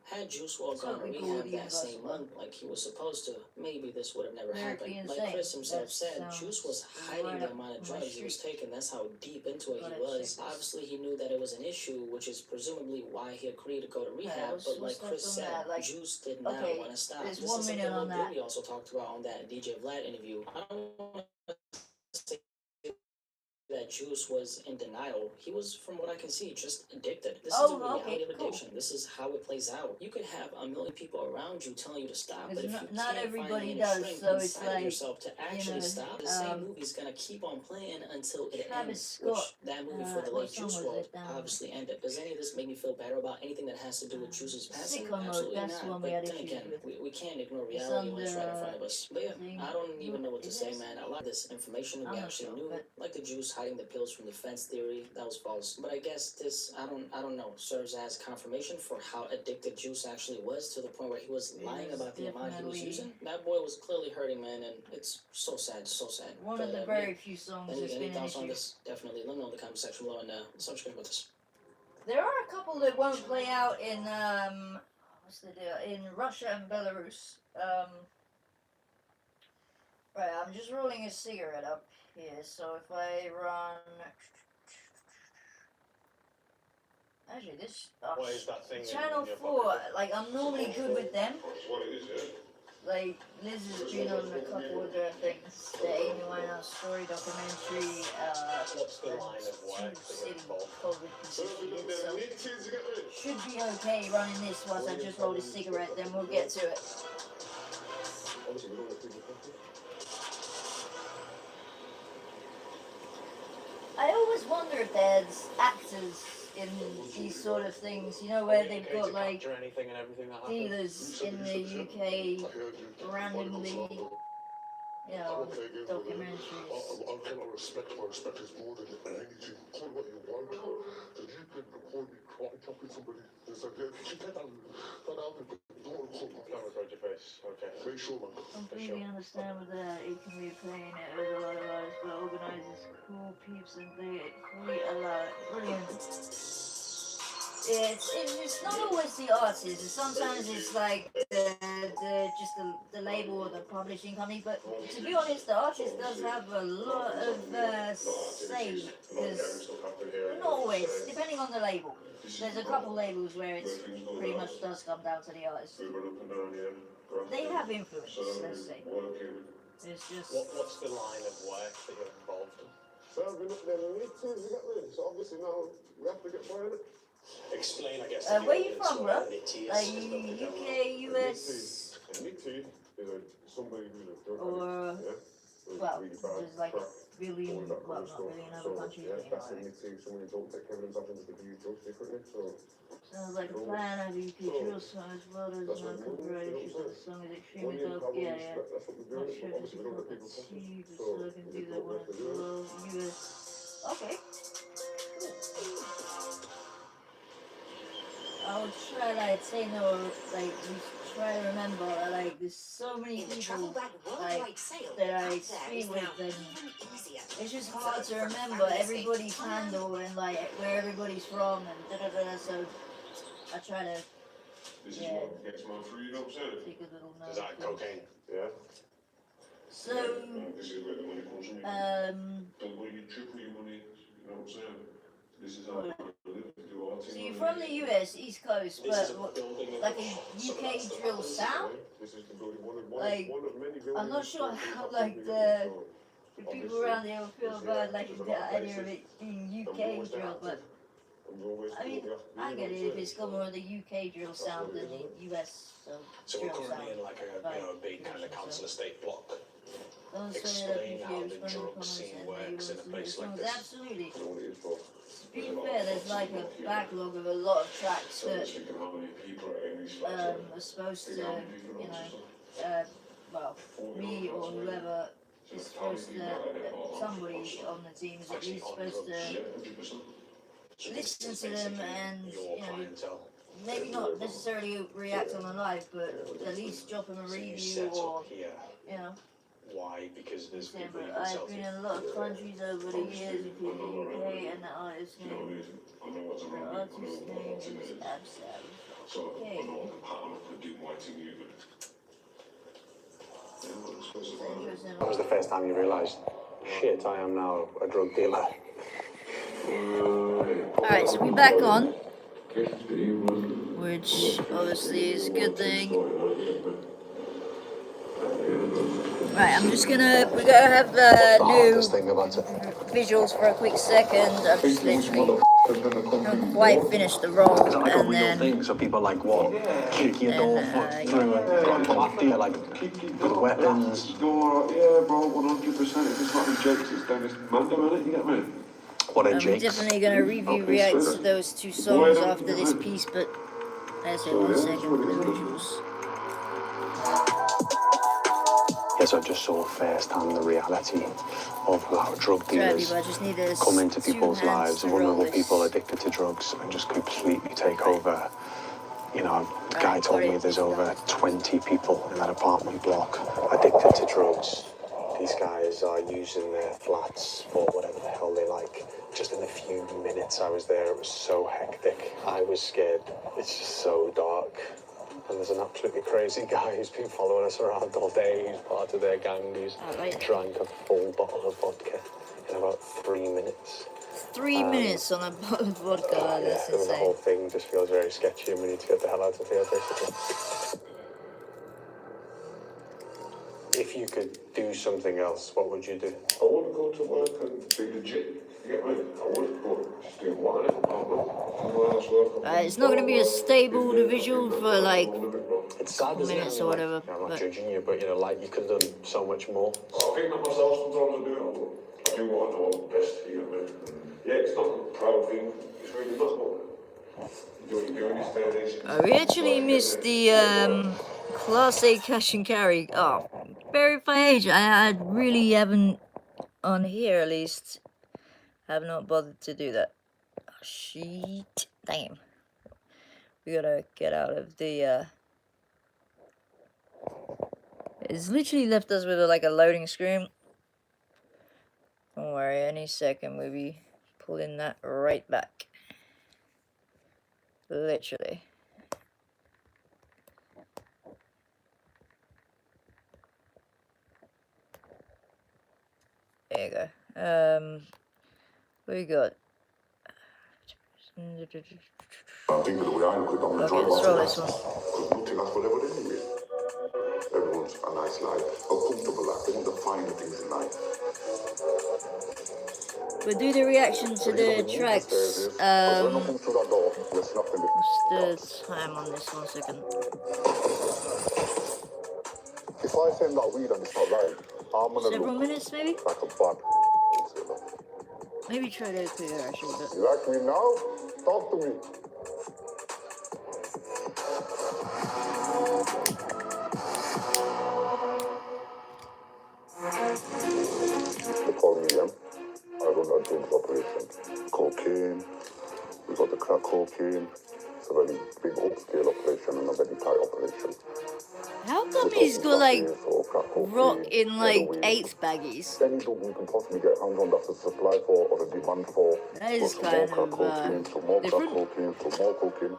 D: had Juice WRLD gone to rehab that same month like he was supposed to, maybe this would have never happened. Like Chris himself said, Juice was hiding the amount of drugs he was taking. That's how deep into it he was. Obviously, he knew that it was an issue, which is presumably why he agreed to go to rehab. But like Chris said, Juice did not want to stop. This is something Lil Baby also talked about on that DJ Vlad interview. I don't want to say that Juice was in denial. He was, from what I can see, just addicted. This is the reality of addiction. This is how it plays out. You could have a million people around you telling you to stop, but if you can't find any strength inside yourself to actually stop, the same movie's gonna keep on playing until it ends, which that movie for the late Juice WRLD obviously ended. Does any of this make me feel better about anything that has to do with Juice's passing? Absolutely not. But then again, we can't ignore reality when it's right in front of us. But yeah, I don't even know what to say, man. A lot of this information we actually knew, like the Juice hiding the pills from the fence theory, that was false. But I guess this, I don't know, serves as confirmation for how addicted Juice actually was, to the point where he was lying about the amount he was using. That boy was clearly hurting, man, and it's so sad, so sad.
A: One of the very few songs that's been
D: any
A: an
D: thoughts
A: issue.
D: on this? Definitely let me know in the comment section below, and subscribe with us.
A: There are a couple that won't play out in what's the deal? In Russia and Belarus. Right, I'm just rolling a cigarette up here, so if I run... Actually, this...
U: What is that thing
A: Channel
U: in your
A: 4,
U: pocket?
A: like, I'm normally good with them.
M: That's what it is, yeah.
A: Like, Liz has been on a couple of their things. The Amy Winehouse story documentary,
U: What's the line of work
A: two
U: that you're
A: silly
U: involved
A: COVID pieces she did, so... Should be okay running this once I just rolled a cigarette, then we'll get to it.
M: Obviously, we don't want people talking.
A: I always wonder if there's actors in these sort of things, you know, where they've got like
U: anything and everything that
A: dealers in the UK randomly, you know, documentaries.
M: I cannot respect. My respect is more than anything. Call what you want. That you can call me karate chopping somebody. It's like, get down. Don't call my
U: Don't record your face. Okay.
M: Make sure, man.
A: Completely understand with that it can be a pain, it was a lot of us, but organizers cool peeps and they fully allow it. Brilliant. It's not always the artist, sometimes it's like the label or the publishing company, but to be honest, the artist does have a lot of say, because not always, depending on the label. There's a couple labels where it's pretty much does come down to the artist. They have influence, let's say. It's just...
U: What's the line of work that you're involved in?
M: So I've been up there in the 80s, you get me? So obviously now we have to get behind it.
U: Explain, I guess.
A: Where are you from, bro? UK, US?
M: NIT is somebody who's a drug
A: Or...
M: addict, yeah?
A: Well,
M: Really bad
A: there's like
M: crap,
A: billion,
M: all that
A: well,
M: kind of
A: not
M: stuff.
A: billion other
M: So,
A: countries,
M: yeah,
A: but you
M: that's
A: know.
M: NIT. Someone who don't take evidence after just abuse drugs differently, so...
A: Sounds like a plan. Have you drill song as well as no copyright issues, but the song is extremely dope. Yeah, yeah. Not sure if it's achieved, so I can do that one as well. US. Okay. I would try, like, say no, like, we try to remember, like, there's so many people, like, that I speak with, and it's just hard to remember everybody's handle and, like, where everybody's from, and da-da-da, so I try to, yeah, take a little note.
U: Is that cocaine?
M: Yeah.
A: So,
M: This is where the money comes from. Don't want you triple your money, you know what I'm saying? This is how we live.
A: so you're from the US, East Coast, but like a UK drill sound? Like, I'm not sure how, like, the people around here will feel about, like, the idea of it being UK drill, but I mean, I get it if it's got more of the UK drill sound than the US
U: So we're
A: drill sound.
U: currently in like a big kind of council estate block.
A: Don't say
U: Explain
A: that
U: how
A: if
U: the
A: you're
U: drug scene works in a place like this.
A: Absolutely. To be fair, there's like a backlog of a lot of tracks that are supposed to, you know, well, me or whoever is supposed to, somebody on the team is at least supposed to listen to them and, you know, maybe not necessarily react on the live, but at least drop them a review or, you know.
U: Why? Because there's
A: Yeah,
U: people you
A: but
U: can sell
A: I've been
U: to.
A: in a lot of countries over the years, including the UK, and the artist name, is Absav. Okay.
I: That was the first time you realised, shit, I am now a drug dealer.
A: Alright, so we're back on, which obviously is a good thing. Right, I'm just gonna, we're gonna have the new visuals for a quick second. I've just literally haven't quite finished the roll,
I: Is it like a
A: and
I: real
A: then
I: thing? So people like what? Kick your door through and come after you like with weapons.
M: Yeah, bro, 100%. If it's not jokes, it's then it's random, innit? You get me?
I: What a
A: I'm
I: jakes.
A: definitely gonna review react to those two songs after this piece, but that's it, 1 second for the visuals.
I: Yes, I just saw firsthand the reality of how drug dealers come into people's lives, vulnerable people addicted to drugs, and just completely take over. You know, the guy told me there's over 20 people in that apartment block addicted to drugs. These guys are using their flats for whatever the hell they like. Just in the few minutes I was there, it was so hectic. I was scared. It's just so dark. And there's an absolutely crazy guy who's been following us around all day. He's part of their gang. He's drank a full bottle of vodka in about 3 minutes.
A: 3 minutes on a bottle of vodka. That's
I: The whole
A: insane.
I: thing just feels very sketchy, and we need to get the hell out of here, basically. If you could do something else, what would you do?
M: I want to go to work and be legit. You get me? I would go just do one little problem.
A: It's not going to be a stable visual for like
I: it's sad,
A: minutes or whatever.
I: I'm not judging you, but you know, like you could have done so much more.
M: I think that myself sometimes I do. I do what I know I'm best. You get me? Yeah, it's not a proud thing. It's really not. You do what you do in this day and age.
A: We actually missed the Class A cash and carry. Oh, verify age. I really haven't, on here at least, have not bothered to do that. Oh, shit. Damn. We gotta get out of the, It's literally left us with like a loading screen. Don't worry, any second we'll be pulling that right back. Literally. There you go. What we got?
M: I think the way I look at it, I'm
A: Okay, let's roll this one.
M: Because nothing lasts forever anyway. Everyone's a nice life, a comfortable life. They want the finer things in life.
A: We'll do the reaction to the tracks. What's the time on this? 1 second.
M: If I say I'm not weed and it's not right, I'm gonna
A: Several
M: look
A: minutes, maybe?
M: like a bad.
A: Maybe try to clear actually. But...
M: You like me now? Talk to me. They call me Liam. I run a drugs operation. Cocaine. We got the crack cocaine. It's a very big upscale operation and a very tight operation.
A: How come he's got like rock in like 8th baggies?
M: Any drug we can possibly get hands on, that's a supply for or a demand for.
A: That is kind of different.
M: Cocaine, to more cocaine.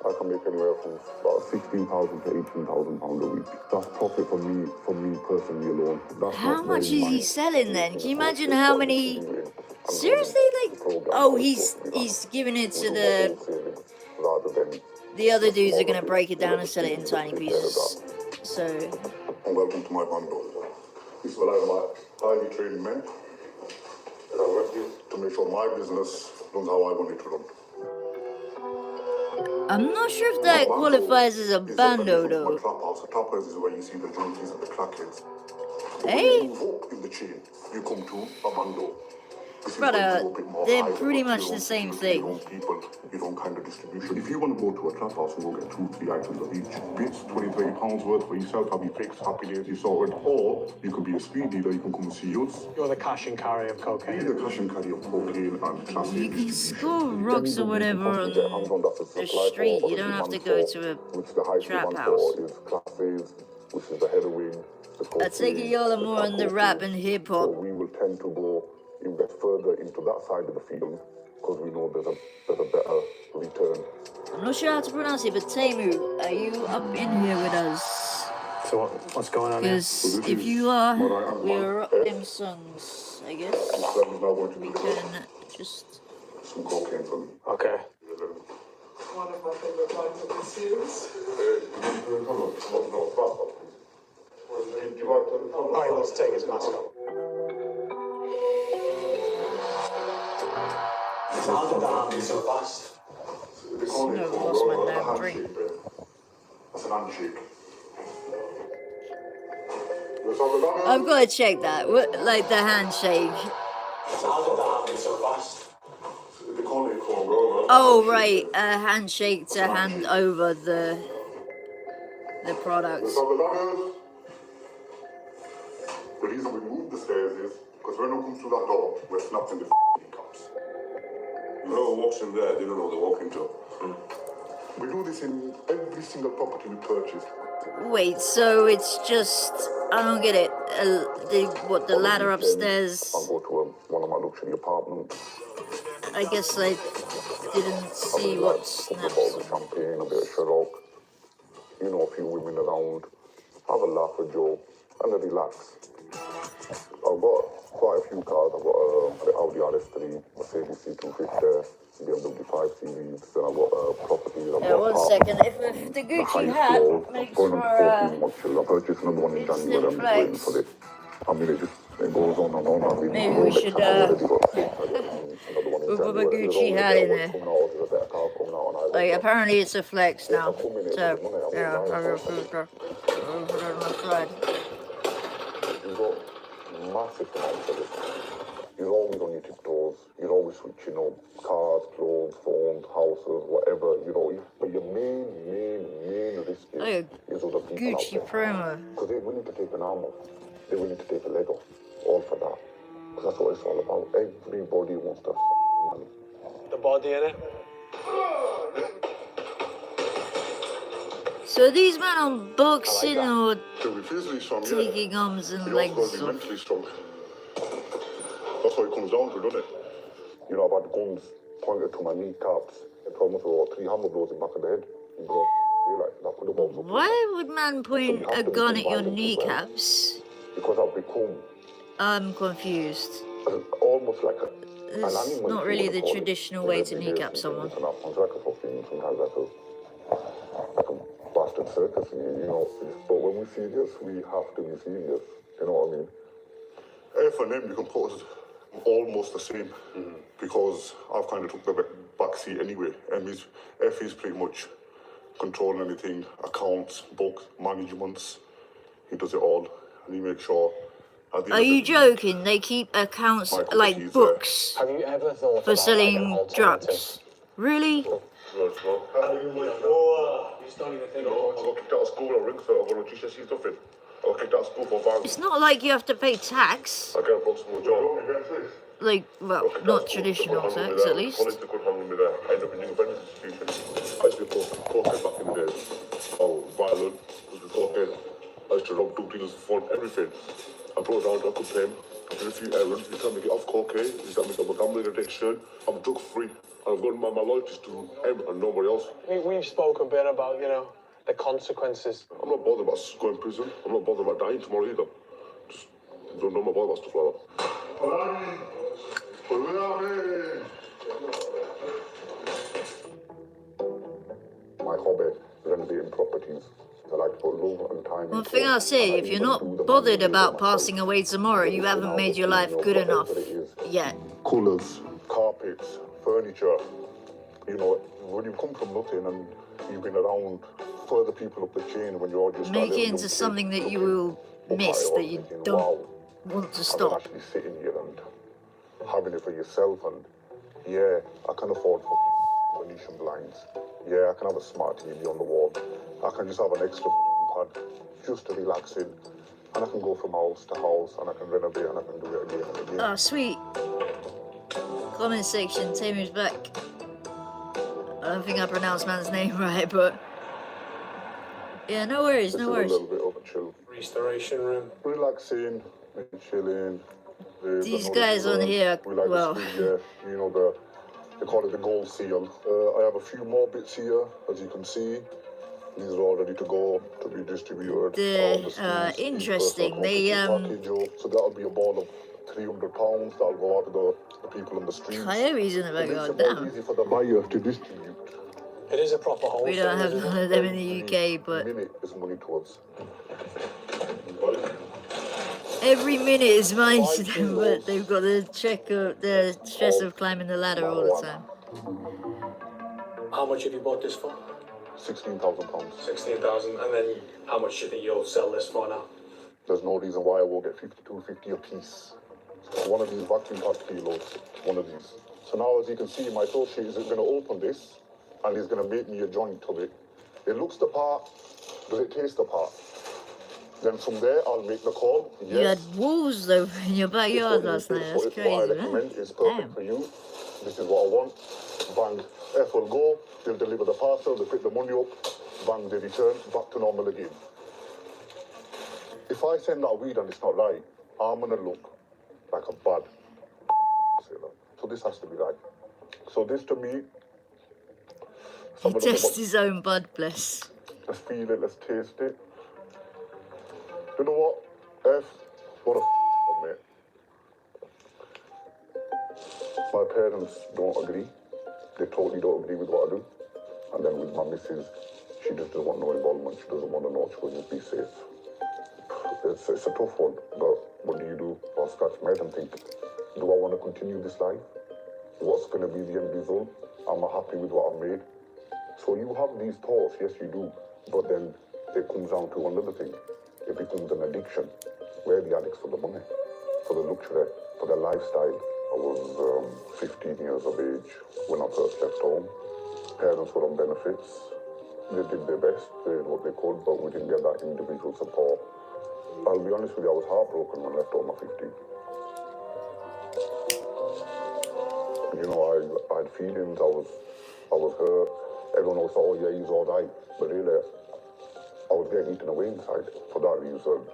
M: I can make anywhere from about 16,000 to 18,000 pounds a week. That's profit for me personally alone. That's
A: how much is he selling then? Can you imagine how many? Seriously, like, oh, he's giving it to the other dudes are gonna break it down and sell it in tiny pieces. So.
M: And welcome to my bando. This is what I like highly trained men. And I work to make sure my business runs how I want it to run.
A: I'm not sure if that qualifies as a bando though.
M: A trap house is where you see the junkies and the crackheads.
A: Hey?
M: When you move up in the chain, you come to a bando.
A: Brother, they're pretty much the same thing.
M: Your own kind of distribution. If you want to go to a trap house and go get 2 or 3 items of each, bits, 20, 30 pounds worth for yourself, I'll be fixed, happy days, you sorted. Or you could be a speed dealer, you can come and see us.
I: You're the cash and carry of cocaine.
M: You're the cash and carry of cocaine and classic.
A: You can score rocks or whatever on the street. You don't have to go to a trap house.
M: Which is the heroin.
A: I take it y'all are more on the rap and hip hop.
M: We will tend to go invest further into that side of the field because we know there's a better return.
A: I'm not sure how to pronounce it, but Temu, are you up in here with us?
I: So what's going on here?
A: Because if you are, we're up them songs, I guess. We can just...
M: Some cocaine for me.
I: Okay.
E: One of my favorite lines of the series.
I: Alright, let's take his mask off.
M: How did that happen so fast?
A: I've lost my damn drink.
M: That's an handshake.
A: I've got to check that. What, like the handshake.
M: How did that happen so fast?
A: Oh right, a handshake to hand over the products.
M: The reason we moved the stairs is because when we come through that door, we're snapped in the cops. Whoever walks in there, they don't know what they're walking to. We do this in every single property we purchase.
A: Wait, so it's just, I don't get it. The ladder upstairs?
M: I'll go to one of my luxury apartments.
A: I guess I didn't see what snaps.
M: A bottle of champagne, a bit of Sherlock. you know, a few women around, have a laugh, a joke, and a relax. I've got quite a few cars. I've got the Audi RS3, Mercedes C250, BMW 5 Series, then I've got property. I've got
A: one second. If the Gucci hat makes for
M: I purchased another one in January. I'm just waiting for it. I mean, it goes on and on. I mean,
A: maybe we should we'll put a Gucci hat in there. Like, apparently it's a flex now. So, yeah, I will put it on the side.
M: You've got massive amounts of it. You're always on your tiptoes. You're always switching up cars, clothes, phones, houses, whatever, you know. But your main risk is other people
A: Gucci
M: out there.
A: promo.
M: Because they're willing to take an arm off. They're willing to take a leg off. All for that. Because that's what it's all about. Everybody wants to money.
R: The body, innit?
A: So are these men on boxing or
M: To be physically strong,
A: taking arms and
M: you
A: legs
M: also got to be
A: off?
M: mentally strong. That's what it comes down to, doesn't it? You know, I've had guns pointed to my kneecaps. It's almost about 3 hammer blows in the back of the head. You know, like, that could have also
A: Why would man point a gun at your kneecaps?
M: Because I've become
A: I'm confused.
M: almost like
A: It's not really the traditional way to kneecap someone.
M: Sometimes like a bastard circus, you know. But when we see this, we have to be serious. You know what I mean? F and M, you can put us almost the same because I've kind of took the back seat anyway. F is pretty much controlling anything, accounts, books, managements. He does it all, and he makes sure.
A: Are you joking? They keep accounts like books
I: Have you ever thought
A: for
I: about
A: selling drugs? Really?
M: You just don't even think I got kicked out of school or ring for I got a GCSE stuff in. I got kicked out of school for violence.
A: It's not like you have to pay tax.
M: I get a proximal job.
A: Like, well, not traditional tax at least.
M: Police couldn't handle me there. I ended up in independent institution. I used to be cocaine back in the day. Oh, violent. I used to be cocaine. I used to rob drug dealers for everything. I brought down, I could pay him. I did a few errands. He told me to get off cocaine. He told me to have a gambling addiction. I'm drug free. And I've got my loyalties to him and nobody else.
R: We've spoken a bit about, you know, the consequences.
M: I'm not bothered about going to prison. I'm not bothered about dying tomorrow either. Just don't know about stuff like that. My hobby, renovating properties. I like to put love and time.
A: One thing I'll say, if you're not bothered about passing away tomorrow, you haven't made your life good enough yet.
M: Colours, carpets, furniture. You know, when you come from nothing and you've been around further people up the chain when you're just
A: make it into something that you will miss, that you don't want to stop.
M: Actually sitting here and having it for yourself, and yeah, I can afford Venetian blinds. Yeah, I can have a smart TV on the wall. I can just have an extra pad just to relax in, and I can go from house to house, and I can renovate, and I can do it again and again.
A: Oh, sweet. Comment section, Tamir's back. I don't think I pronounced man's name right, but yeah, no worries, no worries.
M: A little bit of a chill
R: restoration room,
M: relaxing, chilling.
A: These guys on here, well,
M: you know, they call it the gold seal. I have a few more bits here, as you can see. These are all ready to go to be distributed.
A: They're interesting. They
M: so that'll be a ball of £300. That'll go out to the people on the streets.
A: Coyotes in the backyard. Damn.
M: Easy for the buyer to distribute.
R: It is a proper wholesale.
A: We don't have none of them in the UK, but
M: is money towards.
A: every minute is mine to them, but they've got the the stress of climbing the ladder all the time.
R: How much have you bought this for?
M: £16,000.
R: 16,000, and then how much do you think you'll sell this for now?
M: There's no reason why I will get $52.50 a piece. So one of these vacuum packed kilos, one of these. So now, as you can see, my associate is going to open this, and he's going to make me a joint of it. It looks the part. Does it taste the part? Then from there, I'll make the call. Yes.
A: You had wolves though in your backyard last night. That's crazy,
M: what I recommend is perfect for you. This is what I want. Bang. F will go. They'll deliver the parcel. They pick the money up. Bang. They return back to normal again. If I send that weed and it's not right, I'm gonna look like a bad sailor. So this has to be right. So this to me.
A: He tests his own bud, bless.
M: Let's feel it, let's taste it. You know what? What a mate. My parents don't agree. They totally don't agree with what I do. And then with my missus, she just doesn't want no involvement. She doesn't want to know. She will just be safe. It's a tough one, but what do? I'll scratch my head and think, do I want to continue this life? What's going to be the end result? Am I happy with what I've made? So you have these thoughts, yes you do, but then it comes down to another thing. It becomes an addiction. We're the addicts for the money, for the luxury, for the lifestyle. I was 15 years of age when I first left home. Parents were on benefits. They did their best, they did what they could, but we didn't get that individual support. I'll be honest with you, I was heartbroken when I left home at 15. You know, I had feelings, I was hurt. Everyone always thought, oh yeah, he's all right. But really, I was getting eaten away inside. For that reason,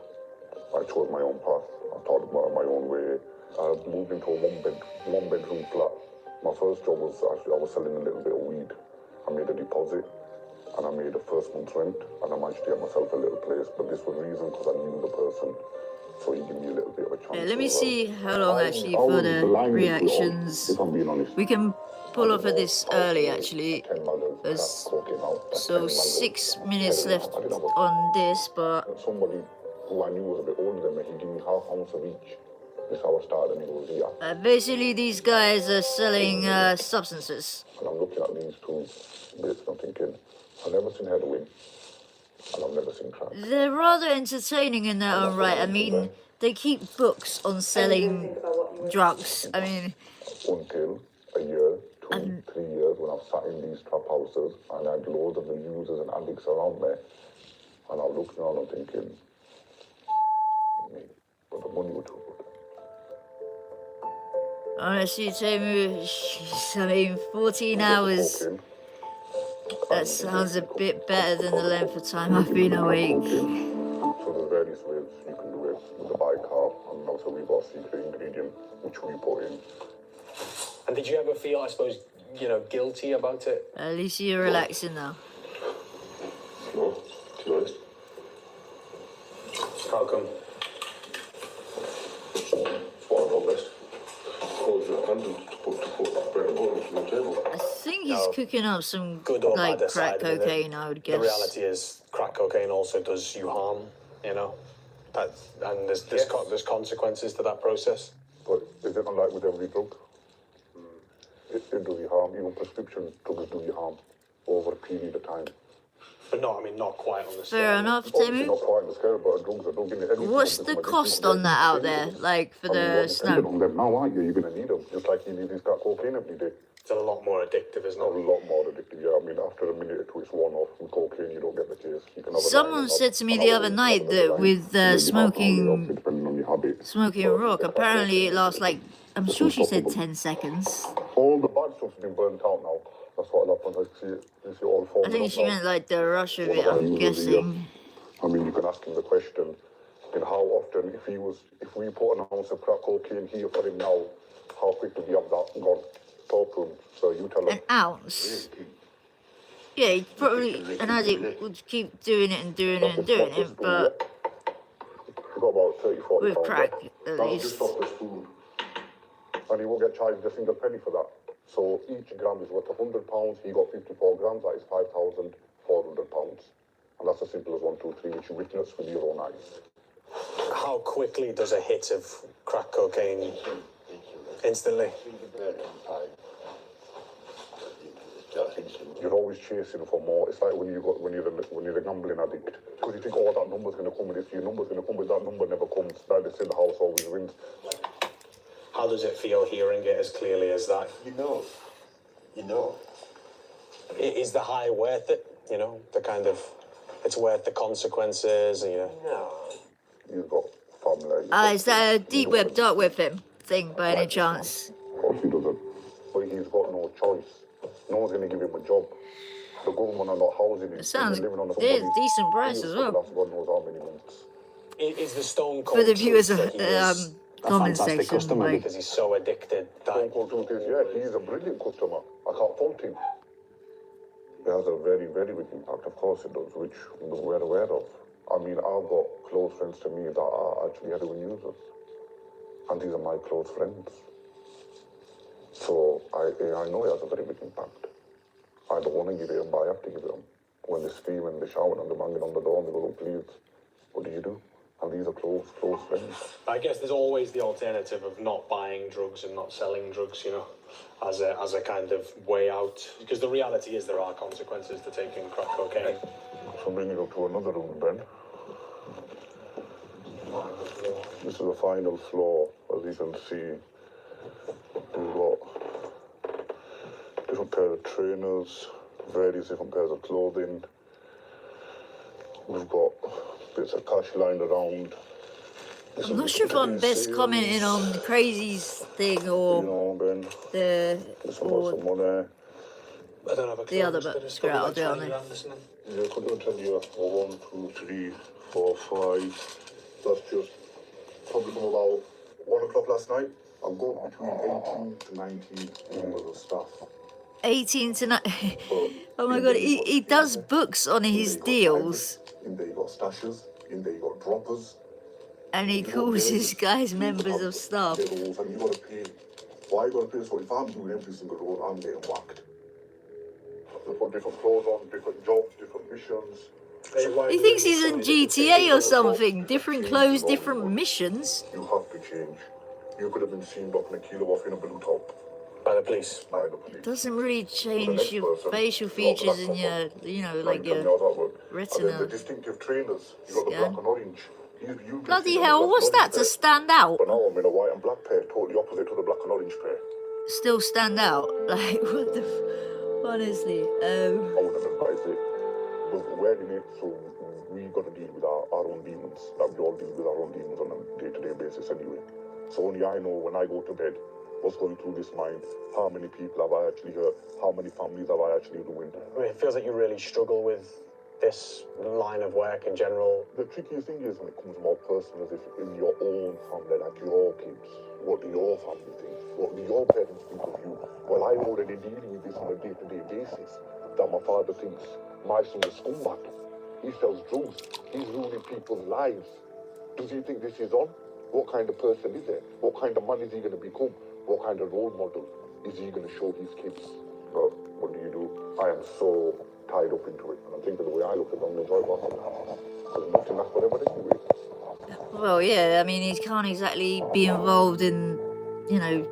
M: I chose my own path. I thought about my own way. I moved into a one bedroom flat. My first job was actually, I was selling a little bit of weed. I made a deposit and I made a first month's rent and I managed to get myself a little place. But this was the reason because I knew the person. So he gave me a little bit of a chance.
A: Yeah, let me see how long actually for the reactions.
M: If I'm being honest.
A: We can pull off of this early actually. So 6 minutes left on this, but
M: somebody who I knew was a bit older than me, he gave me half ounce of each. That's how I started, and he goes, yeah.
A: Basically these guys are selling substances.
M: And I'm looking at these two bits and I'm thinking, I've never seen heroin. And I've never seen crack.
A: They're rather entertaining in their own right. I mean, they keep books on selling drugs. I mean,
M: until a year, 2, 3 years when I've sat in these trap houses and I had loads of the users and addicts around me, and I'm looking around and thinking, me, but the money was too good.
A: Honestly, Temu, I mean, 14 hours. That sounds a bit better than the length of time I've been awake.
M: So there's various ways you can do it with the bicarb, and also we've got a secret ingredient which we put in.
H: And did you ever feel, I suppose, you know, guilty about it?
A: At least you're relaxing now.
M: No, to be honest.
H: How come?
M: It's what I know best. Close your hand and to put that bread and butter on the table.
A: I think he's cooking up some
H: good or
A: like
H: bad
A: crack
H: aside,
A: cocaine, I would guess.
H: The reality is crack cocaine also does you harm, you know. And there's consequences to that process.
M: But is it not like with every drug? It do you harm. Even prescription drugs do you harm over a period of time.
H: But not quite on the scale.
A: Fair enough,
M: Obviously
A: Temu.
M: not quite on the scale, but drugs are drug in it.
A: What's the cost on that out there, like for the
M: snow?
A: snow?
M: On them now, aren't you? You're going to need them, just like you need these crack cocaine every day.
H: It's a lot more addictive, isn't it?
M: A lot more addictive, yeah. I mean, after a minute or two, it's one off. With cocaine, you don't get the taste. You can have
A: Someone said to me the other night that with smoking rock, apparently it lasts like, I'm sure she said 10 seconds.
M: All the bad stuff's been burnt out now. That's what happened. I see all four.
A: I think she meant like the rush of it, I'm guessing.
M: I mean, you can ask him the question, you know, how often, if we put an ounce of crack cocaine here for him now, how quickly do you have that gone? Talk to him. So you tell him.
A: An ounce? Yeah, he probably, an addict would keep doing it and doing it and doing it, but
M: you've got about 30-40
A: with
M: pounds
A: crack,
M: left.
A: at
M: That's
A: least.
M: just off the spoon. And he won't get charged a single penny for that. So each gram is worth £100. He got 54 grams. That is £5,400. And that's as simple as 1, 2, 3, which you witness with your own eyes.
H: How quickly does a hit of crack cocaine instantly?
M: You're always chasing for more. It's like when you're a gambling addict, because you think, oh, that number's going to come with this, your number's going to come with that number never comes. That is in the house always wins.
H: How does it feel hearing it as clearly as that?
G: You know.
H: Is the high worth it? You know, the kind of, it's worth the consequences, you know?
G: No.
M: You've got family.
A: Is that a deep web, dark web thing by any chance?
M: Of course he doesn't. But he's got no choice. No one's going to give him a job. The government are not housing him.
A: It sounds
M: living on
A: decent price as well.
M: God knows how many months.
H: Is the Stone Cold
A: For the viewers of
H: a
A: comment
H: fantastic
A: section,
H: customer
A: like,
H: because he's so addicted that
M: Stone Cold truth is, yeah, he's a brilliant customer. I can't fault him. It has a very, very big impact, of course it does, which we're aware of. I mean, I've got close friends to me that are actually heroin users, and these are my close friends. So I know it has a very big impact. I don't want to give it them, but I have to give it them. When they scream and they shout and they're banging on the door and they go, "Oh, please, what do you do?" And these are close friends.
H: I guess there's always the alternative of not buying drugs and not selling drugs, you know, as a kind of way out. Because the reality is there are consequences to taking crack cocaine.
M: So bring it up to another room, Ben. This is the final floor, as you can see. We've got different pairs of trainers, various different pairs of clothing. We've got bits of cash lying around.
A: I'm not sure if I'm best commenting on the Crazy's thing or the other, but screw it, I'll do it on there.
M: Yeah, could you tell you 1, 2, 3, 4, 5. That's just probably from about 1 o'clock last night. I've got between 18 to 19 members of staff.
A: 18 to 19. Oh my god, he does books on his deals.
M: In there you got stashes, in there you got droppers.
A: And he calls his guys members of staff.
M: And you gotta pay. Why you gotta pay? So if I'm doing every single role, I'm getting whacked. They put different clothes on, different jobs, different missions.
A: He thinks he's in GTA or something. Different clothes, different missions.
M: You have to change. You could have been seen dropping a kilo off in a blue top.
H: By the police.
A: It doesn't really change your facial features and your, you know, like your retina.
M: And then the distinctive trainers. You got the black and orange.
A: Bloody hell, what's that to stand out?
M: But now I'm in a white and black pair, totally opposite to the black and orange pair.
A: Still stand out? Like, what the honestly.
M: I wouldn't advise it. But wearing it, so we got to deal with our own demons. That we all deal with our own demons on a day-to-day basis anyway. So only I know when I go to bed what's going through this mind, how many people have I actually hurt, how many families have I actually ruined.
H: I mean, it feels like you really struggle with this line of work in general.
M: The trickiest thing is when it comes more personal, as if in your own family, like your kids, what do your family think? What do your parents think of you? Well, I'm already dealing with this on a day-to-day basis, that my father thinks my son is scumbag. He sells drugs. He's ruining people's lives. Does he think this is on? What kind of person is he? What kind of man is he going to become? What kind of role model is he going to show his kids? But what do you do? I am so tied up into it. And I think of the way I look at them, enjoy what happens. There's nothing that's whatever anyway.
A: Well, yeah, I mean, he can't exactly be involved in, you know,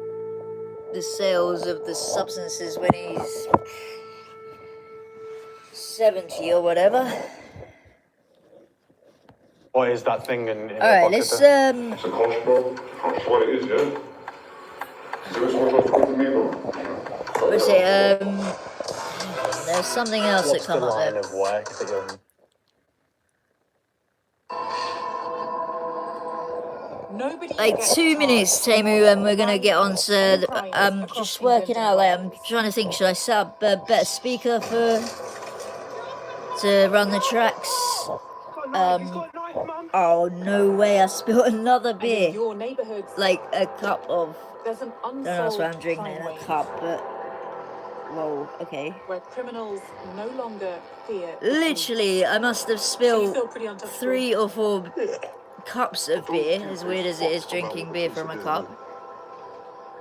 A: the sales of the substances when he's 70 or whatever.
H: What is that thing in
A: all right, let's
M: It's a cost, bro. That's what it is, yeah. So it's what to me, bro.
A: What's it? There's something else that come up there.
H: Of work that you're...
A: Like 2 minutes, Temu, and we're gonna get on to. I'm just working out. Like I'm trying to think. Should I set up a better speaker to run the tracks? Oh no way! I spilled another beer. Like a cup of. I don't know what I'm drinking in a cup, but. Whoa, okay.
L: Where criminals no longer fear.
A: Literally, I must have spilled 3 or 4 cups of beer, as weird as it is drinking beer from a cup.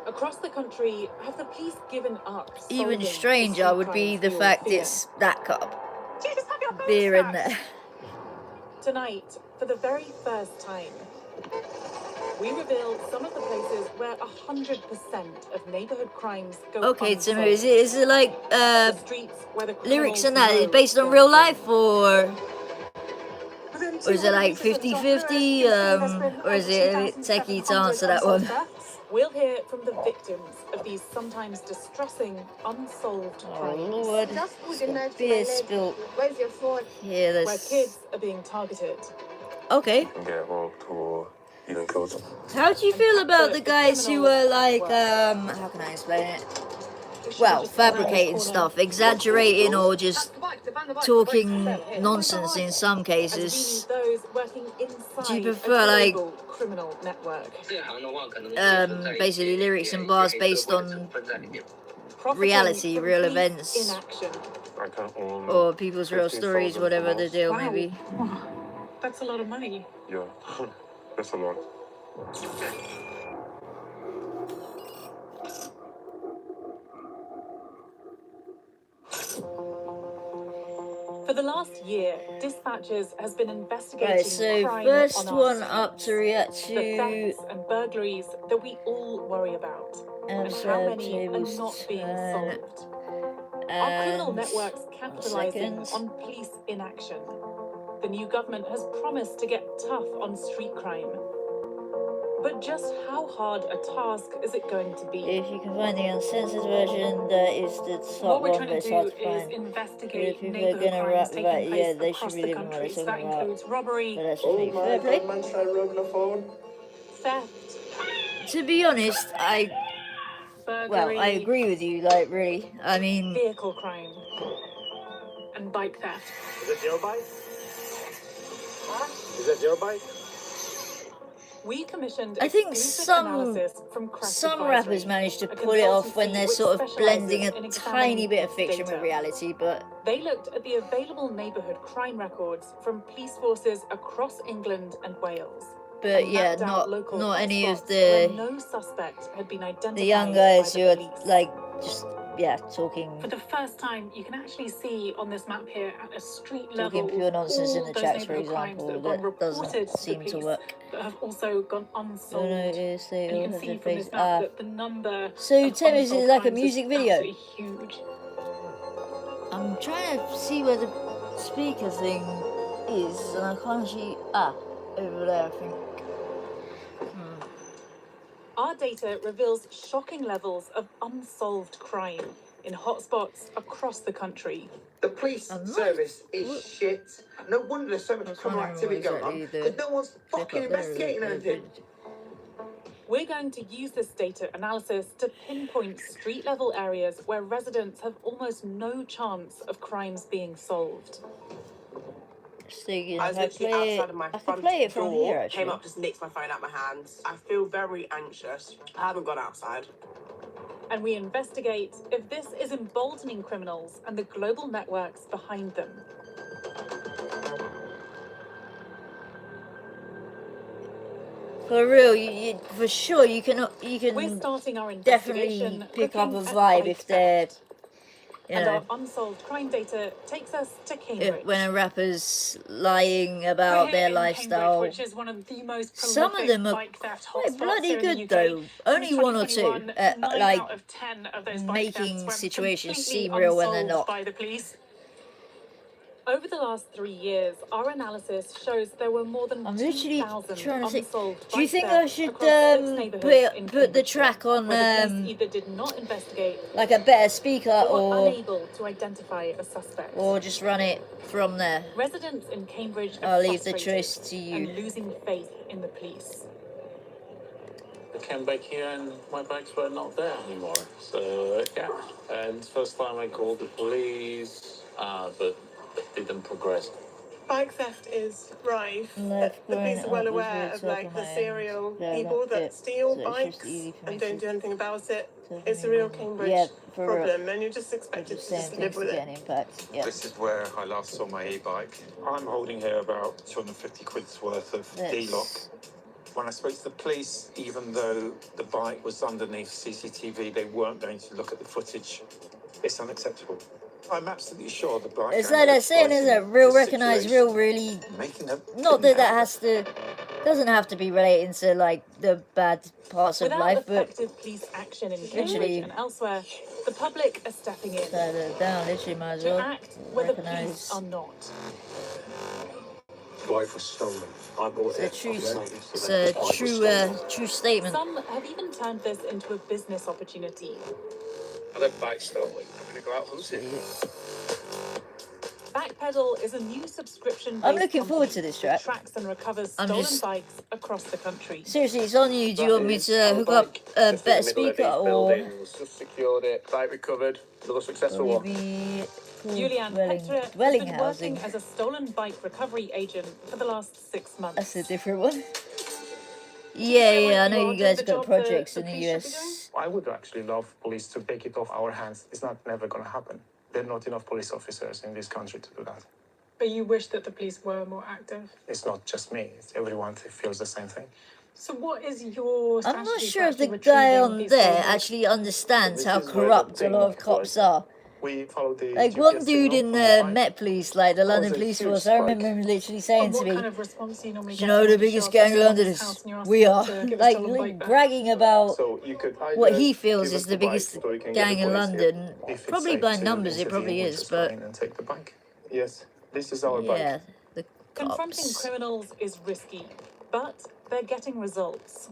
L: Across the country, have the police given up?
A: Even stranger would be the fact it's that cup. Beer in there.
L: Tonight, for the very first time, we reveal some of the places where 100% of neighborhood crimes go
A: Okay,
L: unsolved.
A: Timur, is it like lyrics and that is based on real life, or is it like 50-50, or is it a bit techie to answer that one?
L: We'll hear from the victims of these sometimes distressing, unsolved crimes.
A: Lord, beer spilt.
L: Where's your phone?
A: Yeah, there's...
L: Where kids are being targeted.
A: Okay.
M: Get robbed or even killed them.
A: How do you feel about the guys who were like, how can I explain it? Well, fabricating stuff, exaggerating, or just talking nonsense in some cases? Do you prefer like basically lyrics and bars based on reality,
L: for
A: real
L: police
A: events,
L: in action.
A: or people's real stories, whatever the deal may be.
L: Wow. That's a lot of money.
J: Yeah, that's a lot.
L: For the last year, Dispatches has been investigating
A: Right, so
L: crime
A: first
L: on our
A: one up
L: streets.
A: to react to
L: The thefts and burglaries that we all worry about, and how many are not being solved. Our criminal networks capitalizing on police inaction. The new government has promised to get tough on street crime. But just how hard a task is it going to be?
A: If you can find the uncensored version, that is the top one, but it's hard to find.
L: Investigate
A: People are
L: neighborhood
A: gonna
L: crimes
A: rap
L: taking
A: about,
L: place
A: yeah, they should
L: across
A: be
L: the
A: living what they're
L: country. So
A: talking
L: that
A: about.
L: includes robbery,
A: But that's just me. Fair play.
L: theft,
A: To be honest,
L: burglary,
A: I agree with you, like, really. I mean,
L: vehicle crime, and bike theft.
J: Is that your bike? Is that your bike?
L: We commissioned
A: I think
L: exclusive analysis from
A: some rappers manage to pull it off when they're sort of blending a tiny bit of fiction with reality, but
L: they looked at the available neighbourhood crime records from police forces across England and Wales.
A: But yeah, not any of the
L: no suspect had been identified.
A: The young guys who are like just talking.
L: For the first time, you can actually see on this map here at a street level
A: Talking pure nonsense in the chats, for
L: neighbourhood crimes
A: example,
L: that
A: doesn't seem to work.
L: that have also gone unsolved.
A: Notice they
L: and you
A: all
L: can
A: have
L: see
A: their
L: from
A: face.
L: this map that the number
A: So
L: of
A: Tim, is it
L: unsolved
A: like a
L: crimes
A: music
L: is
A: video?
L: absolutely huge.
A: I'm trying to see where the speaker thing is, and I can't see. Over there, I think.
L: Our data reveals shocking levels of unsolved crime in hotspots across the country.
V: The police service is shit. No wonder there's so much criminal activity going on, because no one's fucking investigating anything.
L: We're going to use this data analysis to pinpoint street-level areas where residents have almost no chance of crimes being solved.
A: I
W: was literally outside of my front door, came up, just nicked my phone out of my hands. I feel very anxious. I haven't gone outside.
L: And we investigate if this is emboldening criminals and the global networks behind them.
A: For real, you for sure you can
L: We're starting our
A: definitely pick up a vibe if they're
L: and our unsolved crime data takes us to Cambridge.
A: When a rapper's lying about their lifestyle.
L: Which is one of the most
A: some of them are quite bloody good though. Only one or two, like
L: out of 10 of those
A: making situations seem real when they're not.
L: By the police. Over the last 3 years, our analysis shows there were more than 2,000 unsolved.
A: Do you think I should put the track on
L: either did not investigate,
A: like a better speaker, or
L: unable to identify a suspect,
A: or just run it from there?
L: Residents in Cambridge
A: I'll leave the choice to you.
L: And losing faith in the police.
X: I came back here and my bikes were not there anymore. So yeah, and first time I called the police, but it didn't progress.
Y: Bike theft is rife. The police are well aware of like the serial people that steal bikes and don't do anything about it. It's a real Cambridge problem, and you're just expected to just live with it.
J: This is where I last saw my e-bike. I'm holding here about 250 quid's worth of D-lock. When I spoke to the police, even though the bike was underneath CCTV, they weren't going to look at the footage. It's unacceptable. I'm absolutely sure the bike.
A: It's like they're saying, isn't it? Real recognize real, really. Not that that has to. Doesn't have to be relating to like the bad parts of life, but
L: effective police action in Cambridge and elsewhere, the public are stepping in.
A: Down, literally, might as
L: to
A: well
L: act where the police are not.
J: Bike was stolen. I bought it.
A: It's a true statement.
L: Some have even turned this into a business opportunity.
J: I love bike stolen. I'm going to go out hunting.
L: Backpedal is a new subscription.
A: I'm looking forward to this track.
L: Tracks and recovers stolen bikes across the country.
A: Seriously, it's on you. Do you want me to hook up a better speaker or?
J: Just secured it. Bike recovered. Another successful one.
L: Julian Petra has been working as a stolen bike recovery agent for the last 6 months.
A: That's a different one. Yeah, I know you guys got projects in the US.
X: I would actually love police to take it off our hands. It's never going to happen. There are not enough police officers in this country to do that.
L: But you wish that the police were more active?
X: It's not just me. It's everyone that feels the same thing.
L: So what is your strategy?
A: I'm not sure if the guy on there actually understands how corrupt a lot of cops are.
X: We follow the
A: like
X: GPS
A: one dude
X: signal
A: in
X: from
A: the
X: bike.
A: Met Police, like the London
X: Cause a
A: Police
X: huge
A: Force, I remember
X: spike.
A: him literally saying to
L: What
A: me,
L: kind of response do you normally
A: "Do
L: get
A: you know
L: when
A: the
L: you
A: biggest
L: show up
A: gang
L: at
A: in
L: someone's
A: London
L: house
A: is?
L: and you're
A: We are."
L: asking them to give a
A: Like
L: stolen bike back?
A: bragging about
X: So you could
A: what
X: either
A: he feels
X: give
A: is
X: us
A: the
X: bike
A: biggest
X: so we can get
A: gang
X: the
A: in
X: police here.
A: London.
X: If it's
A: Probably
X: safe
A: by
X: to
A: numbers it probably
X: intervene, we'll
A: is,
X: just
A: but
X: go in and take the bike. Yes, this is our
A: yeah,
X: bike.
A: the
L: Confronting
A: cops.
L: criminals is risky, but they're getting results.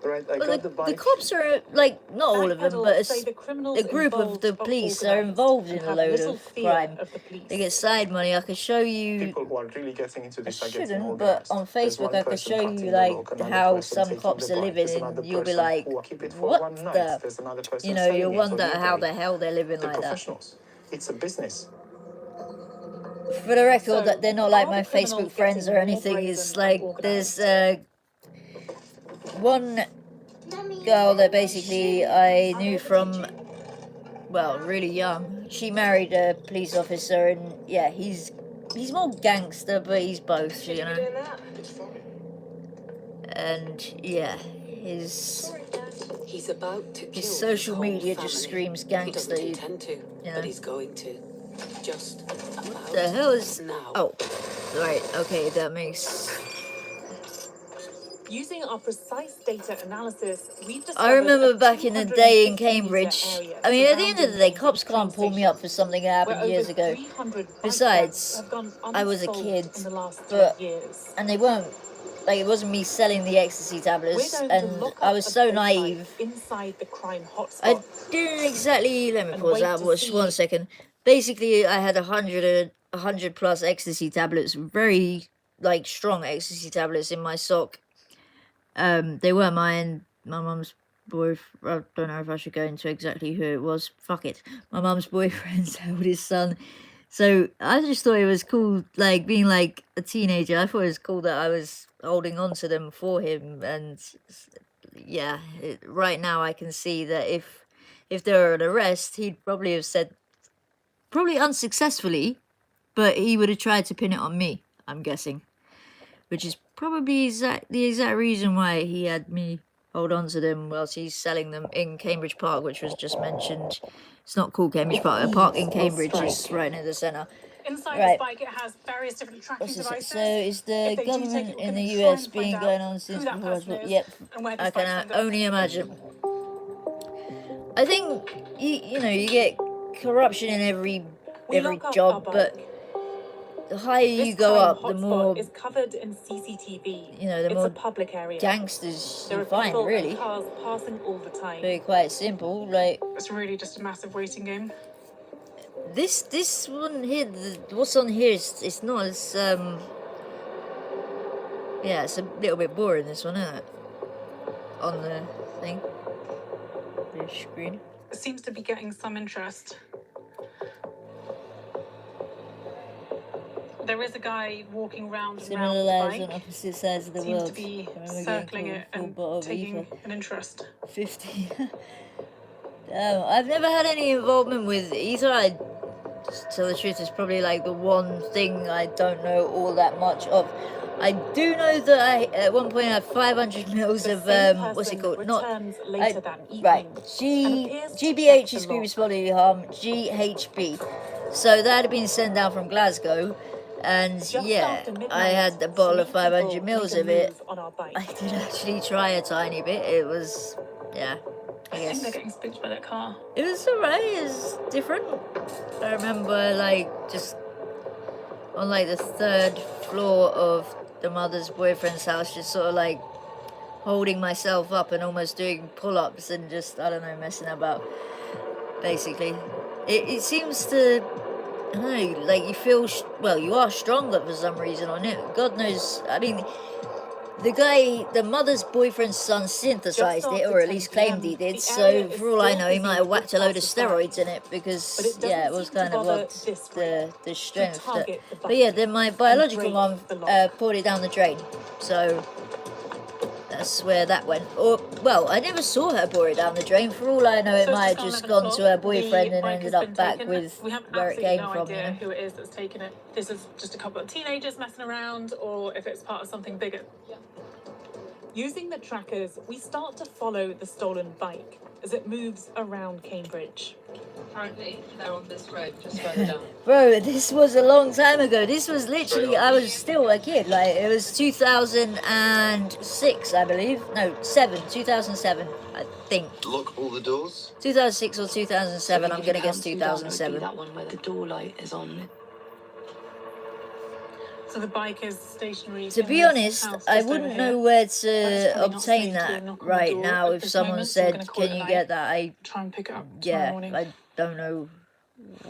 X: Right, I
A: Well,
X: got the
A: the
X: bike.
A: cops are, like, not all of them, but a group of the police are involved in a load of crime. They get side money. I could show you,
X: People who are really getting into
A: I
X: this are getting
A: shouldn't, but
X: organized.
A: on
X: There's
A: Facebook
X: one
A: I could
X: person
A: show
X: cutting
A: you,
X: the
A: like,
X: lock, another
A: how
X: person
A: some
X: taking
A: cops
X: the
A: are
X: bike.
A: living,
X: There's another
A: and you'll be
X: person
A: like,
X: who keep it for
A: what
X: one night.
A: the...
X: There's another person
A: You know,
X: selling
A: you
X: it on
A: wonder how
X: eBay.
A: the hell they're living
X: They're
A: like that.
X: professionals. It's a business.
A: For the record,
L: So,
A: that they're not like
L: are
A: my
L: the criminals
A: Facebook friends or
L: getting more
A: anything.
L: brazen
A: It's
L: and
A: like,
L: organised?
A: there's one girl that basically I knew from, well, really young. She married a police officer, and yeah, he's more gangster, but he's both, you know. And yeah, his social media just screams gangster.
B: He doesn't intend to,
A: you know.
B: but he's going to. Just
A: What the hell is?
B: now.
A: Oh, right. Okay, that makes.
L: Using our precise data analysis, we've discovered
A: I remember back in the day in
L: 250
A: Cambridge.
L: metre area
A: I mean, at the end of the day,
L: surrounding
A: cops can't pull me up for something that
L: where
A: happened years
L: over
A: ago.
L: 300 bike
A: Besides,
L: thefts have gone
A: I was a
L: unsolved
A: kid,
L: in the last 3
A: but
L: years.
A: and they weren't. Like, it wasn't me selling the ecstasy tablets,
L: We're going to
A: and
L: lock
A: I
L: up
A: was
L: a
A: so
L: base site
A: naive.
L: inside the crime hotspot.
A: I didn't exactly. Let me
L: And
A: pause
L: wait
A: that.
L: to
A: Watch
L: see-
A: 1 second. Basically, I had 100 plus ecstasy tablets, very like strong ecstasy tablets in my sock. They weren't mine. My mum's boyfriend. I don't know if I should go into exactly who it was. Fuck it. My mum's boyfriend's eldest son. So I just thought it was cool, like being like a teenager. I thought it was cool that I was holding on to them for him, and yeah, right now I can see that if there were an arrest, he'd probably have said, probably unsuccessfully, but he would have tried to pin it on me, I'm guessing, which is probably the exact reason why he had me hold on to them whilst he's selling them in Cambridge Park, which was just mentioned. It's not called Cambridge Park. A park in Cambridge is right near the centre.
L: Inside
A: Right.
L: this bike, it has various different tracking
A: What's this?
L: devices.
A: So is the
L: If they do
A: government
L: take it, we're
A: in the
L: gonna try
A: US
L: and
A: being
L: find
A: going
L: out
A: on since
L: who that
A: before?
L: person is
A: Yep,
L: and where
A: I
L: these bikes
A: can
L: ended up.
A: only imagine. I think you know, you get corruption in every
L: lock up
A: job,
L: our
A: but the higher you
L: This
A: go
L: crime
A: up, the
L: hotspot
A: more
L: is covered in CCTV.
A: you know, the
L: It's
A: more
L: a public area.
A: gangsters
L: There
A: you
L: are
A: find.
L: people
A: Really,
L: and cars passing all the time.
A: very quite simple. Like
L: It's really just a massive waiting game.
A: this one here. What's on here is it's not as yeah, it's a little bit boring. This one, isn't it? On the thing, the screen.
L: It seems to be getting some interest. There is a guy walking round and round
A: Similar
L: the
A: lives on
L: bike.
A: opposite sides of the
L: Seems
A: world.
L: to be
A: I remember
L: circling
A: getting
L: it
A: called
L: and
A: full bottle of
L: taking
A: ether.
L: an interest.
A: 50. I've never had any involvement with ether. I, to tell the truth, it's probably like the one thing I don't know all that much of. I do know that I at one point had 500 mils of what's it called? Not
L: Later that evening
A: right.
L: and appears to
A: GBH
L: check
A: is
L: the
A: grievous bodily harm. GHB. So that had been sent down from Glasgow, and
L: Just
A: yeah,
L: after midnight,
A: I had a bottle of
L: 3
A: 500
L: people
A: mils
L: made a
A: of it.
L: move on our bike.
A: I did actually try a tiny bit. It was, yeah, I
L: I think
A: guess
L: they're getting spooked by that car.
A: it was alright. It was different. I remember like just on like the 3rd floor of the mother's boyfriend's house, just sort of like holding myself up and almost doing pull-ups and just, I don't know, messing about. Basically, it seems to, I don't know, like you feel well, you are stronger for some reason on it. God knows. I mean, the mother's boyfriend's son synthesized it, or at least claimed he did. So for all I know, he might have whacked a load of steroids in it because yeah, it was kind of what the strength. But yeah, then my biological mom poured it down the drain. So That's where that went. Or, well, I never saw her pour it down the drain. For all I know, it might have just gone to her boyfriend and ended up back with where it came from.
L: We have absolutely no idea who it is that's taken it. This is just a couple of teenagers messing around, or if it's part of something bigger. Using the trackers, we start to follow the stolen bike as it moves around Cambridge.
B: Currently, they're on this road just further down.
A: Bro, this was a long time ago. This was literally, I was still a kid. Like, it was 2006, I believe. No, 2007, I think.
G: Lock all the doors.
A: 2006 or 2007, I'm gonna guess 2007.
B: That one where the door light is on.
L: So the bike is stationary.
A: To be honest, I wouldn't know where to obtain that right now. If someone said, "Can you get that?" I
L: try and pick it up.
A: Yeah, I don't know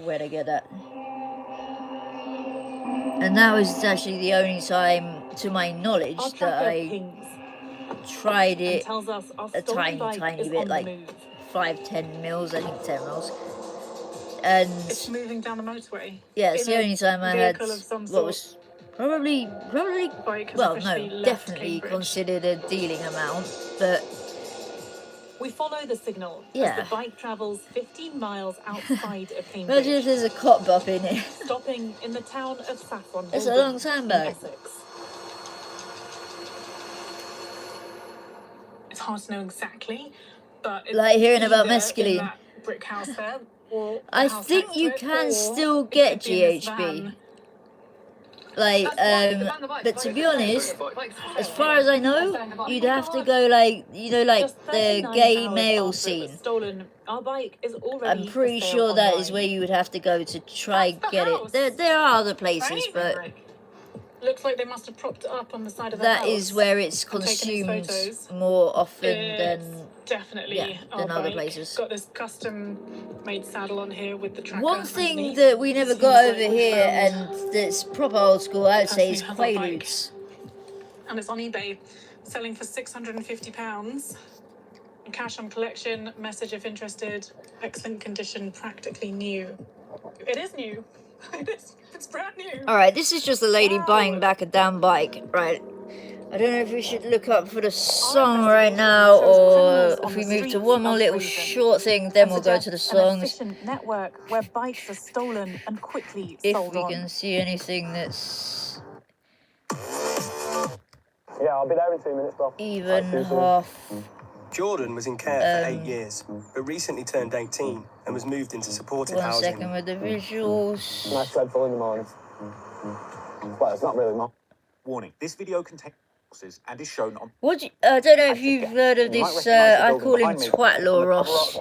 A: where to get that. And that was actually the only time, to my knowledge, that I tried it a tiny bit, like 5-10 mils. I think 10 mils. And
L: it's moving down the motorway.
A: Yeah, it's the only time I had what was probably, well, no, definitely considered a dealing amount, but
L: we follow the signal as the bike travels 15 miles outside of Cambridge.
A: Imagine if there's a cop bop in it.
L: Stopping in the town of Saffron.
A: It's a long time back.
L: It's hard to know exactly, but it's
A: like hearing about mescaline.
L: Brick house there, or
A: I think you can still get GHB. Like, but to be honest, as far as I know, you'd have to go like, you know, like the gay male scene. I'm pretty sure that is where you would have to go to try get it. There are other places, but
L: looks like they must have propped it up on the side of the
A: that
L: house.
A: Is where it's consumed more often than
L: definitely
A: than other places.
L: Got this custom-made saddle on here with the tracker.
A: One thing that we never got over here, and that's proper old school, I would say, is Quaaludes.
L: And it's on eBay, selling for £650. Cash on collection. Message if interested. Excellent condition, practically new. It is new. It's brand new.
A: Alright, this is just a lady buying back a damn bike, right? I don't know if we should look up for the song right now, or if we move to one more little short thing, then we'll go to the songs.
L: Efficient network where bikes are stolen and quickly
A: if
L: sold
A: we
L: on.
A: can see anything that's...
C: Yeah, I'll be there in 2 minutes, bro.
A: Even half...
C: Jordan was in care for 8 years, but recently turned 18 and was moved into supported housing.
A: 1 second with the visuals.
C: Nice dreadful in the morning. Well, it's not really much.
F: Warning, this video contains and is shown on...
A: What I don't know if you've heard of this, I call him Twatlaw Ross.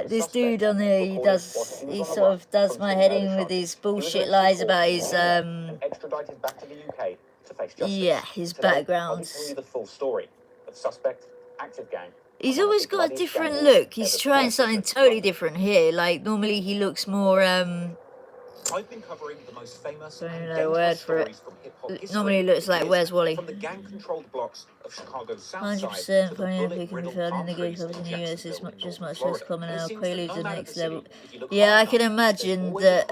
A: This dude on there, he sort of does my head in with his bullshit lies about his,
F: extradited back to the UK to face justice.
A: Yeah, his background.
F: The full story of suspect, active gang.
A: He's always got a different look. He's trying something totally different here. Like, normally he looks more,
F: I've been covering the most famous
A: don't know word for it. Normally looks like Where's Wally?
F: From the gang-controlled blocks of Chicago's South
A: 100% funny if we can be found in the gay clubs in the US is much less common now. Quaaludes are next level. Yeah, I can imagine that,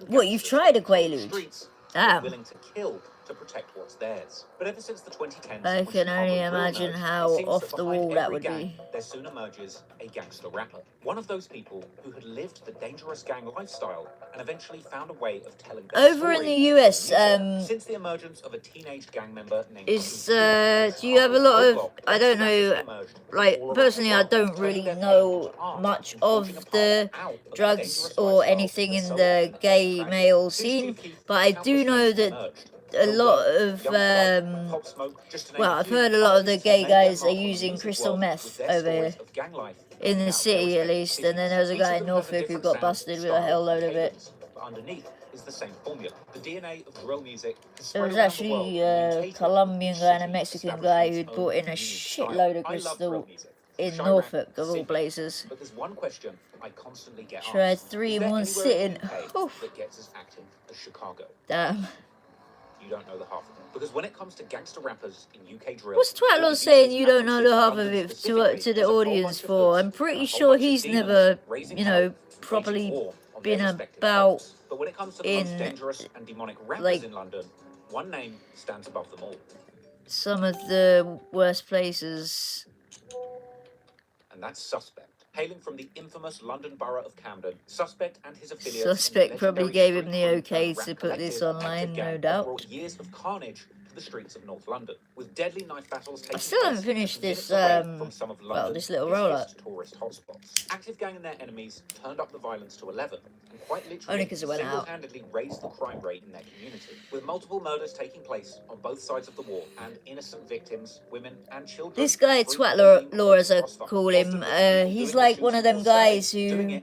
A: what, you've tried a Quaalude? Damn.
F: Willing to kill to protect what's theirs. But ever since the 2010s,
A: I can only imagine how off the wall that would be.
F: There soon emerges a gangster rapper. One of those people who had lived the dangerous gang lifestyle and eventually found a way of telling their
A: Over
F: story.
A: in the US,
F: Since the emergence of a teenage gang member named
A: do you have a lot of, I don't know, like, personally I don't really know much of the drugs or anything in the gay male scene, but I do know that a lot of, well, I've heard a lot of the gay guys are using crystal meth over here, in the city at least, and then there was a guy in Norfolk who got busted with a hell load of it.
F: Underneath is the same formula. The DNA of drill music.
A: There was actually a Colombian guy and a Mexican guy who'd brought in a shitload of crystal in Norfolk, of all places.
F: But there's one question I constantly get asked.
A: Tried 3 in 1 sitting.
F: That gets us acting as Chicago.
A: Damn.
F: You don't know the half of it. Because when it comes to gangster rappers in UK drill...
A: What's Twatlaw saying you don't know the half of it to the audience for? I'm pretty sure he's never, you know, properly been about
F: but when it comes to the most dangerous and demonic rappers in London, one name stands above them all.
A: some of the worst places.
F: And that's Suspect. Hailing from the infamous London borough of Camden, Suspect and his affiliates
A: Suspect probably gave him the okay to put this online, no doubt.
F: Brought years of carnage to the streets of North London, with deadly knife battles taking
A: I still haven't finished this, well, this little roll-up.
F: Tourist hotspots. Active Gang and their enemies turned up the violence to 11, and quite literally
A: only because it went out.
F: single-handedly raised the crime rate in their community, with multiple murders taking place on both sides of the war, and innocent victims, women and children.
A: This guy, Twat Law, as I call him, he's like one of them guys who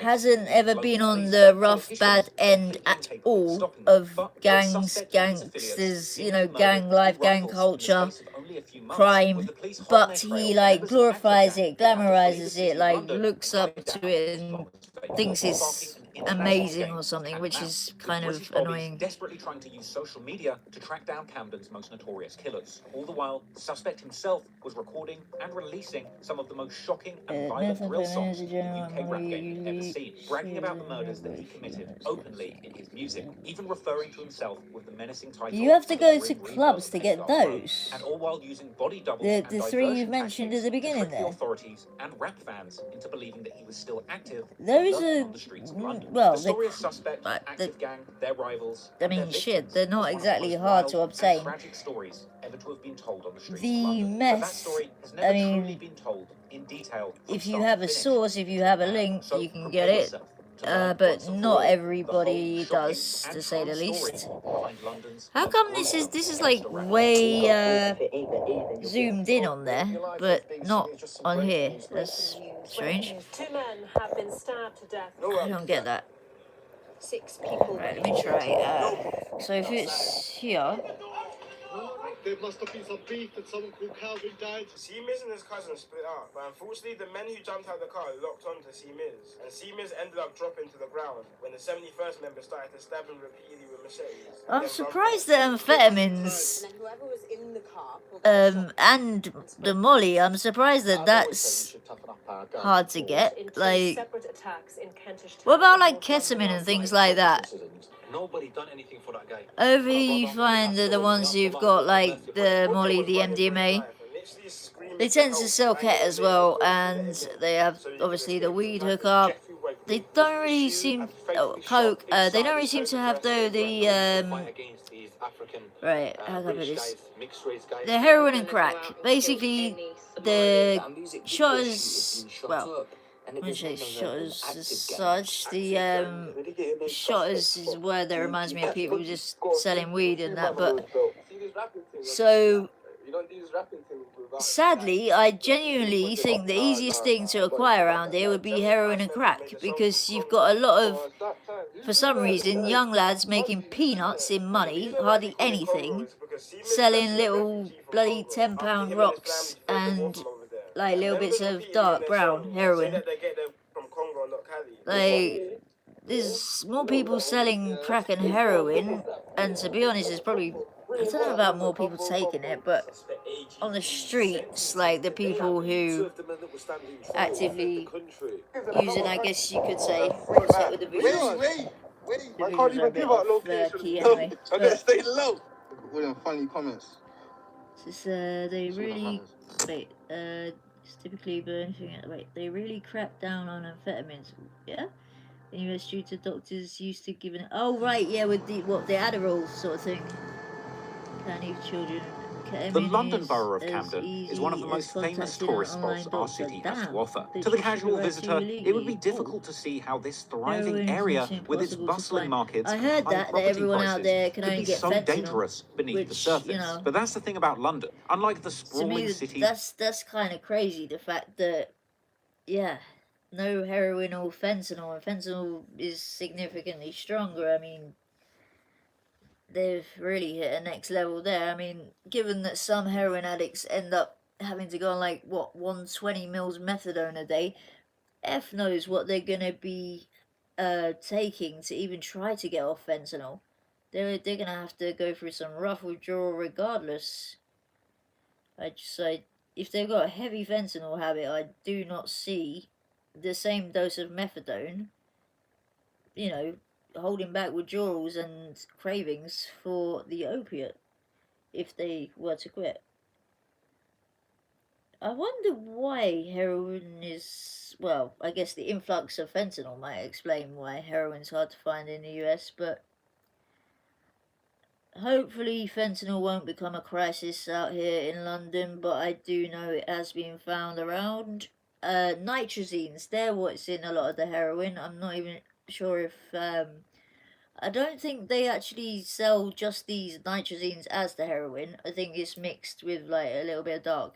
A: hasn't ever been on the rough, bad end at all of gangs, gangsters, you know, gang life, gang culture, crime, but he like glorifies it, glamorizes it, like looks up to it and thinks it's amazing or something, which is kind of annoying.
F: Desperately trying to use social media to track down Camden's most notorious killers. All the while, the suspect himself was recording and releasing some of the most shocking and violent drill songs the UK rap game had ever seen, bragging about the murders that he committed openly in his music, even referring to himself with the menacing title.
A: You have to go to clubs to get those.
F: And all while using body doubles
A: the three you mentioned at the beginning there.
F: Authorities and rap fans into believing that he was still active.
A: Those are, well,
F: the story of Suspect, Active Gang, their rivals.
A: I mean, shit, they're not exactly hard to obtain.
F: Tragic stories ever to have been told on the streets
A: the
F: of London.
A: mess, I mean,
F: been told in detail
A: if you have a source, if you have a link, you can get it. But not everybody does, to say the least. How come this is like way zoomed in on there, but not on here? That's strange.
Y: 2 men have been stabbed to death.
A: I don't get that.
Y: 6 people.
A: Right, let me try. So if it's here.
K: There must have been some beef and someone called Calvin died.
N: C-Miz and his cousin split up, but unfortunately the men who jumped out of the car locked onto C-Miz, and C-Miz ended up dropping to the ground when the 71st member started to stab him repeatedly with machetes.
A: I'm surprised that amphetamines and the Molly, I'm surprised that that's hard to get. Like, what about like ketamine and things like that?
P: Nobody done anything for that guy.
A: Over here you find the ones who've got like the Molly, the MDMA. They tend to sell ket as well, and they have obviously the weed hookup. They don't really seem coke. They don't really seem to have though the right. How can I put this? The heroin and crack. Basically, the shotters. Well. When you say shotters as such, the shotters is a word that reminds me of people just selling weed and that, but so sadly I genuinely think the easiest thing to acquire around here would be heroin and crack, because you've got a lot of, for some reason, young lads making peanuts in money, hardly anything, selling little bloody £10 rocks and like little bits of dark brown heroin. Like, there's more people selling crack and heroin, and to be honest, there's probably, I don't know about more people taking it, but on the streets, like the people who actively use it, I guess you could say, set with the visuals.
K: I can't even give out location.
A: Key anyway.
K: I gotta stay low. William, funny comments.
A: This is, they really, wait, typically they really crack down on amphetamines, yeah? In US due to doctors used to give an, oh right, yeah, with the Adderall sort of thing. Can't leave children.
F: The London Borough of Camden is one of the most famous tourist spots our city has to offer. To the casual visitor, it would be difficult to see how this thriving area, with its bustling markets
A: I heard that everyone out there can only get
F: so
A: fentanyl,
F: dangerous beneath the surface.
A: You know,
F: but that's the thing about London. Unlike the sprawling city,
A: that's kind of crazy. The fact that, yeah, no heroin or fentanyl, and fentanyl is significantly stronger. I mean, they've really hit a next level there. I mean, given that some heroin addicts end up having to go on like, what, 120 mils methadone a day, F knows what they're going to be taking to even try to get off fentanyl. They're going to have to go through some rough withdrawal regardless. If they've got a heavy fentanyl habit, I do not see the same dose of methadone, you know, holding back withdrawals and cravings for the opiate. if they were to quit. I wonder why heroin is, well, I guess the influx of fentanyl might explain why heroin's hard to find in the US, but hopefully fentanyl won't become a crisis out here in London, but I do know it has been found around. Nitrazines, they're what's in a lot of the heroin. I'm not even sure if, I don't think they actually sell just these nitrazines as the heroin. I think it's mixed with like a little bit of dark,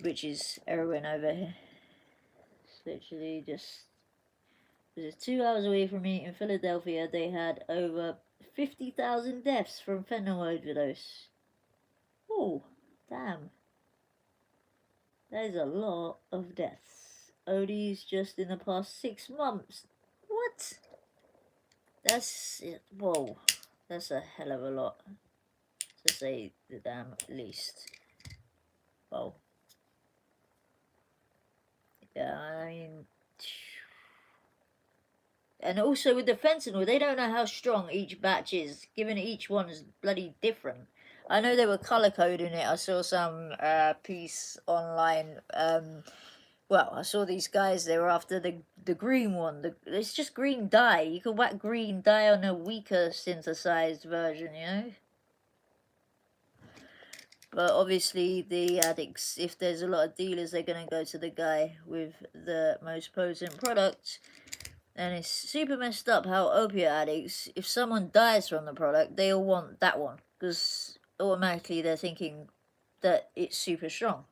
A: which is heroin over here. It's literally just 2 hours away from me in Philadelphia. They had over 50,000 deaths from fentanyl overdose. Oh, damn. That is a lot of deaths. ODs just in the past 6 months. What? That's it. Whoa. That's a hell of a lot, to say the damn least. Whoa. Yeah, I mean... And also with the fentanyl, they don't know how strong each batch is, given each one is bloody different. I know they were color coding it. I saw some piece online. Well, I saw these guys, they were after the green one. It's just green dye. You can whack green dye on a weaker synthesized version, you know? But obviously the addicts, if there's a lot of dealers, they're going to go to the guy with the most potent product. And it's super messed up how opiate addicts, if someone dies from the product, they all want that one. Because automatically they're thinking that it's super strong.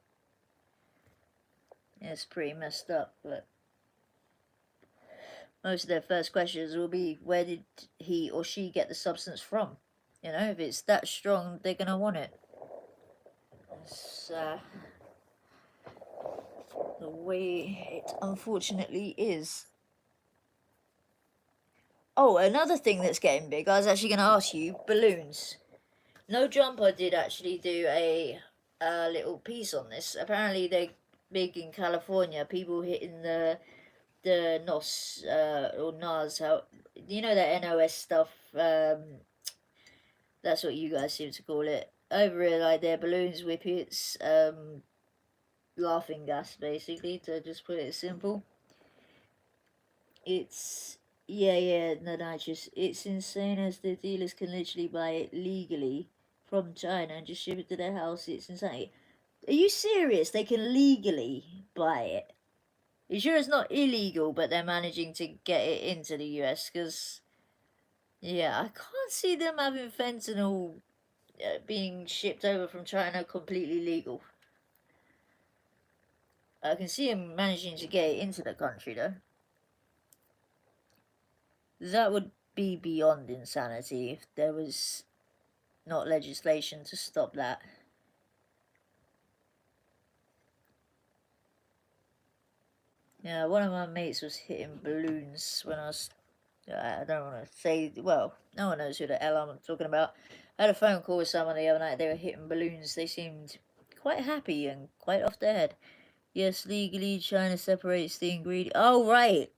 A: It's pretty messed up, but most of their first questions will be, where did he or she get the substance from? You know, if it's that strong, they're going to want it. It's the way it unfortunately is. Oh, another thing that's getting big, I was actually going to ask you, balloons. No Jumper did actually do a little piece on this. Apparently they're big in California, people hitting the NOS, or NAS, how, you know, that NOS stuff, that's what you guys seem to call it. Over here, like, they're balloons, whippets, laughing gas, basically, to just put it simple. It's, yeah, no, it's insane as the dealers can literally buy it legally from China and just ship it to their house. It's insane. Are you serious? They can legally buy it? You sure it's not illegal, but they're managing to get it into the US? Because, yeah, I can't see them having fentanyl being shipped over from China completely legal. I can see them managing to get it into the country, though. That would be beyond insanity if there was not legislation to stop that. Yeah, one of my mates was hitting balloons when I was... I don't want to say... Well, no one knows who the hell I'm talking about. I had a phone call with someone the other night. They were hitting balloons. They seemed quite happy and quite off their head. Yes, legally, China separates the ingredients. Oh, right.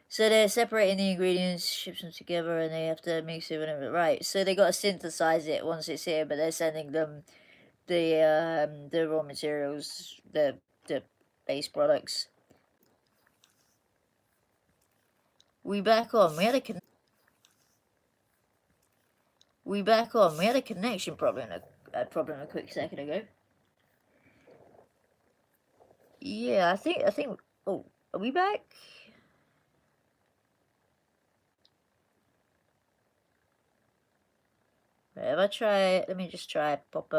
A: So they're separating the ingredients, ships them together, and they have to mix it whatever. Right. So they got to synthesize it once it's here, but they're sending them the raw materials, the base products. We back on. We had a connection problem a quick second ago. Yeah, I think. Oh, are we back? If I try, let me just try pop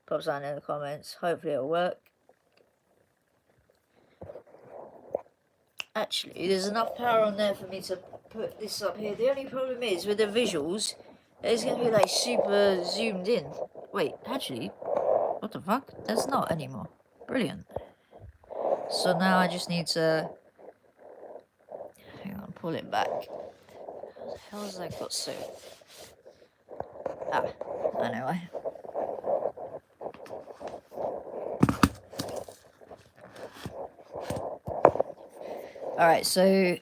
A: something in the comments. Hopefully it'll work. Actually, there's enough power on there for me to put this up here. The only problem is with the visuals, it's going to be like super zoomed in. Wait, actually, what the fuck? That's not anymore. Brilliant. So now I just need to... Hang on, pull it back. How the hell has that got so... Ah, I know why. Alright, so...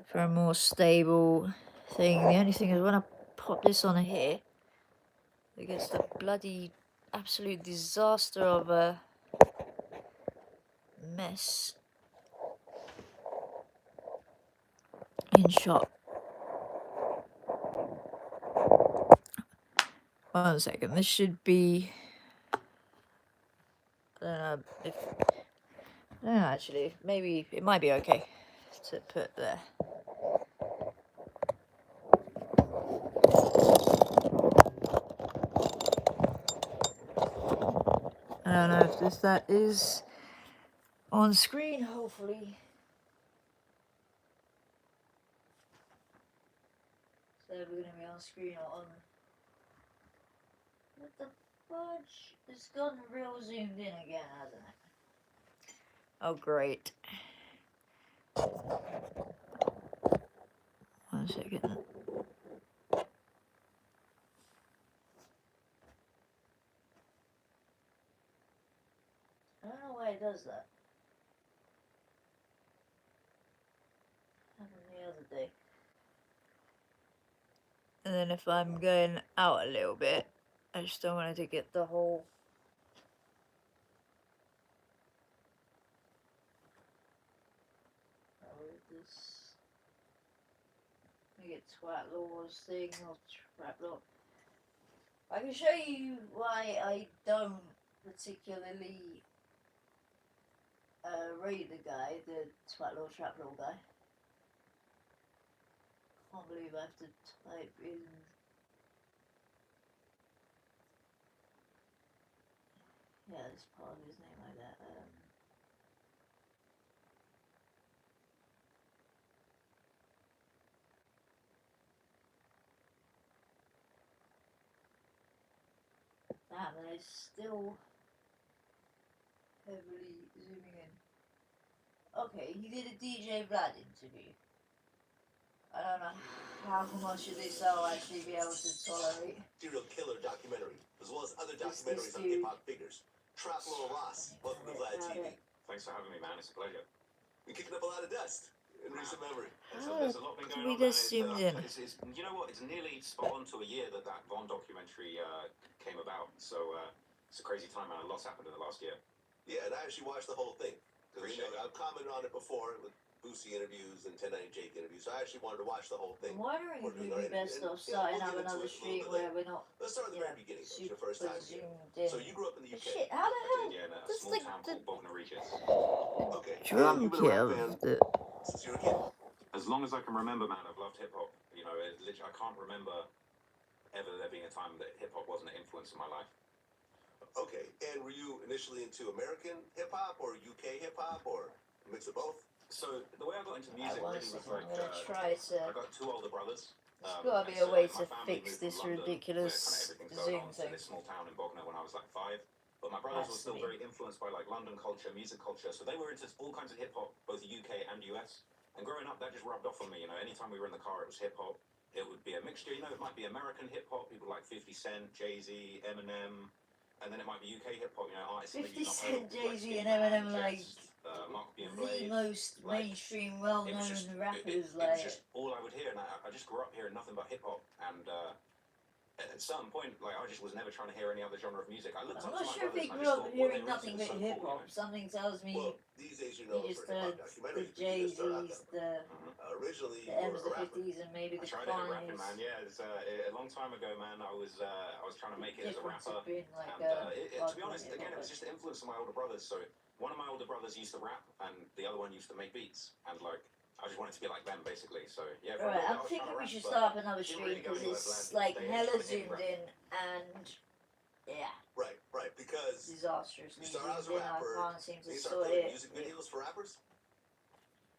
A: For a more stable thing. The only thing is when I pop this on here, it gets the bloody absolute disaster of a mess in shot. 1 second, this should be, I don't know if, no, actually, maybe it might be okay to put there. I don't know if that is on screen, hopefully. So we're going to be on screen or on. What the fudge? It's gotten real zoomed in again, hasn't it? Oh, great. 1 second. I don't know why it does that. Happened the other day. And then if I'm going out a little bit, I just don't want it to get the whole. This. I get twat laws thing or trap law. I can show you why I don't particularly rate the guy, the twat law trap law guy. Can't believe I have to type in. Yeah, this part of his name like that. Damn, and it's still heavily zooming in. Okay, he did a DJ Vlad interview. I don't know how much of this I'll actually be able to tolerate.
G: Serial killer documentary, as well as other documentaries on hip-hop figures. Trap Lil Ross, welcome to Vlad TV.
F: Thanks for having me, man. It's a pleasure.
G: You're kicking up a lot of dust in recent memory.
F: There's a lot been going on. You know what? It's nearly spot on to a year that Von documentary came about. So it's a crazy time, man. A lot's happened in the last year.
G: Yeah, and I actually watched the whole thing. Because I've commented on it before with Boosie interviews and 1090 Jake interviews. So I actually wanted to watch the whole thing.
A: I'm wondering if it would be best off starting out another stream where we're not.
G: Let's start at the very beginning. It's your first time here. So you grew up in the UK.
A: Shit, how the hell?
F: Yeah, in a small town called Bognor Regis.
G: Okay.
A: Drum kill.
G: Since you were a kid.
F: As long as I can remember, man, I've loved hip hop. You know, literally, I can't remember ever there being a time that hip hop wasn't an influence in my life.
G: Okay, and were you initially into American hip hop or UK hip hop or a mix of both?
F: So the way I got into music really was like
A: I
F: got two older brothers.
A: There's got to be a way to fix this ridiculous Zoom thing.
F: In this small town in Bognor when I was like 5. But my brothers were still very influenced by like London culture, music culture. So they were into all kinds of hip hop, both UK and US. And growing up, that just rubbed off on me. You know, anytime we were in the car, it was hip hop. It would be a mixture. You know, it might be American hip hop, people like 50 Cent, Jay-Z, Eminem. And then it might be UK hip hop, you know, artists
A: 50 Cent, Jay-Z, and Eminem, like the most mainstream, well-known rappers.
F: It was just all I would hear, and I just grew up hearing nothing but hip hop. And at a certain point, like I just was never trying to hear any other genre of music. I looked
A: I'm
F: up
A: not
F: to my
A: sure if he
F: brothers,
A: grew up hearing nothing but hip hop. Something tells me
G: these days, you
A: he just heard the Jay-Z's, the M's, the 50s, and maybe the
F: tried it at rapping, man. Yeah, it's, a long time ago, man. I was trying to make it as a rapper. To be honest, again, it was just the influence of my older brothers. So one of my older brothers used to rap, and the other one used to make beats, and like I just wanted to be like them, basically. So yeah.
A: Right, I'm thinking we should start up another stream because it's like hella zoomed in and yeah.
G: Right, because
A: disastrously
G: zoomed
A: in. I can't seem to sort it.
G: Music videos for rappers.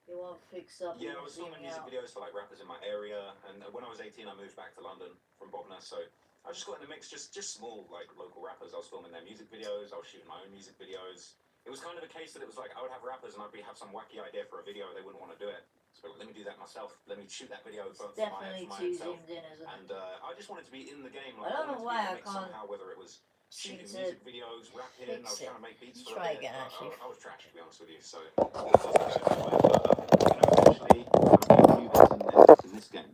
A: It won't fix up.
F: Yeah, I was filming music videos for like rappers in my area, and when I was 18, I moved back to London from Bognor, so I just got in the mix, just small like local rappers. I was filming their music videos. I was shooting my own music videos. It was kind of a case that it was like I would have rappers and I'd have some wacky idea for a video. They wouldn't want to do it. So let me do that myself. Let me shoot that video for
A: definitely
F: my
A: too
F: own self.
A: zoomed in, isn't it?
F: And I just wanted to be in the game. Like,
A: I don't know why I can't.
F: Somehow, whether it was shooting music videos, rapping, I was trying to make beats for
A: try again, actually.
F: I was trash, to be honest with you. So eventually, I'm doing a few bits in this game.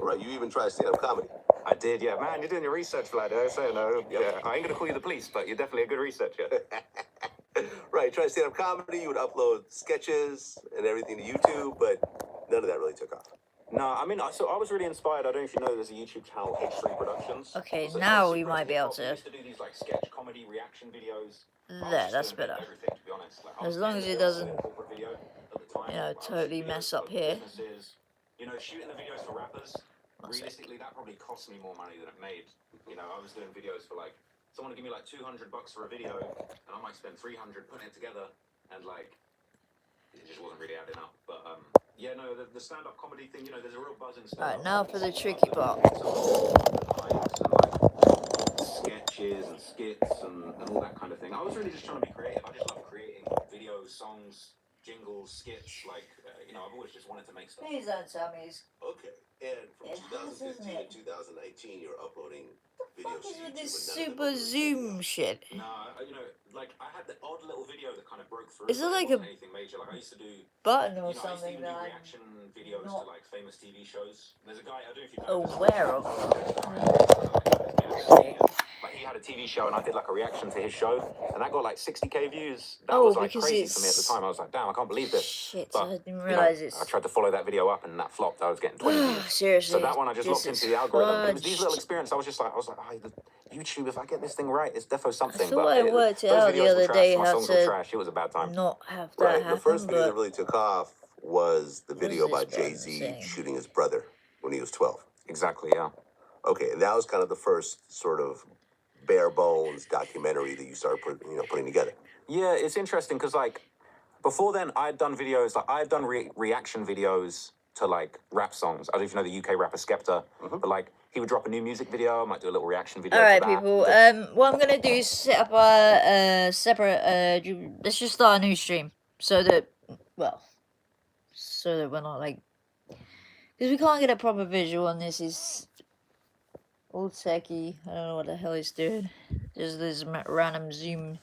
D: Right, you even tried stand-up comedy.
O: I did, yeah. Man, you're doing your research, Vlad. So no, yeah. I ain't gonna call you the police, but you're definitely a good researcher.
D: Right, try stand-up comedy. You would upload sketches and everything to YouTube, but none of that really took off.
O: No, I mean, so I was really inspired. I don't know if you know, there's a YouTube channel, H3 Productions.
A: Okay,
O: So
A: now we might be able to.
O: We used to do these like sketch comedy reaction videos.
A: There, that's better.
O: Everything, to be honest. Like,
A: as long as it doesn't, you know, totally mess up here.
O: You know, shooting the videos for rappers, realistically, that probably cost me more money than it made. You know, I was doing videos for like, someone would give me like $200 for a video, and I might spend $300 putting it together, and like, it just wasn't really adding up. But yeah, no, the stand-up comedy thing, you know, there's a real buzz in stand-up.
A: Right, now for the tricky part.
O: Sketches and skits and all that kind of thing. I was really just trying to be creative. I just love creating videos, songs, jingles, skits. Like, you know, I've always just wanted to make stuff.
A: Please don't tell me.
D: Okay, and from 2015 to 2019, you're uploading videos.
A: What is with this super zoom shit?
O: No, you know, like I had the odd little video that kind of broke through.
A: Is it like a
O: anything major? Like I used to do
A: button or
O: you know,
A: something
O: I used to do reaction videos to like famous TV shows. There's a guy I don't know if you know.
A: Aware of.
O: Like he had a TV show and I did like a reaction to his show and that got like 60k views. That
A: Oh,
O: was like
A: because
O: crazy
A: it's...
O: for me at the time. I was like, damn, I can't believe this.
A: Shit,
O: but,
A: I didn't realise
O: you know,
A: it's...
O: I tried to follow that video up and that flopped. I was getting 20 views.
A: Seriously.
O: So that one I just locked into the algorithm. It was these little experiences. I was like, oh, YouTube, if I get this thing right, it's defo something.
A: I thought I worked it out the other day how to
O: It was a bad time.
A: not have that happen.
D: The first video that really took off was the video by Jay-Z shooting his brother when he was 12.
O: Exactly, yeah.
D: Okay, and that was kind of the first sort of bare bones documentary that you started putting together.
O: Yeah, it's interesting because like before then I'd done videos, like I'd done reaction videos to like rap songs. I don't know if you know the UK rapper Skepta, but like he would drop a new music video, I might do a little reaction video.
A: Alright,
O: to that.
A: people, what I'm gonna do is set up a separate, let's just start a new stream so that, well, so that we're not like, because we can't get a proper visual on this. Is all techie. I don't know what the hell it's doing. There's this random zoom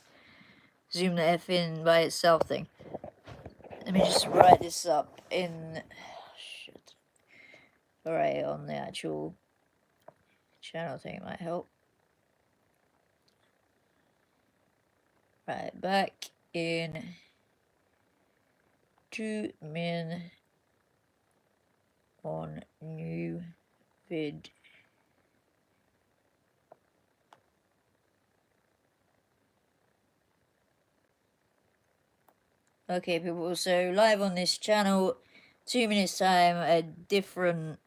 A: the F in by itself thing. Let me just write this up in shit. Alright, on the actual channel thing, it might help. Right, back in 2 min on new vid. Okay, people, so live on this channel, 2 minutes time, a different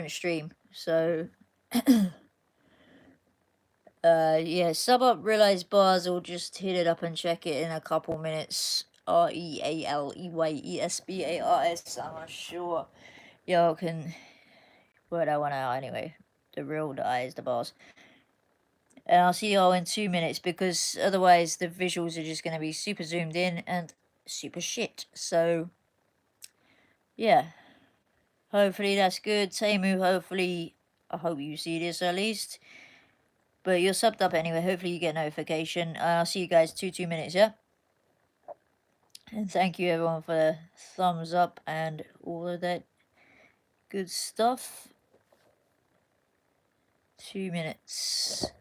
A: stream. So yeah, sub up Realize Bars, or just hit it up and check it in a couple minutes. REALEYES. I'm not sure y'all can work that one out anyway. The real I is the boss. And I'll see y'all in 2 minutes, because otherwise the visuals are just going to be super zoomed in and super shit. So, yeah. Hopefully that's good. Temu, hopefully, I hope you see this at least. But you're subbed up anyway. Hopefully you get notification. I'll see you guys 2 minutes, yeah? And thank you everyone for the thumbs up and all of that good stuff. 2 minutes.